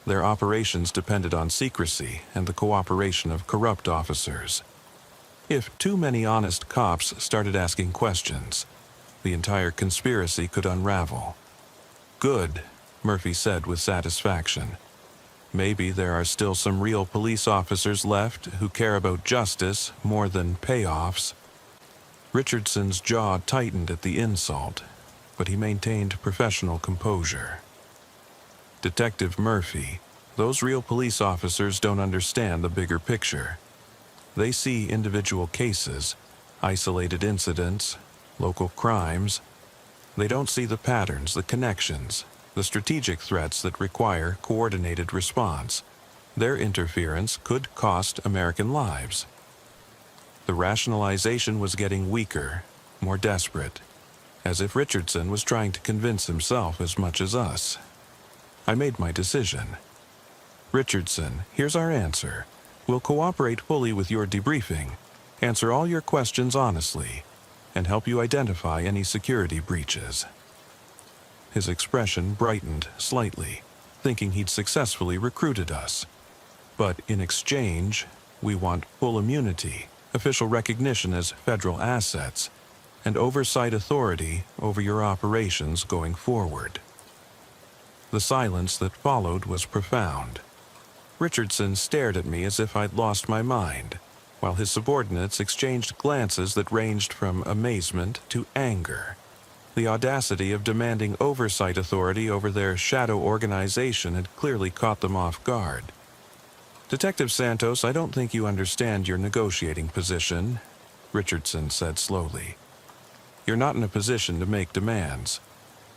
Their operations depended on secrecy and the cooperation of corrupt officers. If too many honest cops started asking questions, the entire conspiracy could unravel. "Good," Murphy said with satisfaction. "Maybe there are still some real police officers left who care about justice more than payoffs." Richardson's jaw tightened at the insult, but he maintained professional composure. "Detective Murphy, those real police officers don't understand the bigger picture. They see individual cases, isolated incidents, local crimes. They don't see the patterns, the connections, the strategic threats that require coordinated response. Their interference could cost American lives." The rationalization was getting weaker, more desperate, as if Richardson was trying to convince himself as much as us. I made my decision. "Richardson, here's our answer. We'll cooperate fully with your debriefing, answer all your questions honestly, and help you identify any security breaches." His expression brightened slightly, thinking he'd successfully recruited us. "But in exchange, we want full immunity, official recognition as federal assets, and oversight authority over your operations going forward." The silence that followed was profound. Richardson stared at me as if I'd lost my mind, while his subordinates exchanged glances that ranged from amazement to anger. The audacity of demanding oversight authority over their shadow organization had clearly caught them off guard. "Detective Santos, I don't think you understand your negotiating position," Richardson said slowly. "You're not in a position to make demands.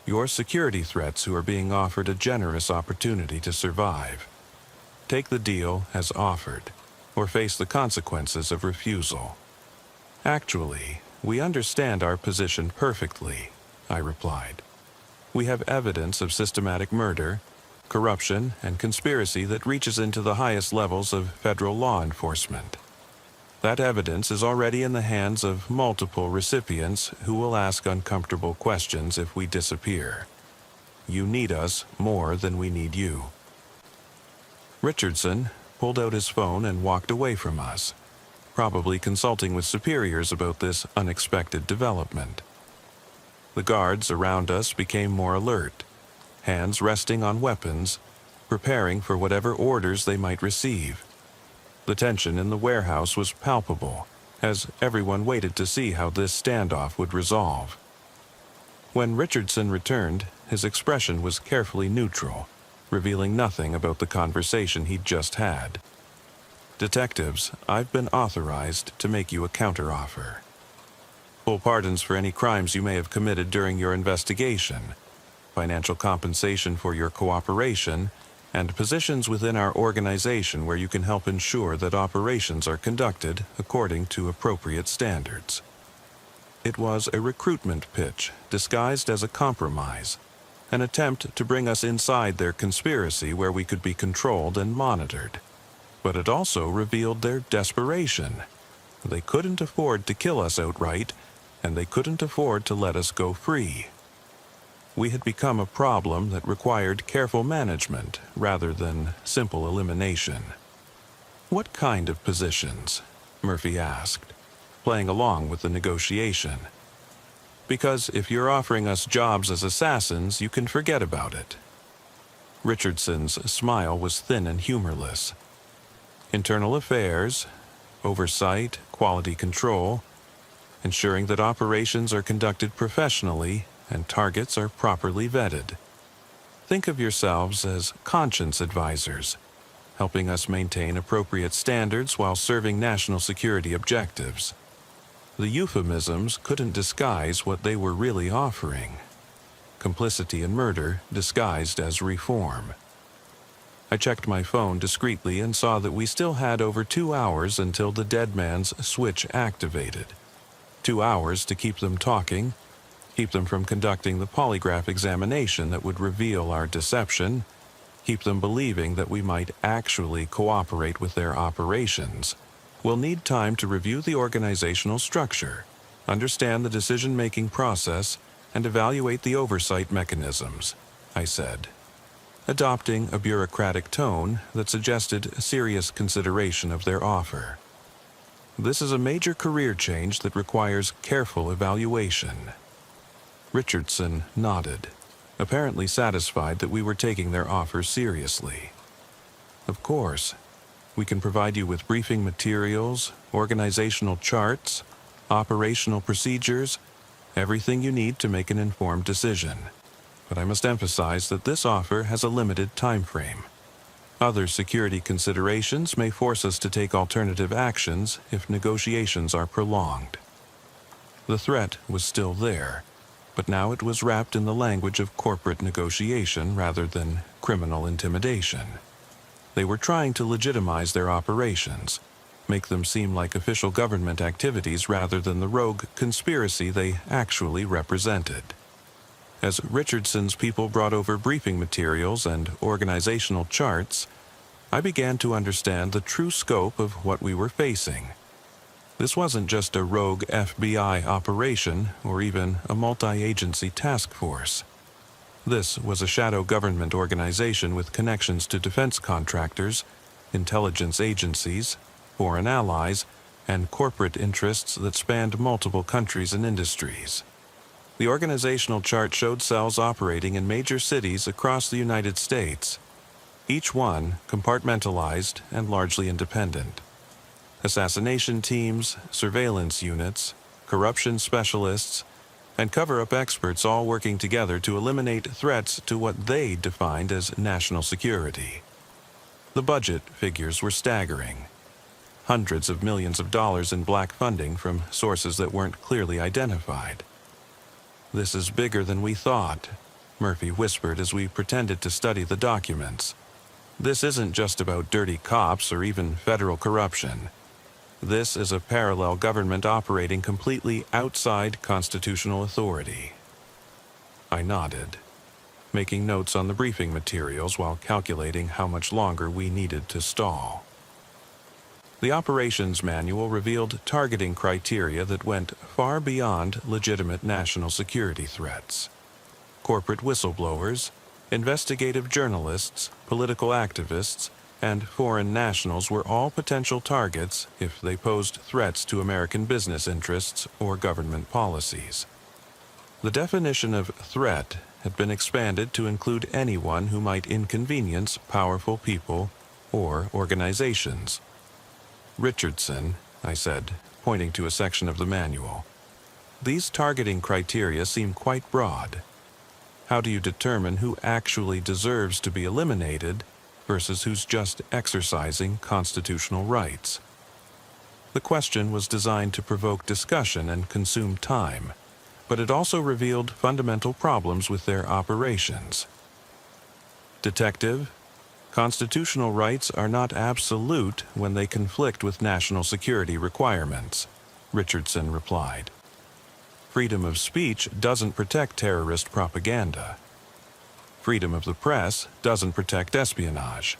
Your security threats who are being offered a generous opportunity to survive. Take the deal as offered, or face the consequences of refusal." "Actually, we understand our position perfectly," I replied. "We have evidence of systematic murder, corruption, and conspiracy that reaches into the highest levels of federal law enforcement. That evidence is already in the hands of multiple recipients who will ask uncomfortable questions if we disappear. You need us more than we need you." Richardson pulled out his phone and walked away from us, probably consulting with superiors about this unexpected development. The guards around us became more alert, hands resting on weapons, preparing for whatever orders they might receive. The tension in the warehouse was palpable, as everyone waited to see how this standoff would resolve. When Richardson returned, his expression was carefully neutral, revealing nothing about the conversation he'd just had. "Detectives, I've been authorized to make you a counteroffer. Full pardons for any crimes you may have committed during your investigation, financial compensation for your cooperation, and positions within our organization where you can help ensure that operations are conducted according to appropriate standards." It was a recruitment pitch disguised as a compromise, an attempt to bring us inside their conspiracy where we could be controlled and monitored. But it also revealed their desperation. They couldn't afford to kill us outright, and they couldn't afford to let us go free. We had become a problem that required careful management rather than simple elimination. "What kind of positions?" Murphy asked, playing along with the negotiation. "Because if you're offering us jobs as assassins, you can forget about it." Richardson's smile was thin and humorless. "Internal affairs, oversight, quality control, ensuring that operations are conducted professionally and targets are properly vetted. Think of yourselves as conscience advisors, helping us maintain appropriate standards while serving national security objectives." The euphemisms couldn't disguise what they were really offering: complicity in murder disguised as reform. I checked my phone discreetly and saw that we still had over 2 hours until the dead man's switch activated. 2 hours to keep them talking, keep them from conducting the polygraph examination that would reveal our deception, keep them believing that we might actually cooperate with their operations. We'll need time to review the organizational structure, understand the decision-making process, and evaluate the oversight mechanisms, I said, adopting a bureaucratic tone that suggested serious consideration of their offer. This is a major career change that requires careful evaluation. Richardson nodded, apparently satisfied that we were taking their offer seriously. "Of course. We can provide you with briefing materials, organizational charts, operational procedures, everything you need to make an informed decision. But I must emphasize that this offer has a limited time frame. Other security considerations may force us to take alternative actions if negotiations are prolonged." The threat was still there, but now it was wrapped in the language of corporate negotiation rather than criminal intimidation. They were trying to legitimize their operations, make them seem like official government activities rather than the rogue conspiracy they actually represented. As Richardson's people brought over briefing materials and organizational charts, I began to understand the true scope of what we were facing. This wasn't just a rogue FBI operation or even a multi-agency task force. This was a shadow government organization with connections to defense contractors, intelligence agencies, foreign allies, and corporate interests that spanned multiple countries and industries. The organizational chart showed cells operating in major cities across the United States, each one compartmentalized and largely independent. Assassination teams, surveillance units, corruption specialists, and cover-up experts all working together to eliminate threats to what they defined as national security. The budget figures were staggering. Hundreds of millions of dollars in black funding from sources that weren't clearly identified. "This is bigger than we thought," Murphy whispered as we pretended to study the documents. "This isn't just about dirty cops or even federal corruption. This is a parallel government operating completely outside constitutional authority." I nodded, making notes on the briefing materials while calculating how much longer we needed to stall. The operations manual revealed targeting criteria that went far beyond legitimate national security threats. Corporate whistleblowers, investigative journalists, political activists, and foreign nationals were all potential targets if they posed threats to American business interests or government policies. The definition of threat had been expanded to include anyone who might inconvenience powerful people or organizations. Richardson, I said, pointing to a section of the manual. These targeting criteria seem quite broad. How do you determine who actually deserves to be eliminated versus who's just exercising constitutional rights? The question was designed to provoke discussion and consume time, but it also revealed fundamental problems with their operations. Detective, constitutional rights are not absolute when they conflict with national security requirements, Richardson replied. Freedom of speech doesn't protect terrorist propaganda. Freedom of the press doesn't protect espionage.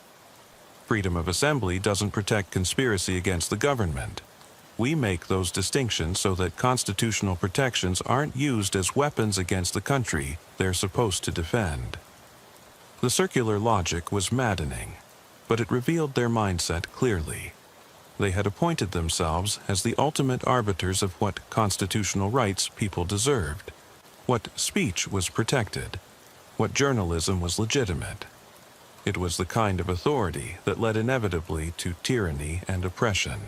Freedom of assembly doesn't protect conspiracy against the government. We make those distinctions so that constitutional protections aren't used as weapons against the country they're supposed to defend. The circular logic was maddening, but it revealed their mindset clearly. They had appointed themselves as the ultimate arbiters of what constitutional rights people deserved, what speech was protected, what journalism was legitimate. It was the kind of authority that led inevitably to tyranny and oppression.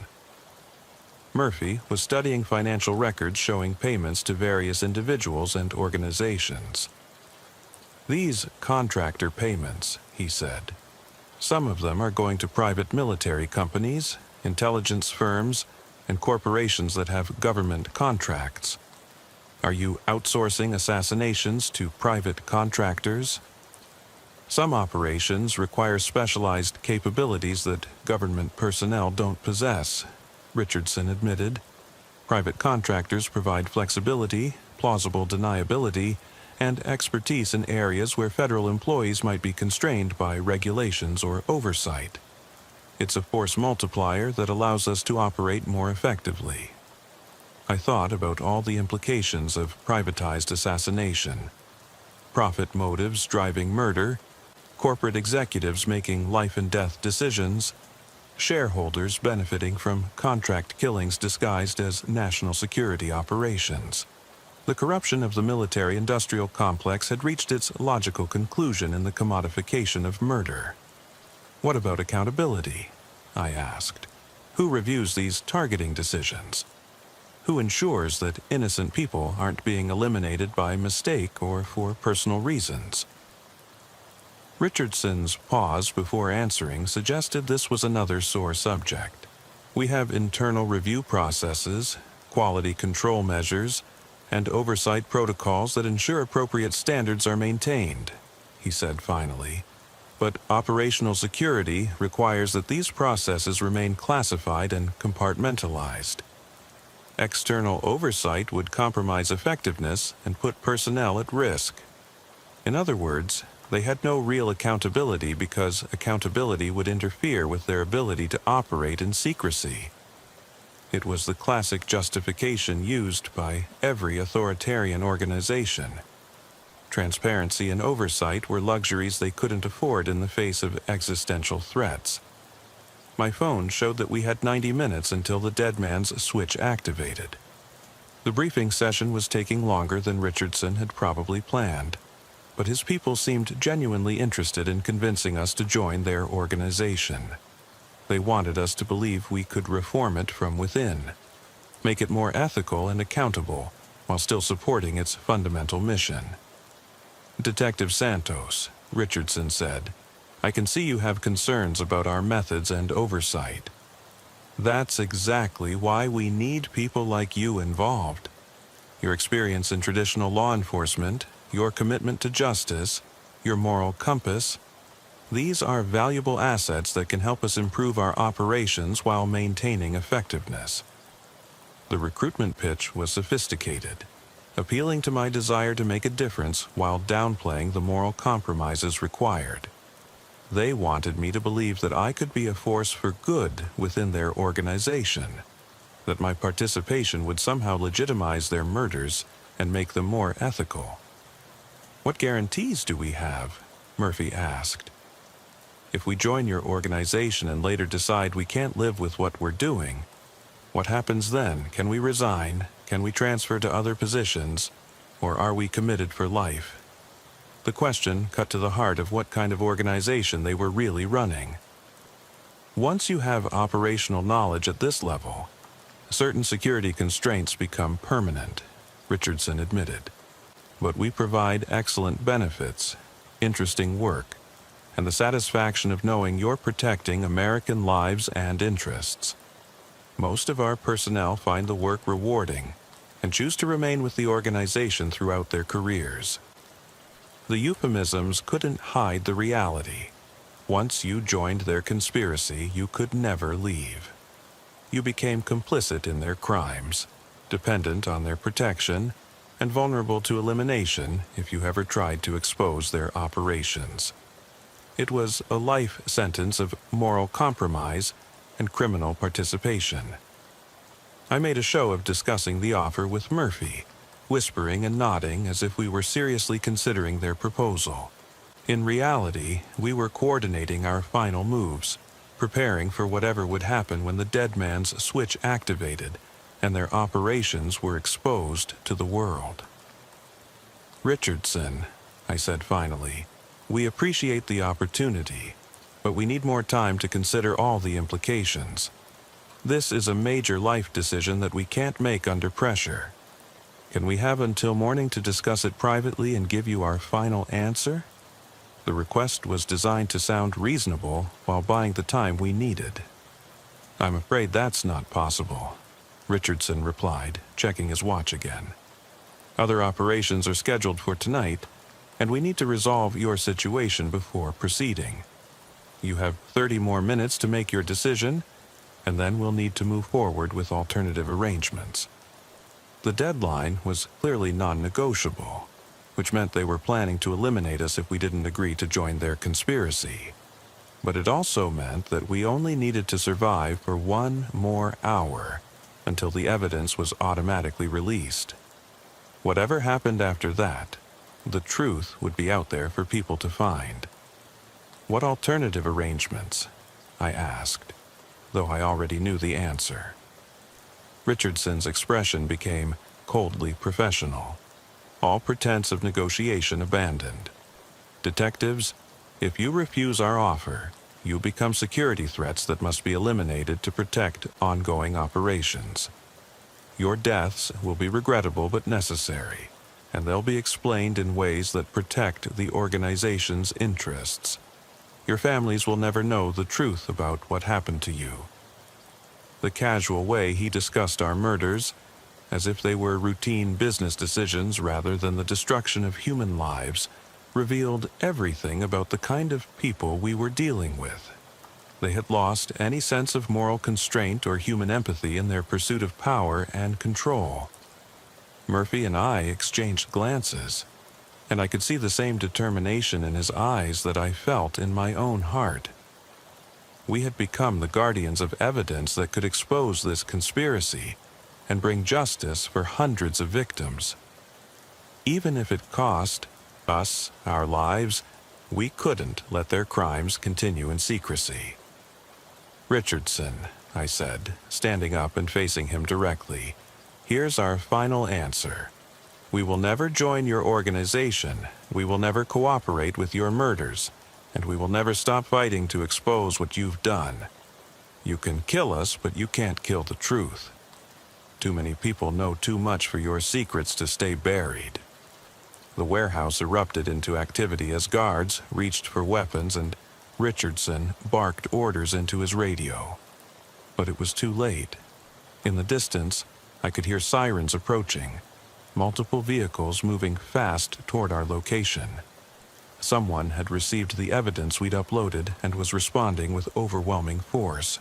Murphy was studying financial records showing payments to various individuals and organizations. These contractor payments, he said, some of them are going to private military companies, intelligence firms, and corporations that have government contracts. Are you outsourcing assassinations to private contractors? Some operations require specialized capabilities that government personnel don't possess, Richardson admitted. Private contractors provide flexibility, plausible deniability, and expertise in areas where federal employees might be constrained by regulations or oversight. It's a force multiplier that allows us to operate more effectively. I thought about all the implications of privatized assassination. Profit motives driving murder, corporate executives making life and death decisions, shareholders benefiting from contract killings disguised as national security operations. The corruption of the military-industrial complex had reached its logical conclusion in the commodification of murder. What about accountability? I asked. Who reviews these targeting decisions? Who ensures that innocent people aren't being eliminated by mistake or for personal reasons? Richardson's pause before answering suggested this was another sore subject. We have internal review processes, quality control measures, and oversight protocols that ensure appropriate standards are maintained, he said finally. But operational security requires that these processes remain classified and compartmentalized. External oversight would compromise effectiveness and put personnel at risk. In other words, they had no real accountability because accountability would interfere with their ability to operate in secrecy. It was the classic justification used by every authoritarian organization. Transparency and oversight were luxuries they couldn't afford in the face of existential threats. My phone showed that we had 90 minutes until the dead man's switch activated. The briefing session was taking longer than Richardson had probably planned, but his people seemed genuinely interested in convincing us to join their organization. They wanted us to believe we could reform it from within, make it more ethical and accountable, while still supporting its fundamental mission. Detective Santos, Richardson said, I can see you have concerns about our methods and oversight. That's exactly why we need people like you involved. Your experience in traditional law enforcement, your commitment to justice, your moral compass, these are valuable assets that can help us improve our operations while maintaining effectiveness. The recruitment pitch was sophisticated, appealing to my desire to make a difference while downplaying the moral compromises required. They wanted me to believe that I could be a force for good within their organization, that my participation would somehow legitimize their murders and make them more ethical. What guarantees do we have? Murphy asked. If we join your organization and later decide we can't live with what we're doing, what happens then? Can we resign? Can we transfer to other positions? Or are we committed for life? The question cut to the heart of what kind of organization they were really running. Once you have operational knowledge at this level, certain security constraints become permanent, Richardson admitted. But we provide excellent benefits, interesting work, and the satisfaction of knowing you're protecting American lives and interests. Most of our personnel find the work rewarding and choose to remain with the organization throughout their careers. The euphemisms couldn't hide the reality. Once you joined their conspiracy, you could never leave. You became complicit in their crimes, dependent on their protection, and vulnerable to elimination if you ever tried to expose their operations. It was a life sentence of moral compromise and criminal participation. I made a show of discussing the offer with Murphy, whispering and nodding as if we were seriously considering their proposal. In reality, we were coordinating our final moves, preparing for whatever would happen when the dead man's switch activated and their operations were exposed to the world. Richardson, I said finally, we appreciate the opportunity, but we need more time to consider all the implications. This is a major life decision that we can't make under pressure. Can we have until morning to discuss it privately and give you our final answer? The request was designed to sound reasonable while buying the time we needed. I'm afraid that's not possible, Richardson replied, checking his watch again. Other operations are scheduled for tonight, and we need to resolve your situation before proceeding. You have 30 more minutes to make your decision, and then we'll need to move forward with alternative arrangements. The deadline was clearly non-negotiable, which meant they were planning to eliminate us if we didn't agree to join their conspiracy. But it also meant that we only needed to survive for 1 more hour until the evidence was automatically released. Whatever happened after that, the truth would be out there for people to find. What alternative arrangements? I asked, though I already knew the answer. Richardson's expression became coldly professional, all pretense of negotiation abandoned. Detectives, if you refuse our offer, you become security threats that must be eliminated to protect ongoing operations. Your deaths will be regrettable but necessary, and they'll be explained in ways that protect the organization's interests. Your families will never know the truth about what happened to you. The casual way he discussed our murders, as if they were routine business decisions rather than the destruction of human lives, revealed everything about the kind of people we were dealing with. They had lost any sense of moral constraint or human empathy in their pursuit of power and control. Murphy and I exchanged glances, and I could see the same determination in his eyes that I felt in my own heart. We had become the guardians of evidence that could expose this conspiracy and bring justice for hundreds of victims. Even if it cost us our lives, we couldn't let their crimes continue in secrecy. Richardson, I said, standing up and facing him directly, here's our final answer. We will never join your organization, we will never cooperate with your murders, and we will never stop fighting to expose what you've done. You can kill us, but you can't kill the truth. Too many people know too much for your secrets to stay buried. The warehouse erupted into activity as guards reached for weapons and Richardson barked orders into his radio. But it was too late. In the distance, I could hear sirens approaching, multiple vehicles moving fast toward our location. Someone had received the evidence we'd uploaded and was responding with overwhelming force.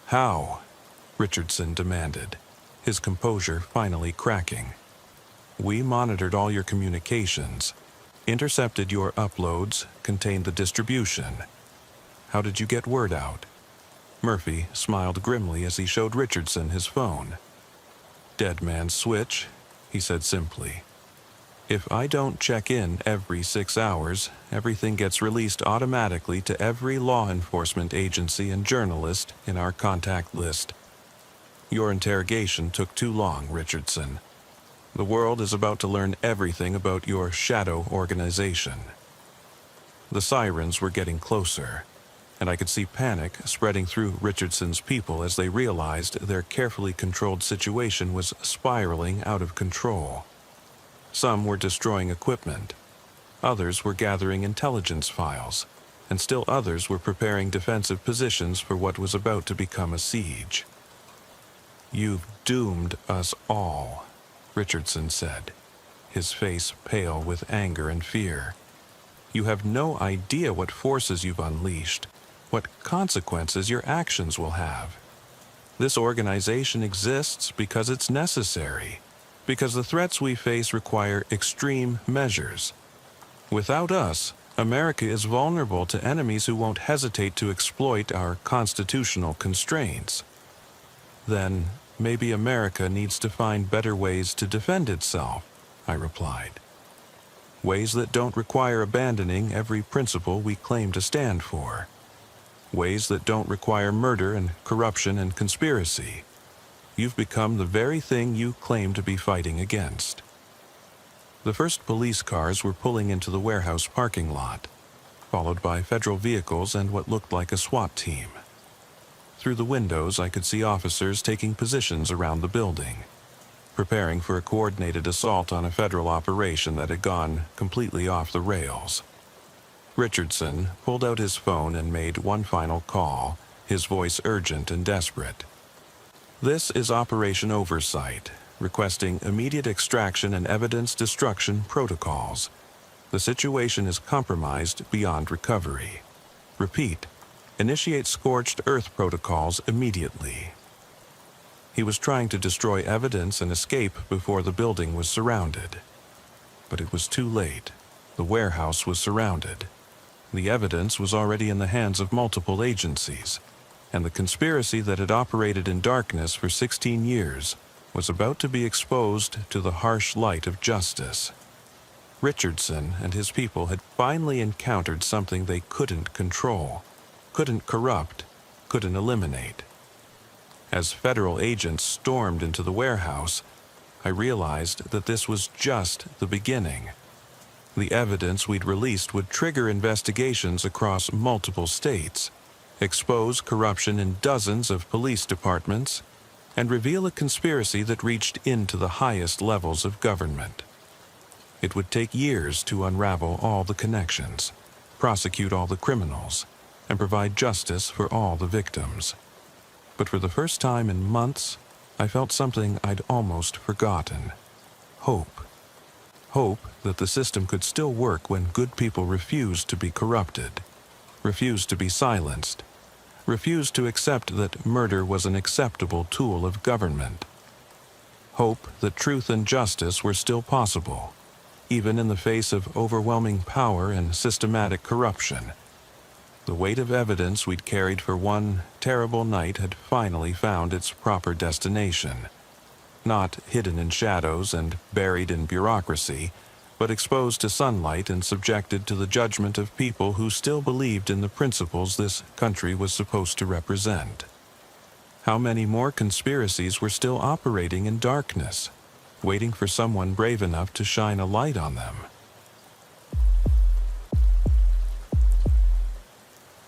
How? Richardson demanded, his composure finally cracking. We monitored all your communications, intercepted your uploads, contained the distribution. How did you get word out? Murphy smiled grimly as he showed Richardson his phone. Dead man's switch, he said simply. If I don't check in every 6 hours, everything gets released automatically to every law enforcement agency and journalist in our contact list. Your interrogation took too long, Richardson. The world is about to learn everything about your shadow organization. The sirens were getting closer, and I could see panic spreading through Richardson's people as they realized their carefully controlled situation was spiraling out of control. Some were destroying equipment, others were gathering intelligence files, and still others were preparing defensive positions for what was about to become a siege. "You've doomed us all," Richardson said, his face pale with anger and fear. "You have no idea what forces you've unleashed, what consequences your actions will have. This organization exists because it's necessary, because the threats we face require extreme measures. Without us, America is vulnerable to enemies who won't hesitate to exploit our constitutional constraints. Then, maybe America needs to find better ways to defend itself," I replied. "Ways that don't require abandoning every principle we claim to stand for. Ways that don't require murder and corruption and conspiracy. You've become the very thing you claim to be fighting against." The first police cars were pulling into the warehouse parking lot, followed by federal vehicles and what looked like a SWAT team. Through the windows, I could see officers taking positions around the building, preparing for a coordinated assault on a federal operation that had gone completely off the rails. Richardson pulled out his phone and made one final call, his voice urgent and desperate. "This is Operation Oversight, requesting immediate extraction and evidence destruction protocols. The situation is compromised beyond recovery. Repeat, initiate scorched earth protocols immediately." He was trying to destroy evidence and escape before the building was surrounded. But it was too late. The warehouse was surrounded. The evidence was already in the hands of multiple agencies, and the conspiracy that had operated in darkness for 16 years was about to be exposed to the harsh light of justice. Richardson and his people had finally encountered something they couldn't control, couldn't corrupt, couldn't eliminate. As federal agents stormed into the warehouse, I realized that this was just the beginning. The evidence we'd released would trigger investigations across multiple states, expose corruption in dozens of police departments, and reveal a conspiracy that reached into the highest levels of government. It would take years to unravel all the connections, prosecute all the criminals, and provide justice for all the victims. But for the first time in months, I felt something I'd almost forgotten. Hope. Hope that the system could still work when good people refused to be corrupted, refused to be silenced, refused to accept that murder was an acceptable tool of government. Hope that truth and justice were still possible, even in the face of overwhelming power and systematic corruption. The weight of evidence we'd carried for one terrible night had finally found its proper destination. Not hidden in shadows and buried in bureaucracy, but exposed to sunlight and subjected to the judgment of people who still believed in the principles this country was supposed to represent. How many more conspiracies were still operating in darkness, waiting for someone brave enough to shine a light on them?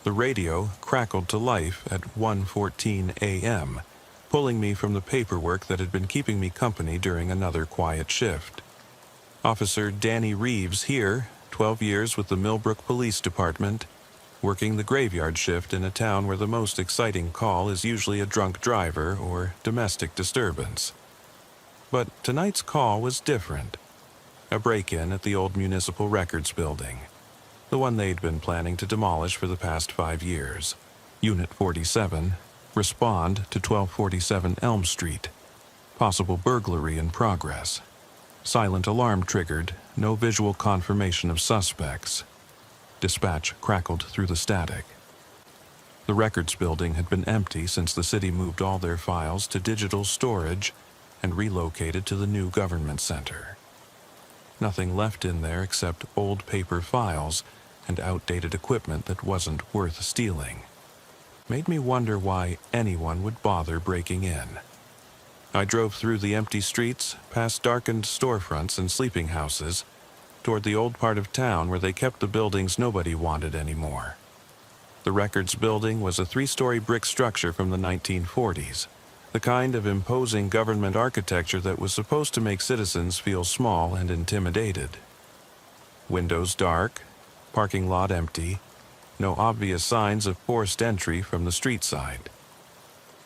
The radio crackled to life at 1:14 a.m., pulling me from the paperwork that had been keeping me company during another quiet shift. Officer Danny Reeves here, 12 years with the Millbrook Police Department, working the graveyard shift in a town where the most exciting call is usually a drunk driver or domestic disturbance. But tonight's call was different. A break-in at the old Municipal Records building, the one they'd been planning to demolish for the past 5 years. Unit 47, respond to 1247 Elm Street. Possible burglary in progress. Silent alarm triggered, no visual confirmation of suspects. Dispatch crackled through the static. The records building had been empty since the city moved all their files to digital storage and relocated to the new government center. Nothing left in there except old paper files and outdated equipment that wasn't worth stealing. Made me wonder why anyone would bother breaking in. I drove through the empty streets, past darkened storefronts and sleeping houses, toward the old part of town where they kept the buildings nobody wanted anymore. The Records building was a 3-story brick structure from the 1940s, the kind of imposing government architecture that was supposed to make citizens feel small and intimidated. Windows dark, parking lot empty, no obvious signs of forced entry from the street side.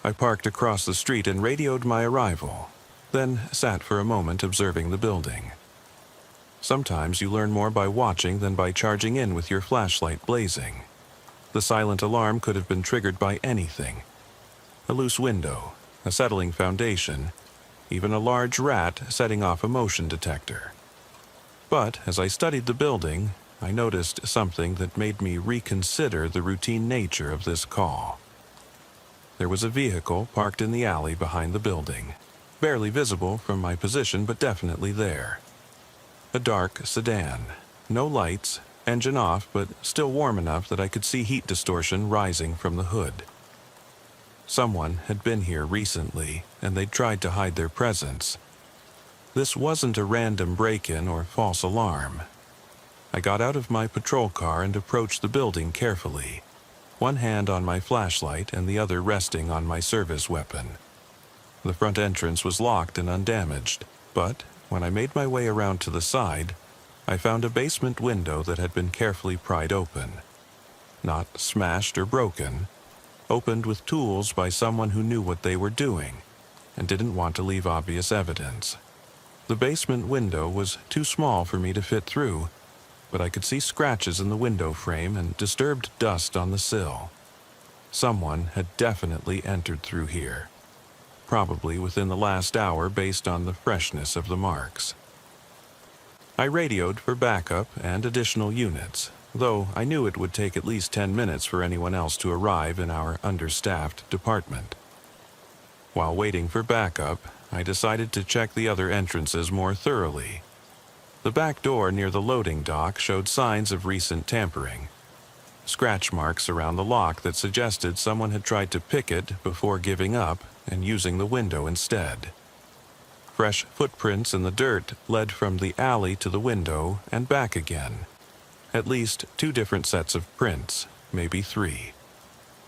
I parked across the street and radioed my arrival, then sat for a moment observing the building. Sometimes you learn more by watching than by charging in with your flashlight blazing. The silent alarm could have been triggered by anything. A loose window, a settling foundation, even a large rat setting off a motion detector. But as I studied the building, I noticed something that made me reconsider the routine nature of this call. There was a vehicle parked in the alley behind the building, barely visible from my position, but definitely there. A dark sedan, no lights, engine off, but still warm enough that I could see heat distortion rising from the hood. Someone had been here recently, and they'd tried to hide their presence. This wasn't a random break-in or false alarm. I got out of my patrol car and approached the building carefully, one hand on my flashlight and the other resting on my service weapon. The front entrance was locked and undamaged, but when I made my way around to the side, I found a basement window that had been carefully pried open. Not smashed or broken, opened with tools by someone who knew what they were doing and didn't want to leave obvious evidence. The basement window was too small for me to fit through, but I could see scratches in the window frame and disturbed dust on the sill. Someone had definitely entered through here, probably within the last hour based on the freshness of the marks. I radioed for backup and additional units, though I knew it would take at least 10 minutes for anyone else to arrive in our understaffed department. While waiting for backup, I decided to check the other entrances more thoroughly. The back door near the loading dock showed signs of recent tampering. Scratch marks around the lock that suggested someone had tried to pick it before giving up and using the window instead. Fresh footprints in the dirt led from the alley to the window and back again. At least 2 different sets of prints, maybe 3.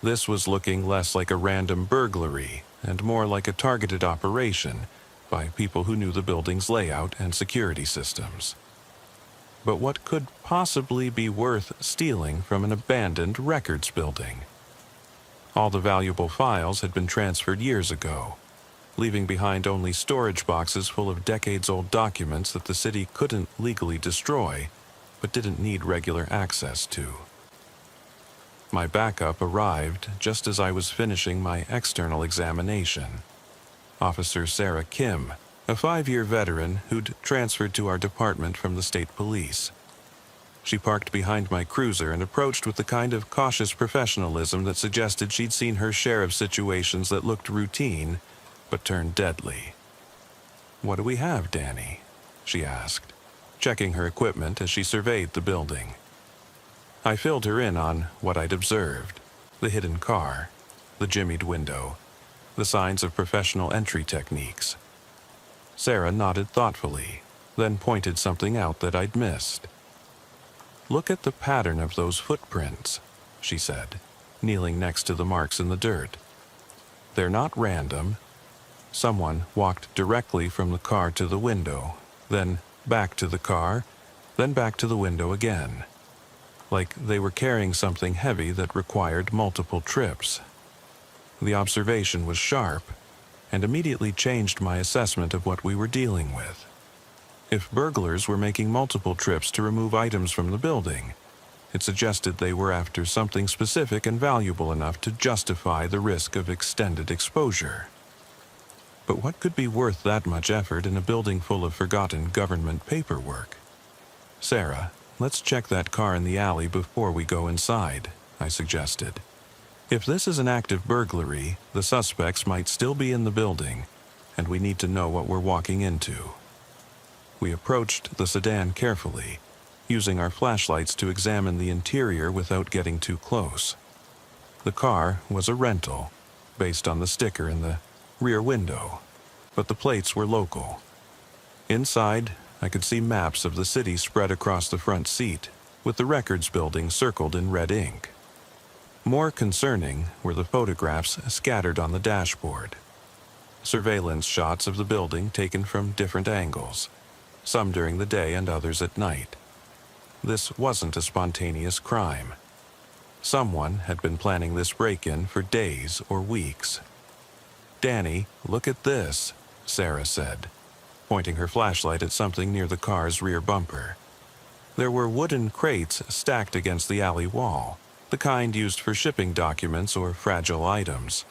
This was looking less like a random burglary and more like a targeted operation by people who knew the building's layout and security systems. But what could possibly be worth stealing from an abandoned records building? All the valuable files had been transferred years ago, leaving behind only storage boxes full of decades-old documents that the city couldn't legally destroy, but didn't need regular access to. My backup arrived just as I was finishing my external examination. Officer Sarah Kim, a 5-year veteran who'd transferred to our department from the state police. She parked behind my cruiser and approached with the kind of cautious professionalism that suggested she'd seen her share of situations that looked routine, but turned deadly. "What do we have, Danny?" she asked, checking her equipment as she surveyed the building. I filled her in on what I'd observed: the hidden car, the jimmied window, the signs of professional entry techniques. Sarah nodded thoughtfully, then pointed something out that I'd missed. "Look at the pattern of those footprints," she said, kneeling next to the marks in the dirt. "They're not random. Someone walked directly from the car to the window, then back to the car, then back to the window again. Like they were carrying something heavy that required multiple trips." The observation was sharp, and immediately changed my assessment of what we were dealing with. If burglars were making multiple trips to remove items from the building, it suggested they were after something specific and valuable enough to justify the risk of extended exposure. But what could be worth that much effort in a building full of forgotten government paperwork? "Sarah, let's check that car in the alley before we go inside," I suggested. "If this is an active burglary, the suspects might still be in the building, and we need to know what we're walking into." we approached the sedan carefully, using our flashlights to examine the interior without getting too close. The car was a rental, based on the sticker in the rear window, but the plates were local. Inside, I could see maps of the city spread across the front seat, with the records building circled in red ink. More concerning were the photographs scattered on the dashboard. Surveillance shots of the building taken from different angles, some during the day and others at night. This wasn't a spontaneous crime. Someone had been planning this break-in for days or weeks. "Danny, look at this," Sarah said, pointing her flashlight at something near the car's rear bumper. There were wooden crates stacked against the alley wall, the kind used for shipping documents or fragile items.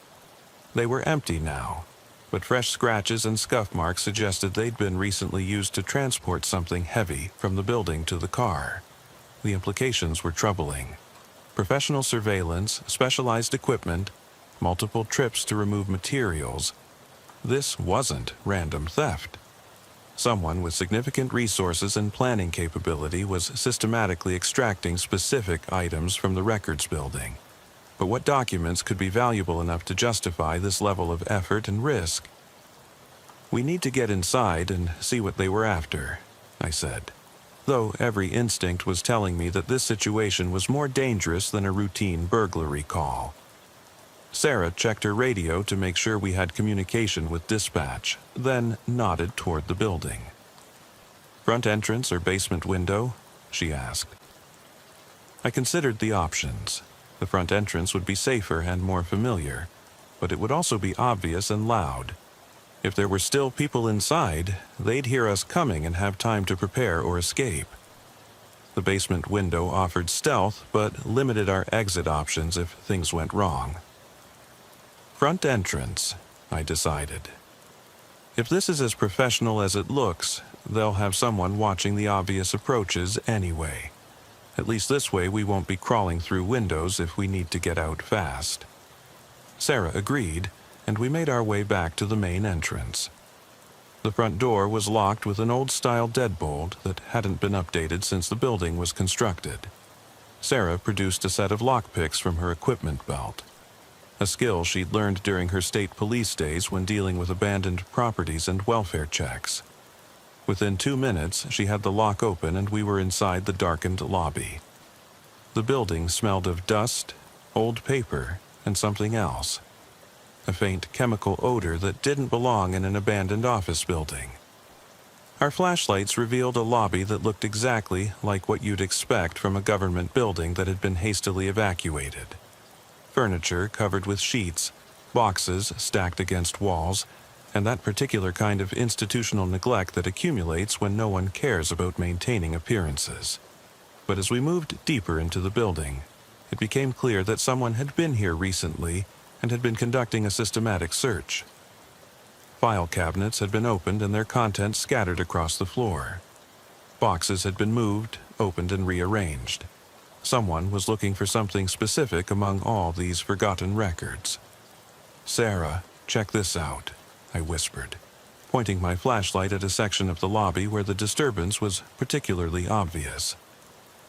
They were empty now, but fresh scratches and scuff marks suggested they'd been recently used to transport something heavy from the building to the car. The implications were troubling. Professional surveillance, specialized equipment, multiple trips to remove materials. This wasn't random theft. Someone with significant resources and planning capability was systematically extracting specific items from the records building. But what documents could be valuable enough to justify this level of effort and risk? "We need to get inside and see what they were after," I said, though every instinct was telling me that this situation was more dangerous than a routine burglary call. Sarah checked her radio to make sure we had communication with dispatch, then nodded toward the building. "Front entrance or basement window?" she asked. I considered the options. The front entrance would be safer and more familiar, but it would also be obvious and loud. If there were still people inside, they'd hear us coming and have time to prepare or escape. The basement window offered stealth, but limited our exit options if things went wrong. Front entrance, I decided. If this is as professional as it looks, they'll have someone watching the obvious approaches anyway. At least this way we won't be crawling through windows if we need to get out fast. Sarah agreed, and we made our way back to the main entrance. The front door was locked with an old-style deadbolt that hadn't been updated since the building was constructed. Sarah produced a set of lockpicks from her equipment belt, a skill she'd learned during her state police days when dealing with abandoned properties and welfare checks. Within 2 minutes, she had the lock open and we were inside the darkened lobby. The building smelled of dust, old paper, and something else. A faint chemical odor that didn't belong in an abandoned office building. Our flashlights revealed a lobby that looked exactly like what you'd expect from a government building that had been hastily evacuated. Furniture covered with sheets, boxes stacked against walls, and that particular kind of institutional neglect that accumulates when no one cares about maintaining appearances. But as we moved deeper into the building, it became clear that someone had been here recently and had been conducting a systematic search. File cabinets had been opened and their contents scattered across the floor. Boxes had been moved, opened, and rearranged. Someone was looking for something specific among all these forgotten records. "Sarah, check this out," I whispered, pointing my flashlight at a section of the lobby where the disturbance was particularly obvious.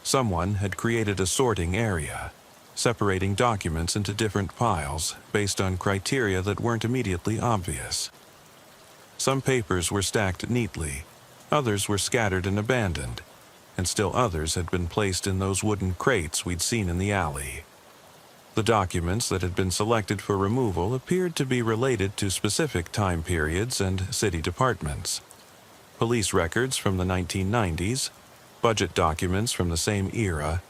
Someone had created a sorting area, separating documents into different piles based on criteria that weren't immediately obvious. Some papers were stacked neatly, others were scattered and abandoned, and still others had been placed in those wooden crates we'd seen in the alley. The documents that had been selected for removal appeared to be related to specific time periods and city departments. Police records from the 1990s, budget documents from the same era,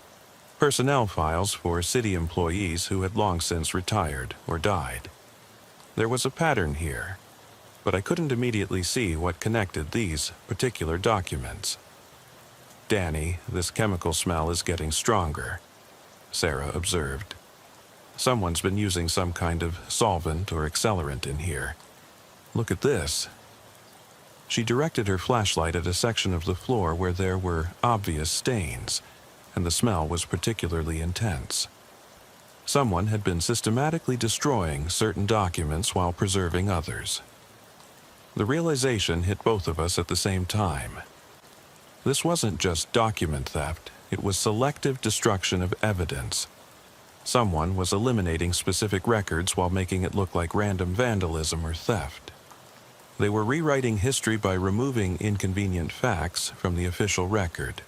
personnel files for city employees who had long since retired or died. There was a pattern here, but I couldn't immediately see what connected these particular documents. "Danny, this chemical smell is getting stronger," Sarah observed. "Someone's been using some kind of solvent or accelerant in here. Look at this." She directed her flashlight at a section of the floor where there were obvious stains, and the smell was particularly intense. Someone had been systematically destroying certain documents while preserving others. The realization hit both of us at the same time. This wasn't just document theft, it was selective destruction of evidence. Someone was eliminating specific records while making it look like random vandalism or theft. They were rewriting history by removing inconvenient facts from the official record.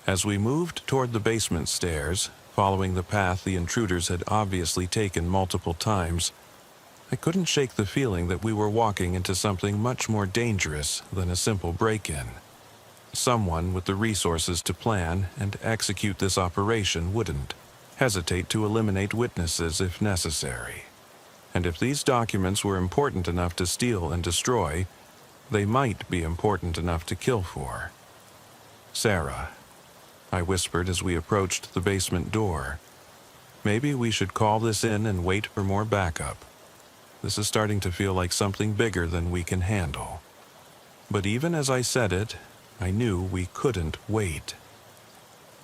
As we moved toward the basement stairs, following the path the intruders had obviously taken multiple times, I couldn't shake the feeling that we were walking into something much more dangerous than a simple break-in. Someone with the resources to plan and execute this operation wouldn't hesitate to eliminate witnesses if necessary. And if these documents were important enough to steal and destroy, they might be important enough to kill for. "Sarah," I whispered as we approached the basement door. "Maybe we should call this in and wait for more backup. This is starting to feel like something bigger than we can handle." But even as I said it, I knew we couldn't wait.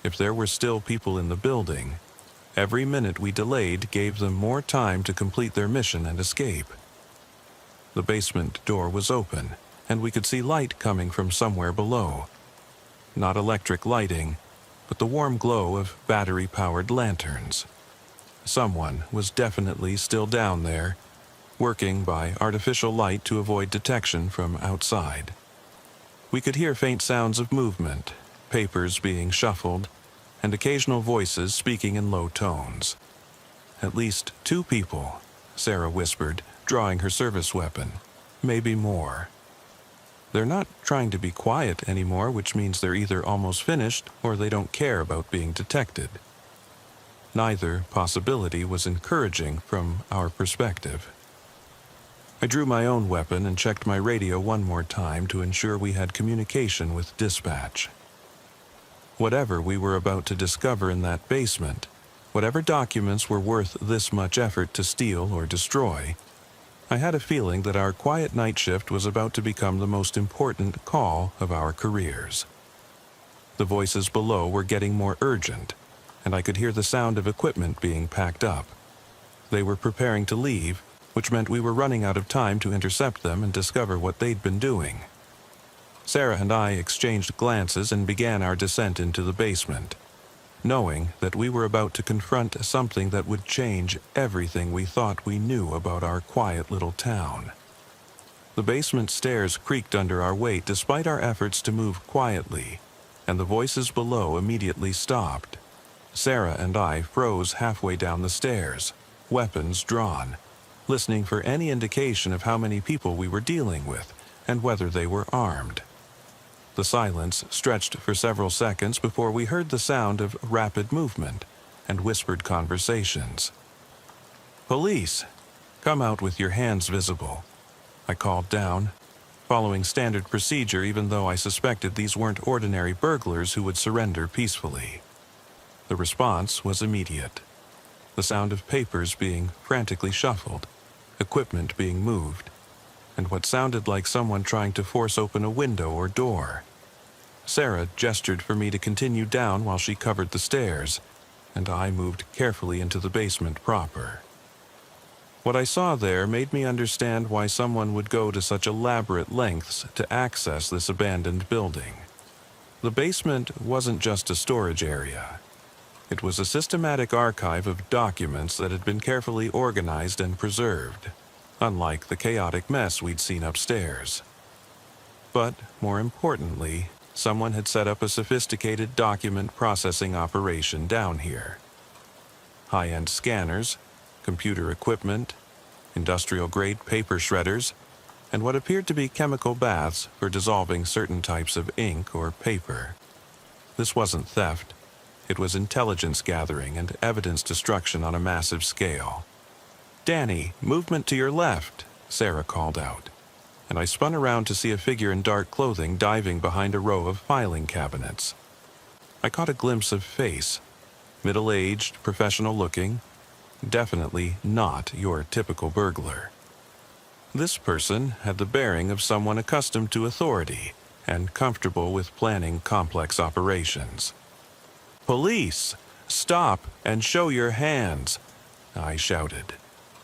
If there were still people in the building, every minute we delayed gave them more time to complete their mission and escape. The basement door was open, and we could see light coming from somewhere below. Not electric lighting, but the warm glow of battery-powered lanterns. Someone was definitely still down there, working by artificial light to avoid detection from outside. We could hear faint sounds of movement, papers being shuffled, and occasional voices speaking in low tones. "At least 2 people," Sarah whispered, drawing her service weapon. "Maybe more. They're not trying to be quiet anymore, which means they're either almost finished or they don't care about being detected." Neither possibility was encouraging from our perspective. I drew my own weapon and checked my radio one more time to ensure we had communication with dispatch. Whatever we were about to discover in that basement, whatever documents were worth this much effort to steal or destroy, I had a feeling that our quiet night shift was about to become the most important call of our careers. The voices below were getting more urgent, and I could hear the sound of equipment being packed up. They were preparing to leave, which meant we were running out of time to intercept them and discover what they'd been doing. Sarah and I exchanged glances and began our descent into the basement, knowing that we were about to confront something that would change everything we thought we knew about our quiet little town. The basement stairs creaked under our weight despite our efforts to move quietly, and the voices below immediately stopped. Sarah and I froze halfway down the stairs, weapons drawn, listening for any indication of how many people we were dealing with and whether they were armed. The silence stretched for several seconds before we heard the sound of rapid movement and whispered conversations. "Police, come out with your hands visible," I called down, following standard procedure even though I suspected these weren't ordinary burglars who would surrender peacefully. The response was immediate. The sound of papers being frantically shuffled, equipment being moved, and what sounded like someone trying to force open a window or door. Sarah gestured for me to continue down while she covered the stairs, and I moved carefully into the basement proper. What I saw there made me understand why someone would go to such elaborate lengths to access this abandoned building. The basement wasn't just a storage area. It was a systematic archive of documents that had been carefully organized and preserved, unlike the chaotic mess we'd seen upstairs. But, more importantly, someone had set up a sophisticated document processing operation down here. High-end scanners, computer equipment, industrial-grade paper shredders, and what appeared to be chemical baths for dissolving certain types of ink or paper. This wasn't theft. It was intelligence gathering and evidence destruction on a massive scale. "Danny, movement to your left," Sarah called out, and I spun around to see a figure in dark clothing diving behind a row of filing cabinets. I caught a glimpse of face, middle-aged, professional-looking, definitely not your typical burglar. This person had the bearing of someone accustomed to authority and comfortable with planning complex operations. "Police, stop and show your hands," I shouted,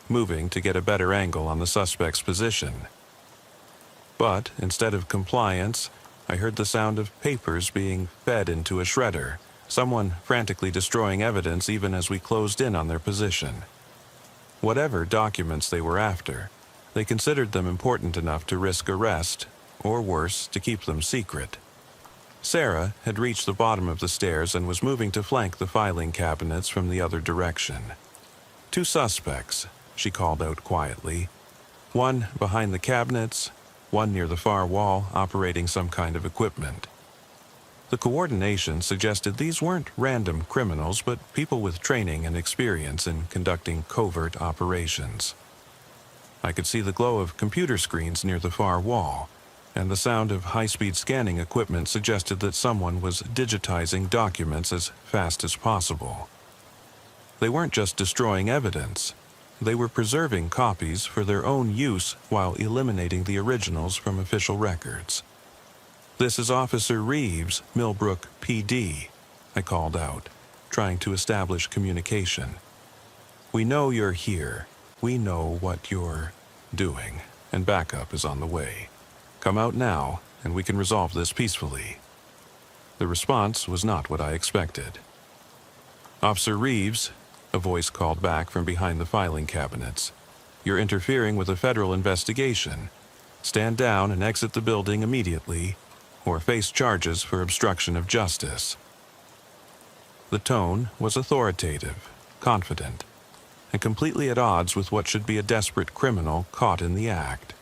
moving to get a better angle on the suspect's position. But instead of compliance, I heard the sound of papers being fed into a shredder, someone frantically destroying evidence even as we closed in on their position. Whatever documents they were after, they considered them important enough to risk arrest, or worse, to keep them secret. Sarah had reached the bottom of the stairs and was moving to flank the filing cabinets from the other direction. 2 suspects, she called out quietly. One behind the cabinets, one near the far wall operating some kind of equipment. The coordination suggested these weren't random criminals, but people with training and experience in conducting covert operations. I could see the glow of computer screens near the far wall, and the sound of high-speed scanning equipment suggested that someone was digitizing documents as fast as possible. They weren't just destroying evidence. They were preserving copies for their own use while eliminating the originals from official records. "This is Officer Reeves, Millbrook PD," I called out, trying to establish communication. "We know you're here. We know what you're doing, and backup is on the way. Come out now, and we can resolve this peacefully." The response was not what I expected. "Officer Reeves," a voice called back from behind the filing cabinets, "you're interfering with a federal investigation. Stand down and exit the building immediately, or face charges for obstruction of justice." The tone was authoritative, confident, and completely at odds with what should be a desperate criminal caught in the act.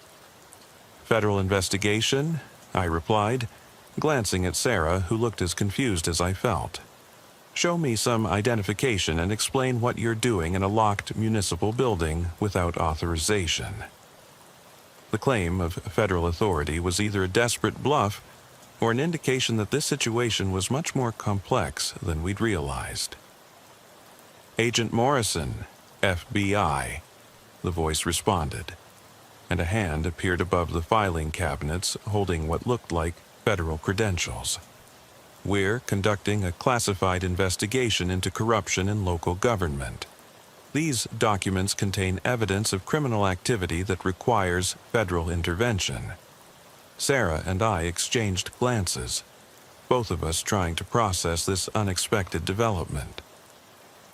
"Federal investigation?" I replied, glancing at Sarah, who looked as confused as I felt. "Show me some identification and explain what you're doing in a locked municipal building without authorization." The claim of federal authority was either a desperate bluff or an indication that this situation was much more complex than we'd realized. "Agent Morrison, FBI," the voice responded, and a hand appeared above the filing cabinets holding what looked like federal credentials. "We're conducting a classified investigation into corruption in local government. These documents contain evidence of criminal activity that requires federal intervention." Sarah and I exchanged glances, both of us trying to process this unexpected development.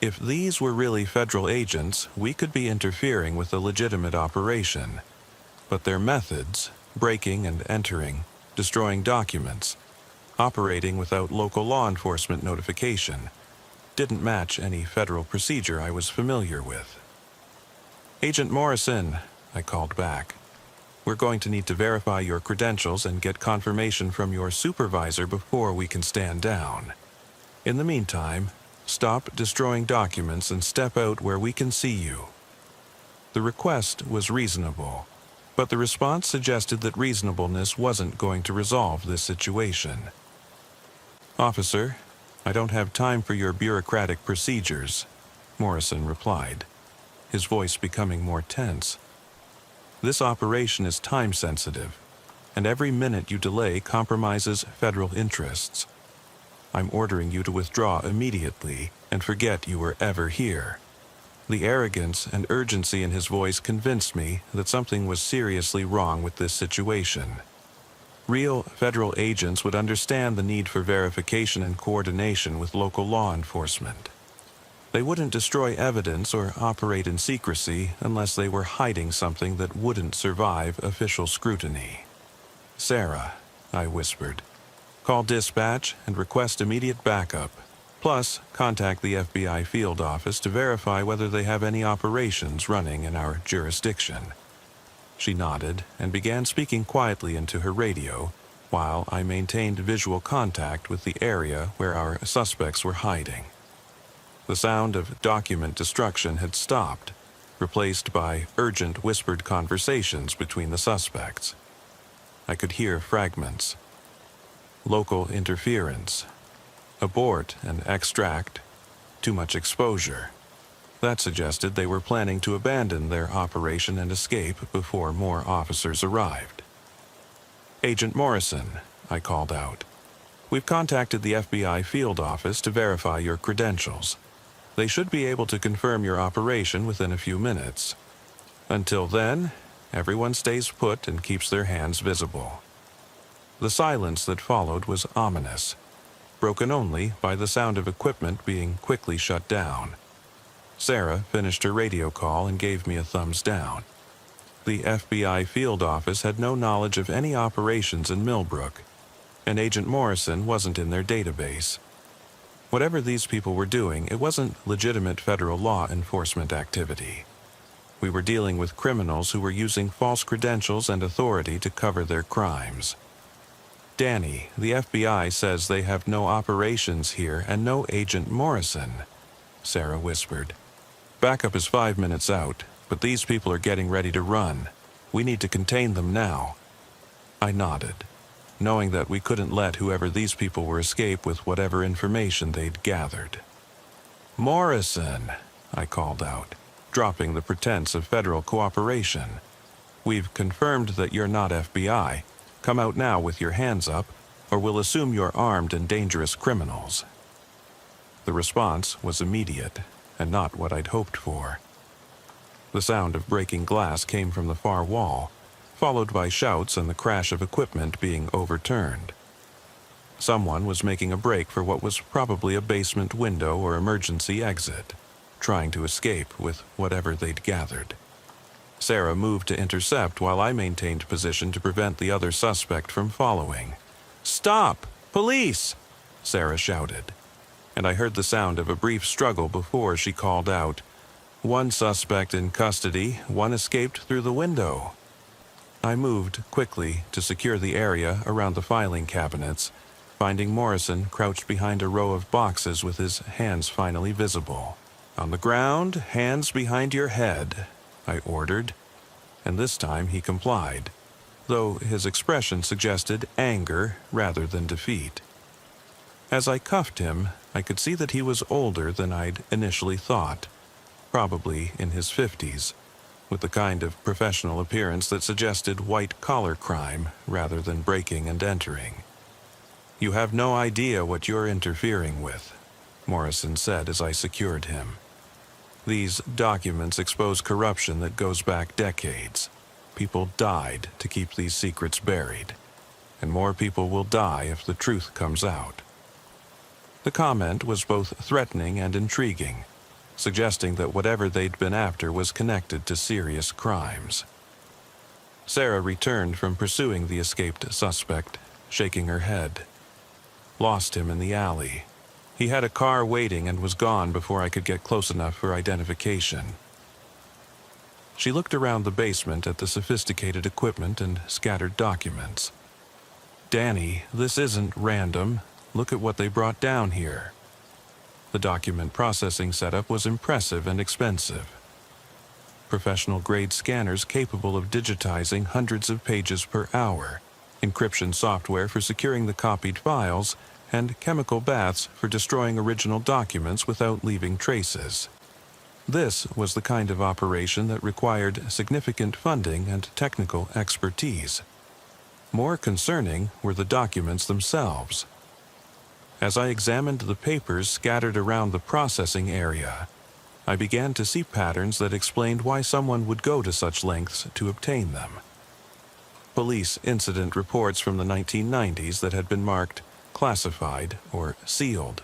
If these were really federal agents, we could be interfering with a legitimate operation. But their methods, breaking and entering, destroying documents, operating without local law enforcement notification, didn't match any federal procedure I was familiar with. "Agent Morrison," I called back, "we're going to need to verify your credentials and get confirmation from your supervisor before we can stand down. In the meantime, stop destroying documents and step out where we can see you." The request was reasonable, but the response suggested that reasonableness wasn't going to resolve this situation. "Officer, I don't have time for your bureaucratic procedures," Morrison replied, his voice becoming more tense. "This operation is time-sensitive, and every minute you delay compromises federal interests. I'm ordering you to withdraw immediately and forget you were ever here." The arrogance and urgency in his voice convinced me that something was seriously wrong with this situation. Real federal agents would understand the need for verification and coordination with local law enforcement. They wouldn't destroy evidence or operate in secrecy unless they were hiding something that wouldn't survive official scrutiny. "Sarah," I whispered, "call dispatch and request immediate backup. Plus, contact the FBI field office to verify whether they have any operations running in our jurisdiction." She nodded and began speaking quietly into her radio, while I maintained visual contact with the area where our suspects were hiding. The sound of document destruction had stopped, replaced by urgent whispered conversations between the suspects. I could hear fragments. "Local interference. Abort and extract. Too much exposure." That suggested they were planning to abandon their operation and escape before more officers arrived. "Agent Morrison," I called out, "we've contacted the FBI field office to verify your credentials. They should be able to confirm your operation within a few minutes. Until then, everyone stays put and keeps their hands visible." The silence that followed was ominous, broken only by the sound of equipment being quickly shut down. Sarah finished her radio call and gave me a thumbs down. The FBI field office had no knowledge of any operations in Millbrook, and Agent Morrison wasn't in their database. Whatever these people were doing, it wasn't legitimate federal law enforcement activity. We were dealing with criminals who were using false credentials and authority to cover their crimes. "Danny, the FBI says they have no operations here and no Agent Morrison," Sarah whispered. "Backup is 5 minutes out, but these people are getting ready to run. We need to contain them now." I nodded, knowing that we couldn't let whoever these people were escape with whatever information they'd gathered. "Morrison," I called out, dropping the pretense of federal cooperation. "We've confirmed that you're not FBI. Come out now with your hands up, or we'll assume you're armed and dangerous criminals." The response was immediate, and not what I'd hoped for. The sound of breaking glass came from the far wall, followed by shouts and the crash of equipment being overturned. Someone was making a break for what was probably a basement window or emergency exit, trying to escape with whatever they'd gathered. Sarah moved to intercept while I maintained position to prevent the other suspect from following. "Stop! Police!" Sarah shouted, and I heard the sound of a brief struggle before she called out, "One suspect in custody, one escaped through the window." I moved quickly to secure the area around the filing cabinets, finding Morrison crouched behind a row of boxes with his hands finally visible. "On the ground, hands behind your head," I ordered, and this time he complied, though his expression suggested anger rather than defeat. As I cuffed him, I could see that he was older than I'd initially thought, probably in his 50s, with the kind of professional appearance that suggested white-collar crime rather than breaking and entering. "You have no idea what you're interfering with," Morrison said as I secured him. "These documents expose corruption that goes back decades. People died to keep these secrets buried, and more people will die if the truth comes out." The comment was both threatening and intriguing, suggesting that whatever they'd been after was connected to serious crimes. Sarah returned from pursuing the escaped suspect, shaking her head. "Lost him in the alley. He had a car waiting and was gone before I could get close enough for identification." She looked around the basement at the sophisticated equipment and scattered documents. "Danny, this isn't random. Look at what they brought down here." The document processing setup was impressive and expensive. Professional-grade scanners capable of digitizing hundreds of pages per hour, encryption software for securing the copied files, and chemical baths for destroying original documents without leaving traces. This was the kind of operation that required significant funding and technical expertise. More concerning were the documents themselves. As I examined the papers scattered around the processing area, I began to see patterns that explained why someone would go to such lengths to obtain them. Police incident reports from the 1990s that had been marked classified or sealed.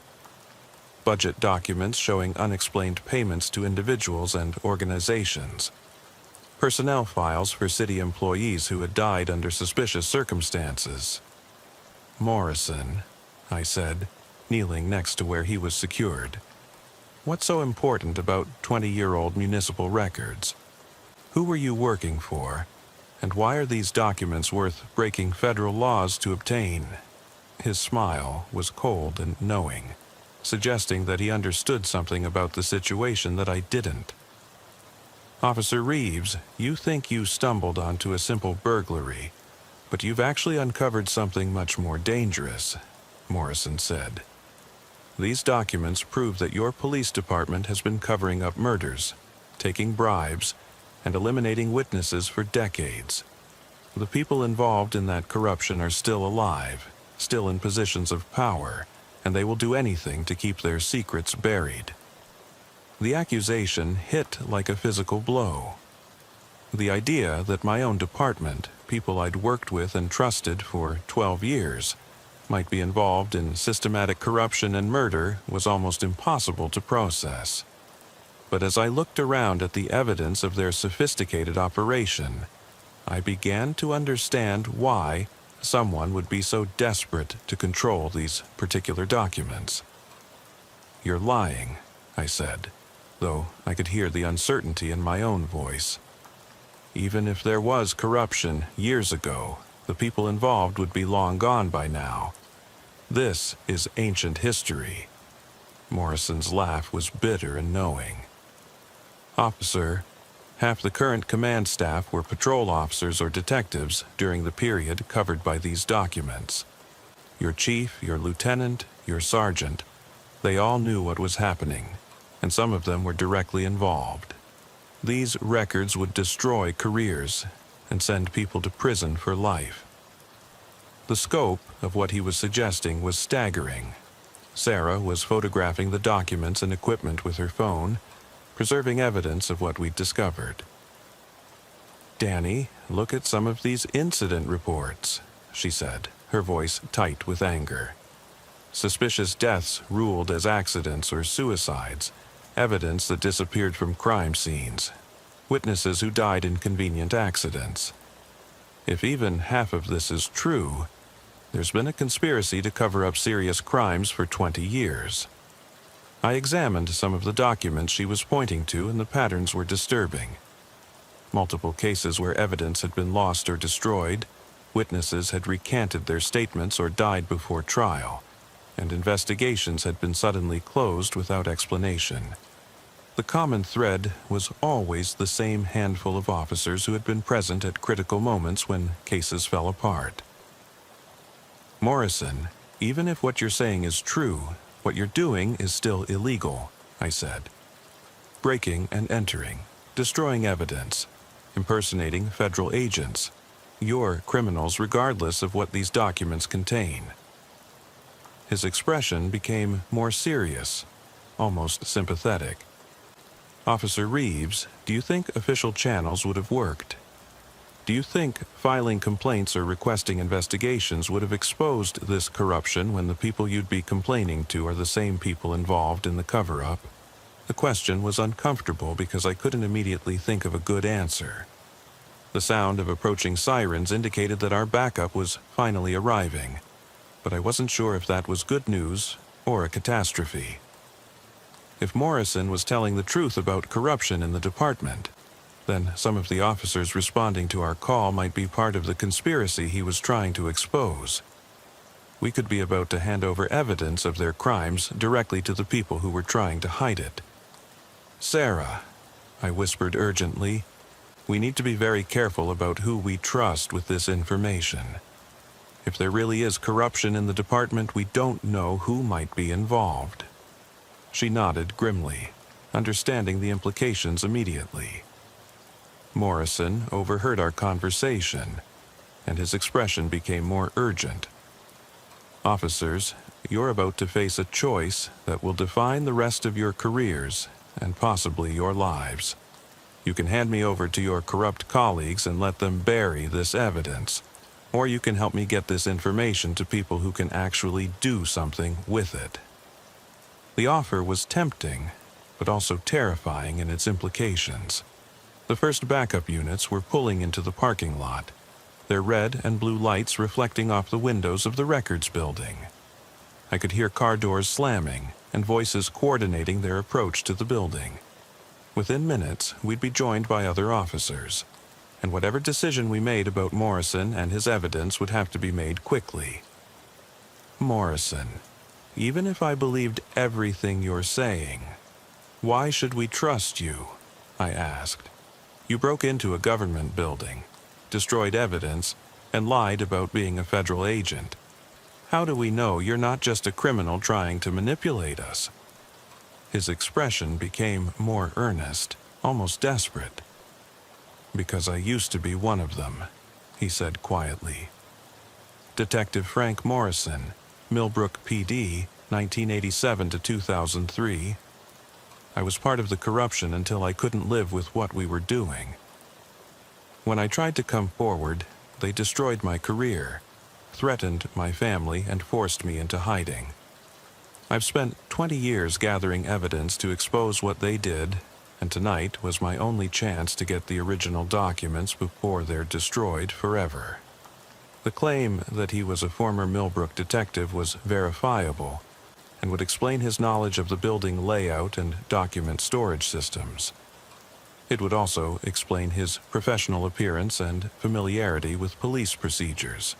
Budget documents showing unexplained payments to individuals and organizations. Personnel files for city employees who had died under suspicious circumstances. "Morrison," I said, kneeling next to where he was secured. "What's so important about 20-year-old municipal records? Who were you working for? And why are these documents worth breaking federal laws to obtain?" His smile was cold and knowing, suggesting that he understood something about the situation that I didn't. "Officer Reeves, you think you stumbled onto a simple burglary, but you've actually uncovered something much more dangerous," Morrison said. "These documents prove that your police department has been covering up murders, taking bribes, and eliminating witnesses for decades. The people involved in that corruption are still alive, still in positions of power, and they will do anything to keep their secrets buried." The accusation hit like a physical blow. The idea that my own department, people I'd worked with and trusted for 12 years, might be involved in systematic corruption and murder was almost impossible to process. But as I looked around at the evidence of their sophisticated operation, I began to understand why someone would be so desperate to control these particular documents. "You're lying," I said, though I could hear the uncertainty in my own voice. "Even if there was corruption years ago, the people involved would be long gone by now. This is ancient history." Morrison's laugh was bitter and knowing. "Officer, half the current command staff were patrol officers or detectives during the period covered by these documents. Your chief, your lieutenant, your sergeant, they all knew what was happening, and some of them were directly involved. These records would destroy careers and send people to prison for life." The scope of what he was suggesting was staggering. Sarah was photographing the documents and equipment with her phone, preserving evidence of what we'd discovered. "Danny, look at some of these incident reports," she said, her voice tight with anger. "Suspicious deaths ruled as accidents or suicides, evidence that disappeared from crime scenes, witnesses who died in convenient accidents. If even half of this is true, there's been a conspiracy to cover up serious crimes for 20 years. I examined some of the documents she was pointing to, and the patterns were disturbing. Multiple cases where evidence had been lost or destroyed, witnesses had recanted their statements or died before trial, and investigations had been suddenly closed without explanation. The common thread was always the same handful of officers who had been present at critical moments when cases fell apart. Morrison, even if what you're saying is true, what you're doing is still illegal," I said. "Breaking and entering, destroying evidence, impersonating federal agents. You're criminals regardless of what these documents contain." His expression became more serious, almost sympathetic. "Officer Reeves, do you think official channels would have worked? Do you think filing complaints or requesting investigations would have exposed this corruption when the people you'd be complaining to are the same people involved in the cover-up?" The question was uncomfortable because I couldn't immediately think of a good answer. The sound of approaching sirens indicated that our backup was finally arriving, but I wasn't sure if that was good news or a catastrophe. If Morrison was telling the truth about corruption in the department, then some of the officers responding to our call might be part of the conspiracy he was trying to expose. We could be about to hand over evidence of their crimes directly to the people who were trying to hide it. "Sarah," I whispered urgently, "we need to be very careful about who we trust with this information. If there really is corruption in the department, we don't know who might be involved." She nodded grimly, understanding the implications immediately. Morrison overheard our conversation, and his expression became more urgent. "Officers, you're about to face a choice that will define the rest of your careers and possibly your lives. You can hand me over to your corrupt colleagues and let them bury this evidence, or you can help me get this information to people who can actually do something with it." The offer was tempting, but also terrifying in its implications. The first backup units were pulling into the parking lot, their red and blue lights reflecting off the windows of the records building. I could hear car doors slamming and voices coordinating their approach to the building. Within minutes, we'd be joined by other officers, and whatever decision we made about Morrison and his evidence would have to be made quickly. "Morrison, even if I believed everything you're saying, why should we trust you?" I asked. "You broke into a government building, destroyed evidence, and lied about being a federal agent. How do we know you're not just a criminal trying to manipulate us?" His expression became more earnest, almost desperate. "Because I used to be one of them," he said quietly. "Detective Frank Morrison, Millbrook PD, 1987 to 2003. I was part of the corruption until I couldn't live with what we were doing. When I tried to come forward, they destroyed my career, threatened my family, and forced me into hiding. I've spent 20 years gathering evidence to expose what they did, and tonight was my only chance to get the original documents before they're destroyed forever. The claim that he was a former Millbrook detective was verifiable and would explain his knowledge of the building layout and document storage systems. It would also explain his professional appearance and familiarity with police procedures.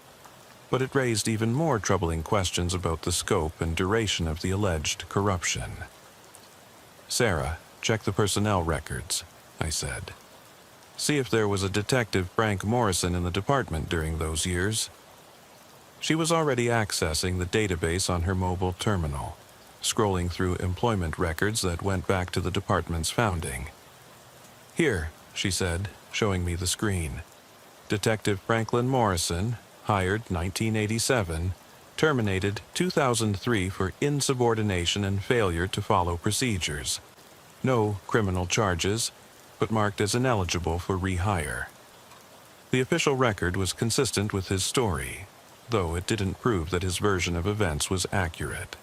But it raised even more troubling questions about the scope and duration of the alleged corruption. "Sarah, check the personnel records," I said. "See if there was a Detective Frank Morrison in the department during those years." She was already accessing the database on her mobile terminal, scrolling through employment records that went back to the department's founding. "Here," she said, showing me the screen. "Detective Franklin Morrison, hired 1987, terminated 2003 for insubordination and failure to follow procedures. No criminal charges, but marked as ineligible for rehire." The official record was consistent with his story, though it didn't prove that his version of events was accurate.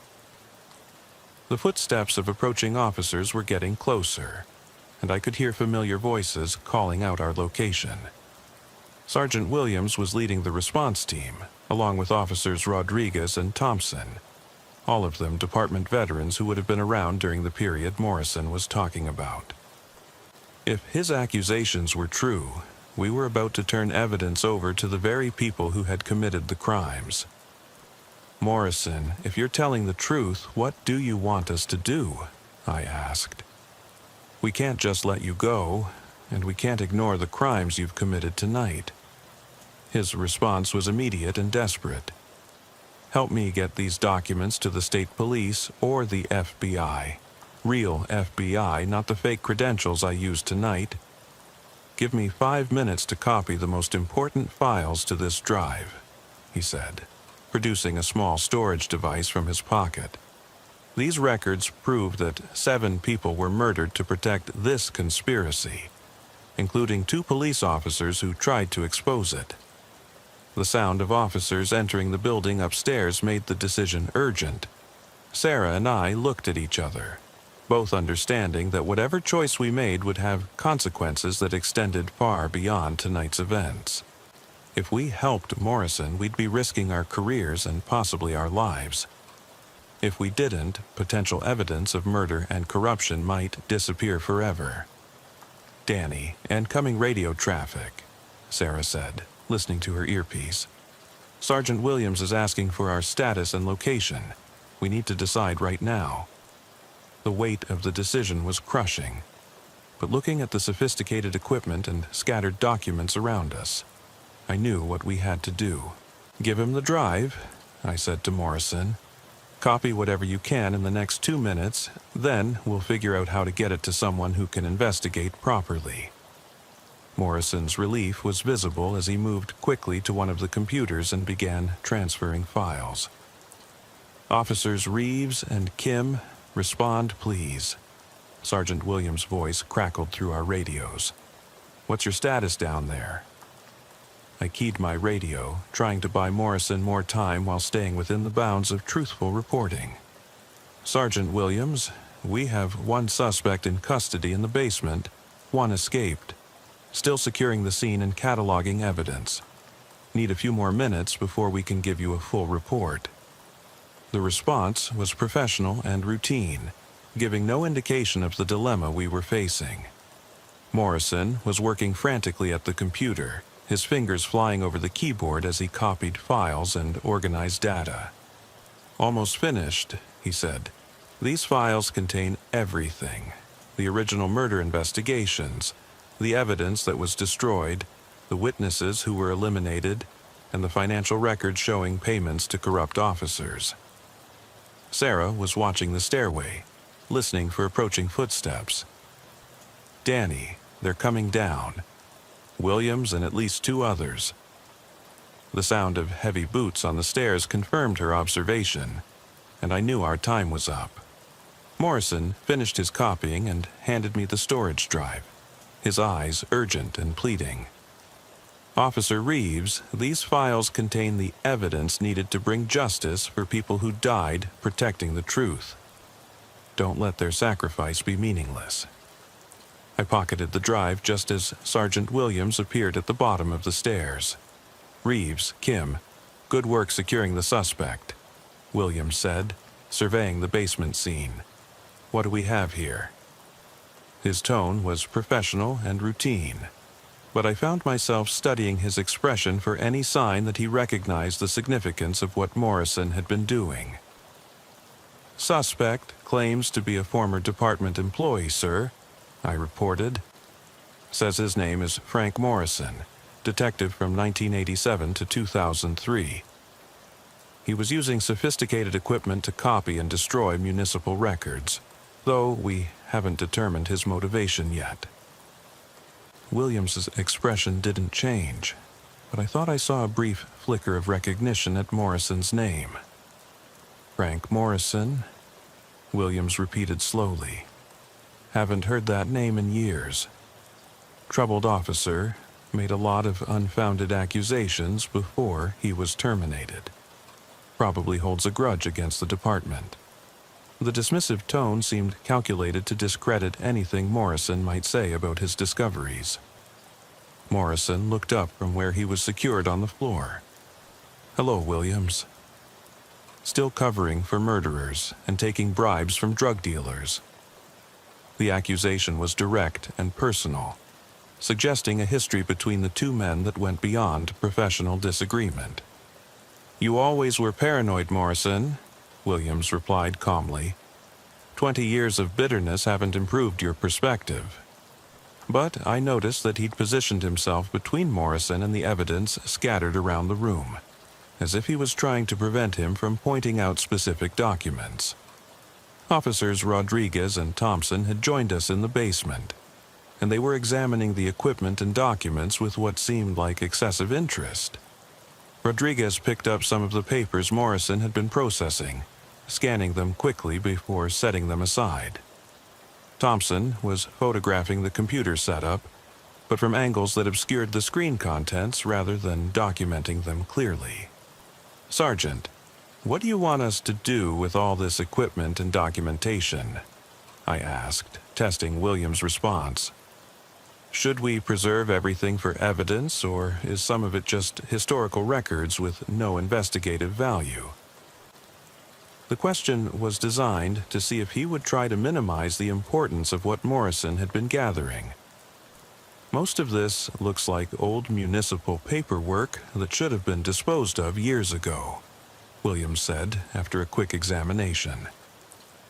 The footsteps of approaching officers were getting closer, and I could hear familiar voices calling out our location. Sergeant Williams was leading the response team, along with Officers Rodriguez and Thompson, all of them department veterans who would have been around during the period Morrison was talking about. If his accusations were true, we were about to turn evidence over to the very people who had committed the crimes. "Morrison, if you're telling the truth, what do you want us to do?" I asked. "We can't just let you go, and we can't ignore the crimes you've committed tonight." His response was immediate and desperate. "Help me get these documents to the state police or the FBI. Real FBI, not the fake credentials I used tonight. Give me 5 minutes to copy the most important files to this drive," he said, producing a small storage device from his pocket. "These records prove that 7 people were murdered to protect this conspiracy, including 2 police officers who tried to expose it." The sound of officers entering the building upstairs made the decision urgent. Sarah and I looked at each other, both understanding that whatever choice we made would have consequences that extended far beyond tonight's events. If we helped Morrison, we'd be risking our careers and possibly our lives. If we didn't, potential evidence of murder and corruption might disappear forever. "Danny, incoming radio traffic," Sarah said, listening to her earpiece. "Sergeant Williams is asking for our status and location. We need to decide right now." The weight of the decision was crushing, but looking at the sophisticated equipment and scattered documents around us, I knew what we had to do. "Give him the drive," I said to Morrison. "Copy whatever you can in the next 2 minutes, then we'll figure out how to get it to someone who can investigate properly." Morrison's relief was visible as he moved quickly to one of the computers and began transferring files. "Officers Reeves and Kim, respond please." Sergeant Williams' voice crackled through our radios. "What's your status down there?" I keyed my radio, trying to buy Morrison more time while staying within the bounds of truthful reporting. "Sergeant Williams, we have 1 suspect in custody in the basement. 1 escaped. Still securing the scene and cataloging evidence. Need a few more minutes before we can give you a full report." The response was professional and routine, giving no indication of the dilemma we were facing. Morrison was working frantically at the computer, his fingers flying over the keyboard as he copied files and organized data. "Almost finished," he said. "These files contain everything. The original murder investigations, the evidence that was destroyed, the witnesses who were eliminated, and the financial records showing payments to corrupt officers." Sarah was watching the stairway, listening for approaching footsteps. "Danny, they're coming down. Williams and at least 2 others." The sound of heavy boots on the stairs confirmed her observation, and I knew our time was up. Morrison finished his copying and handed me the storage drive, his eyes urgent and pleading. Officer Reeves, these files contain the evidence needed to bring justice for people who died protecting the truth. Don't let their sacrifice be meaningless. I pocketed the drive just as Sergeant Williams appeared at the bottom of the stairs. "Reeves, Kim, good work securing the suspect," Williams said, surveying the basement scene. "What do we have here?" His tone was professional and routine, but I found myself studying his expression for any sign that he recognized the significance of what Morrison had been doing. "Suspect claims to be a former department employee, sir," I reported. "Says his name is Frank Morrison, detective from 1987 to 2003. He was using sophisticated equipment to copy and destroy municipal records, though we haven't determined his motivation yet." Williams's expression didn't change, but I thought I saw a brief flicker of recognition at Morrison's name. "Frank Morrison," Williams repeated slowly. "Haven't heard that name in years. Troubled officer, made a lot of unfounded accusations before he was terminated. Probably holds a grudge against the department." The dismissive tone seemed calculated to discredit anything Morrison might say about his discoveries. Morrison looked up from where he was secured on the floor. "Hello, Williams." "Still covering for murderers and taking bribes from drug dealers." The accusation was direct and personal, suggesting a history between the two men that went beyond professional disagreement. "You always were paranoid, Morrison," Williams replied calmly. 20 years of bitterness haven't improved your perspective." But I noticed that he'd positioned himself between Morrison and the evidence scattered around the room, as if he was trying to prevent him from pointing out specific documents. Officers Rodriguez and Thompson had joined us in the basement, and they were examining the equipment and documents with what seemed like excessive interest. Rodriguez picked up some of the papers Morrison had been processing, scanning them quickly before setting them aside. Thompson was photographing the computer setup, but from angles that obscured the screen contents rather than documenting them clearly. "Sergeant, what do you want us to do with all this equipment and documentation?" I asked, testing Williams' response. "Should we preserve everything for evidence, or is some of it just historical records with no investigative value?" The question was designed to see if he would try to minimize the importance of what Morrison had been gathering. "Most of this looks like old municipal paperwork that should have been disposed of years ago," Williams said after a quick examination.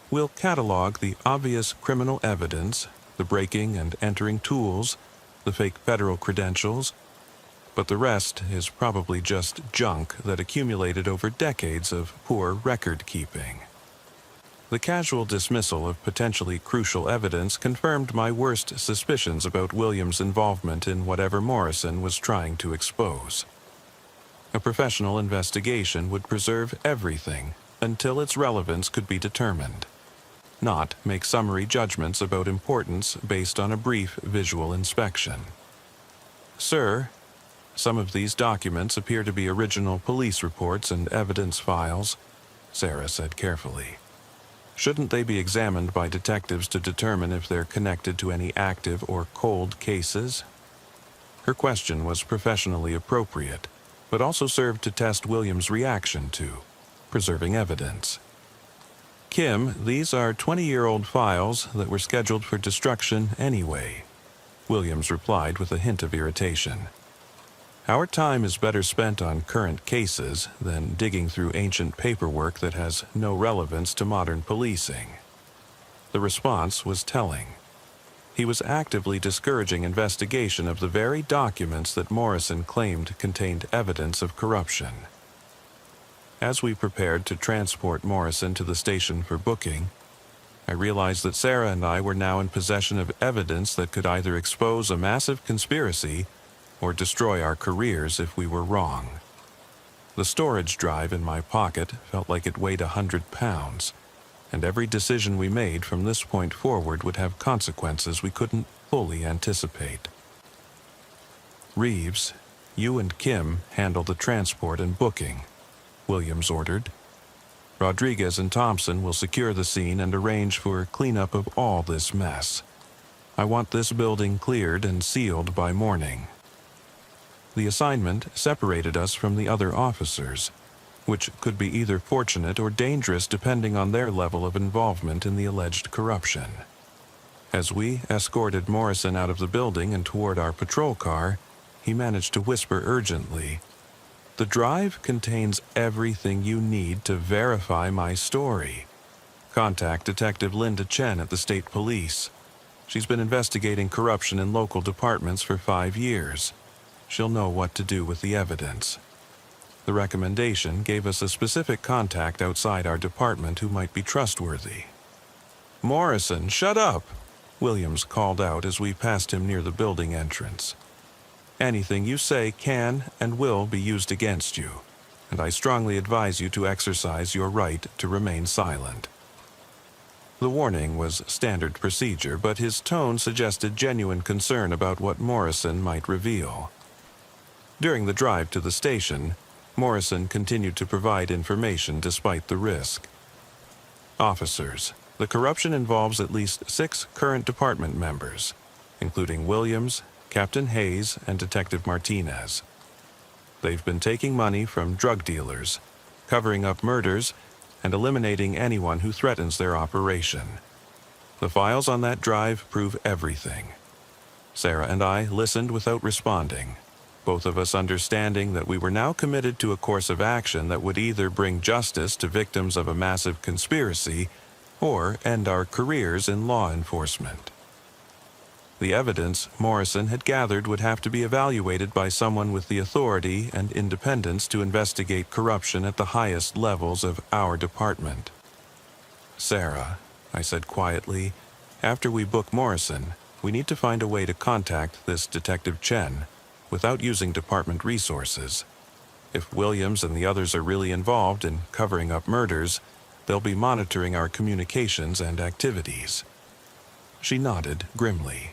"We'll catalog the obvious criminal evidence, the breaking and entering tools, the fake federal credentials, but the rest is probably just junk that accumulated over decades of poor record-keeping." The casual dismissal of potentially crucial evidence confirmed my worst suspicions about Williams' involvement in whatever Morrison was trying to expose. A professional investigation would preserve everything until its relevance could be determined, not make summary judgments about importance based on a brief visual inspection. "Sir, some of these documents appear to be original police reports and evidence files," Sarah said carefully. "Shouldn't they be examined by detectives to determine if they're connected to any active or cold cases?" Her question was professionally appropriate, but also served to test Williams' reaction to preserving evidence. "Kim, these are 20-year-old files that were scheduled for destruction anyway," Williams replied with a hint of irritation. "Our time is better spent on current cases than digging through ancient paperwork that has no relevance to modern policing." The response was telling. He was actively discouraging investigation of the very documents that Morrison claimed contained evidence of corruption. As we prepared to transport Morrison to the station for booking, I realized that Sarah and I were now in possession of evidence that could either expose a massive conspiracy or destroy our careers if we were wrong. The storage drive in my pocket felt like it weighed 100 pounds, and every decision we made from this point forward would have consequences we couldn't fully anticipate. "Reeves, You and Kim handle the transport and booking," Williams ordered. "Rodriguez and Thompson will secure the scene and arrange for cleanup of all this mess. I want this building cleared and sealed by morning." The assignment separated us from the other officers, which could be either fortunate or dangerous depending on their level of involvement in the alleged corruption. As we escorted Morrison out of the building and toward our patrol car, he managed to whisper urgently, "The drive contains everything you need to verify my story. Contact Detective Linda Chen at the State Police. She's been investigating corruption in local departments for 5 years. She'll know what to do with the evidence." The recommendation gave us a specific contact outside our department who might be trustworthy. "Morrison, shut up!" Williams called out as we passed him near the building entrance. "Anything you say can and will be used against you, and I strongly advise you to exercise your right to remain silent." The warning was standard procedure, but his tone suggested genuine concern about what Morrison might reveal. During the drive to the station, Morrison continued to provide information despite the risk. "Officers, the corruption involves at least 6 current department members, including Williams, Captain Hayes, and Detective Martinez. They've been taking money from drug dealers, covering up murders, and eliminating anyone who threatens their operation. The files on that drive prove everything." Sarah and I listened without responding, both of us understanding that we were now committed to a course of action that would either bring justice to victims of a massive conspiracy or end our careers in law enforcement. The evidence Morrison had gathered would have to be evaluated by someone with the authority and independence to investigate corruption at the highest levels of our department. "Sarah," I said quietly, "after we book Morrison, we need to find a way to contact this Detective Chen without using department resources. If Williams and the others are really involved in covering up murders, they'll be monitoring our communications and activities." She nodded grimly,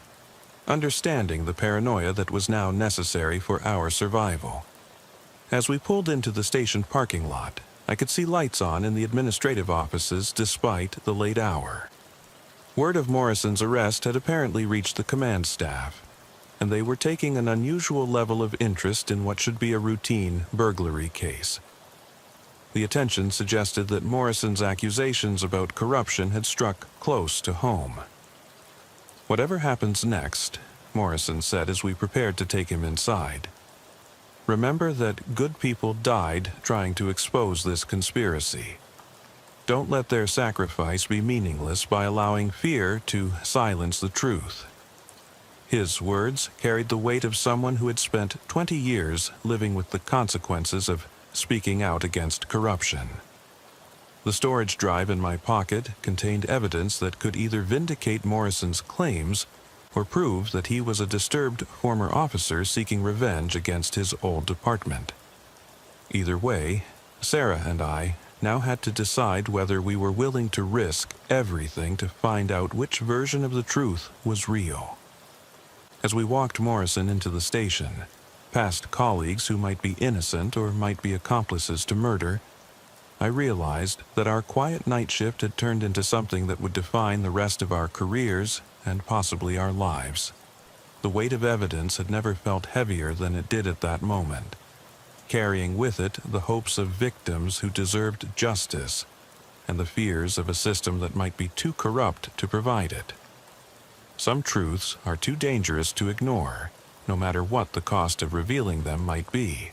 understanding the paranoia that was now necessary for our survival. As we pulled into the station parking lot, I could see lights on in the administrative offices despite the late hour. Word of Morrison's arrest had apparently reached the command staff, and they were taking an unusual level of interest in what should be a routine burglary case. The attention suggested that Morrison's accusations about corruption had struck close to home. "Whatever happens next," Morrison said as we prepared to take him inside, "remember that good people died trying to expose this conspiracy. Don't let their sacrifice be meaningless by allowing fear to silence the truth." His words carried the weight of someone who had spent 20 years living with the consequences of speaking out against corruption. The storage drive in my pocket contained evidence that could either vindicate Morrison's claims or prove that he was a disturbed former officer seeking revenge against his old department. Either way, Sarah and I now had to decide whether we were willing to risk everything to find out which version of the truth was real. As we walked Morrison into the station, past colleagues who might be innocent or might be accomplices to murder, I realized that our quiet night shift had turned into something that would define the rest of our careers and possibly our lives. The weight of evidence had never felt heavier than it did at that moment, carrying with it the hopes of victims who deserved justice and the fears of a system that might be too corrupt to provide it. Some truths are too dangerous to ignore, no matter what the cost of revealing them might be.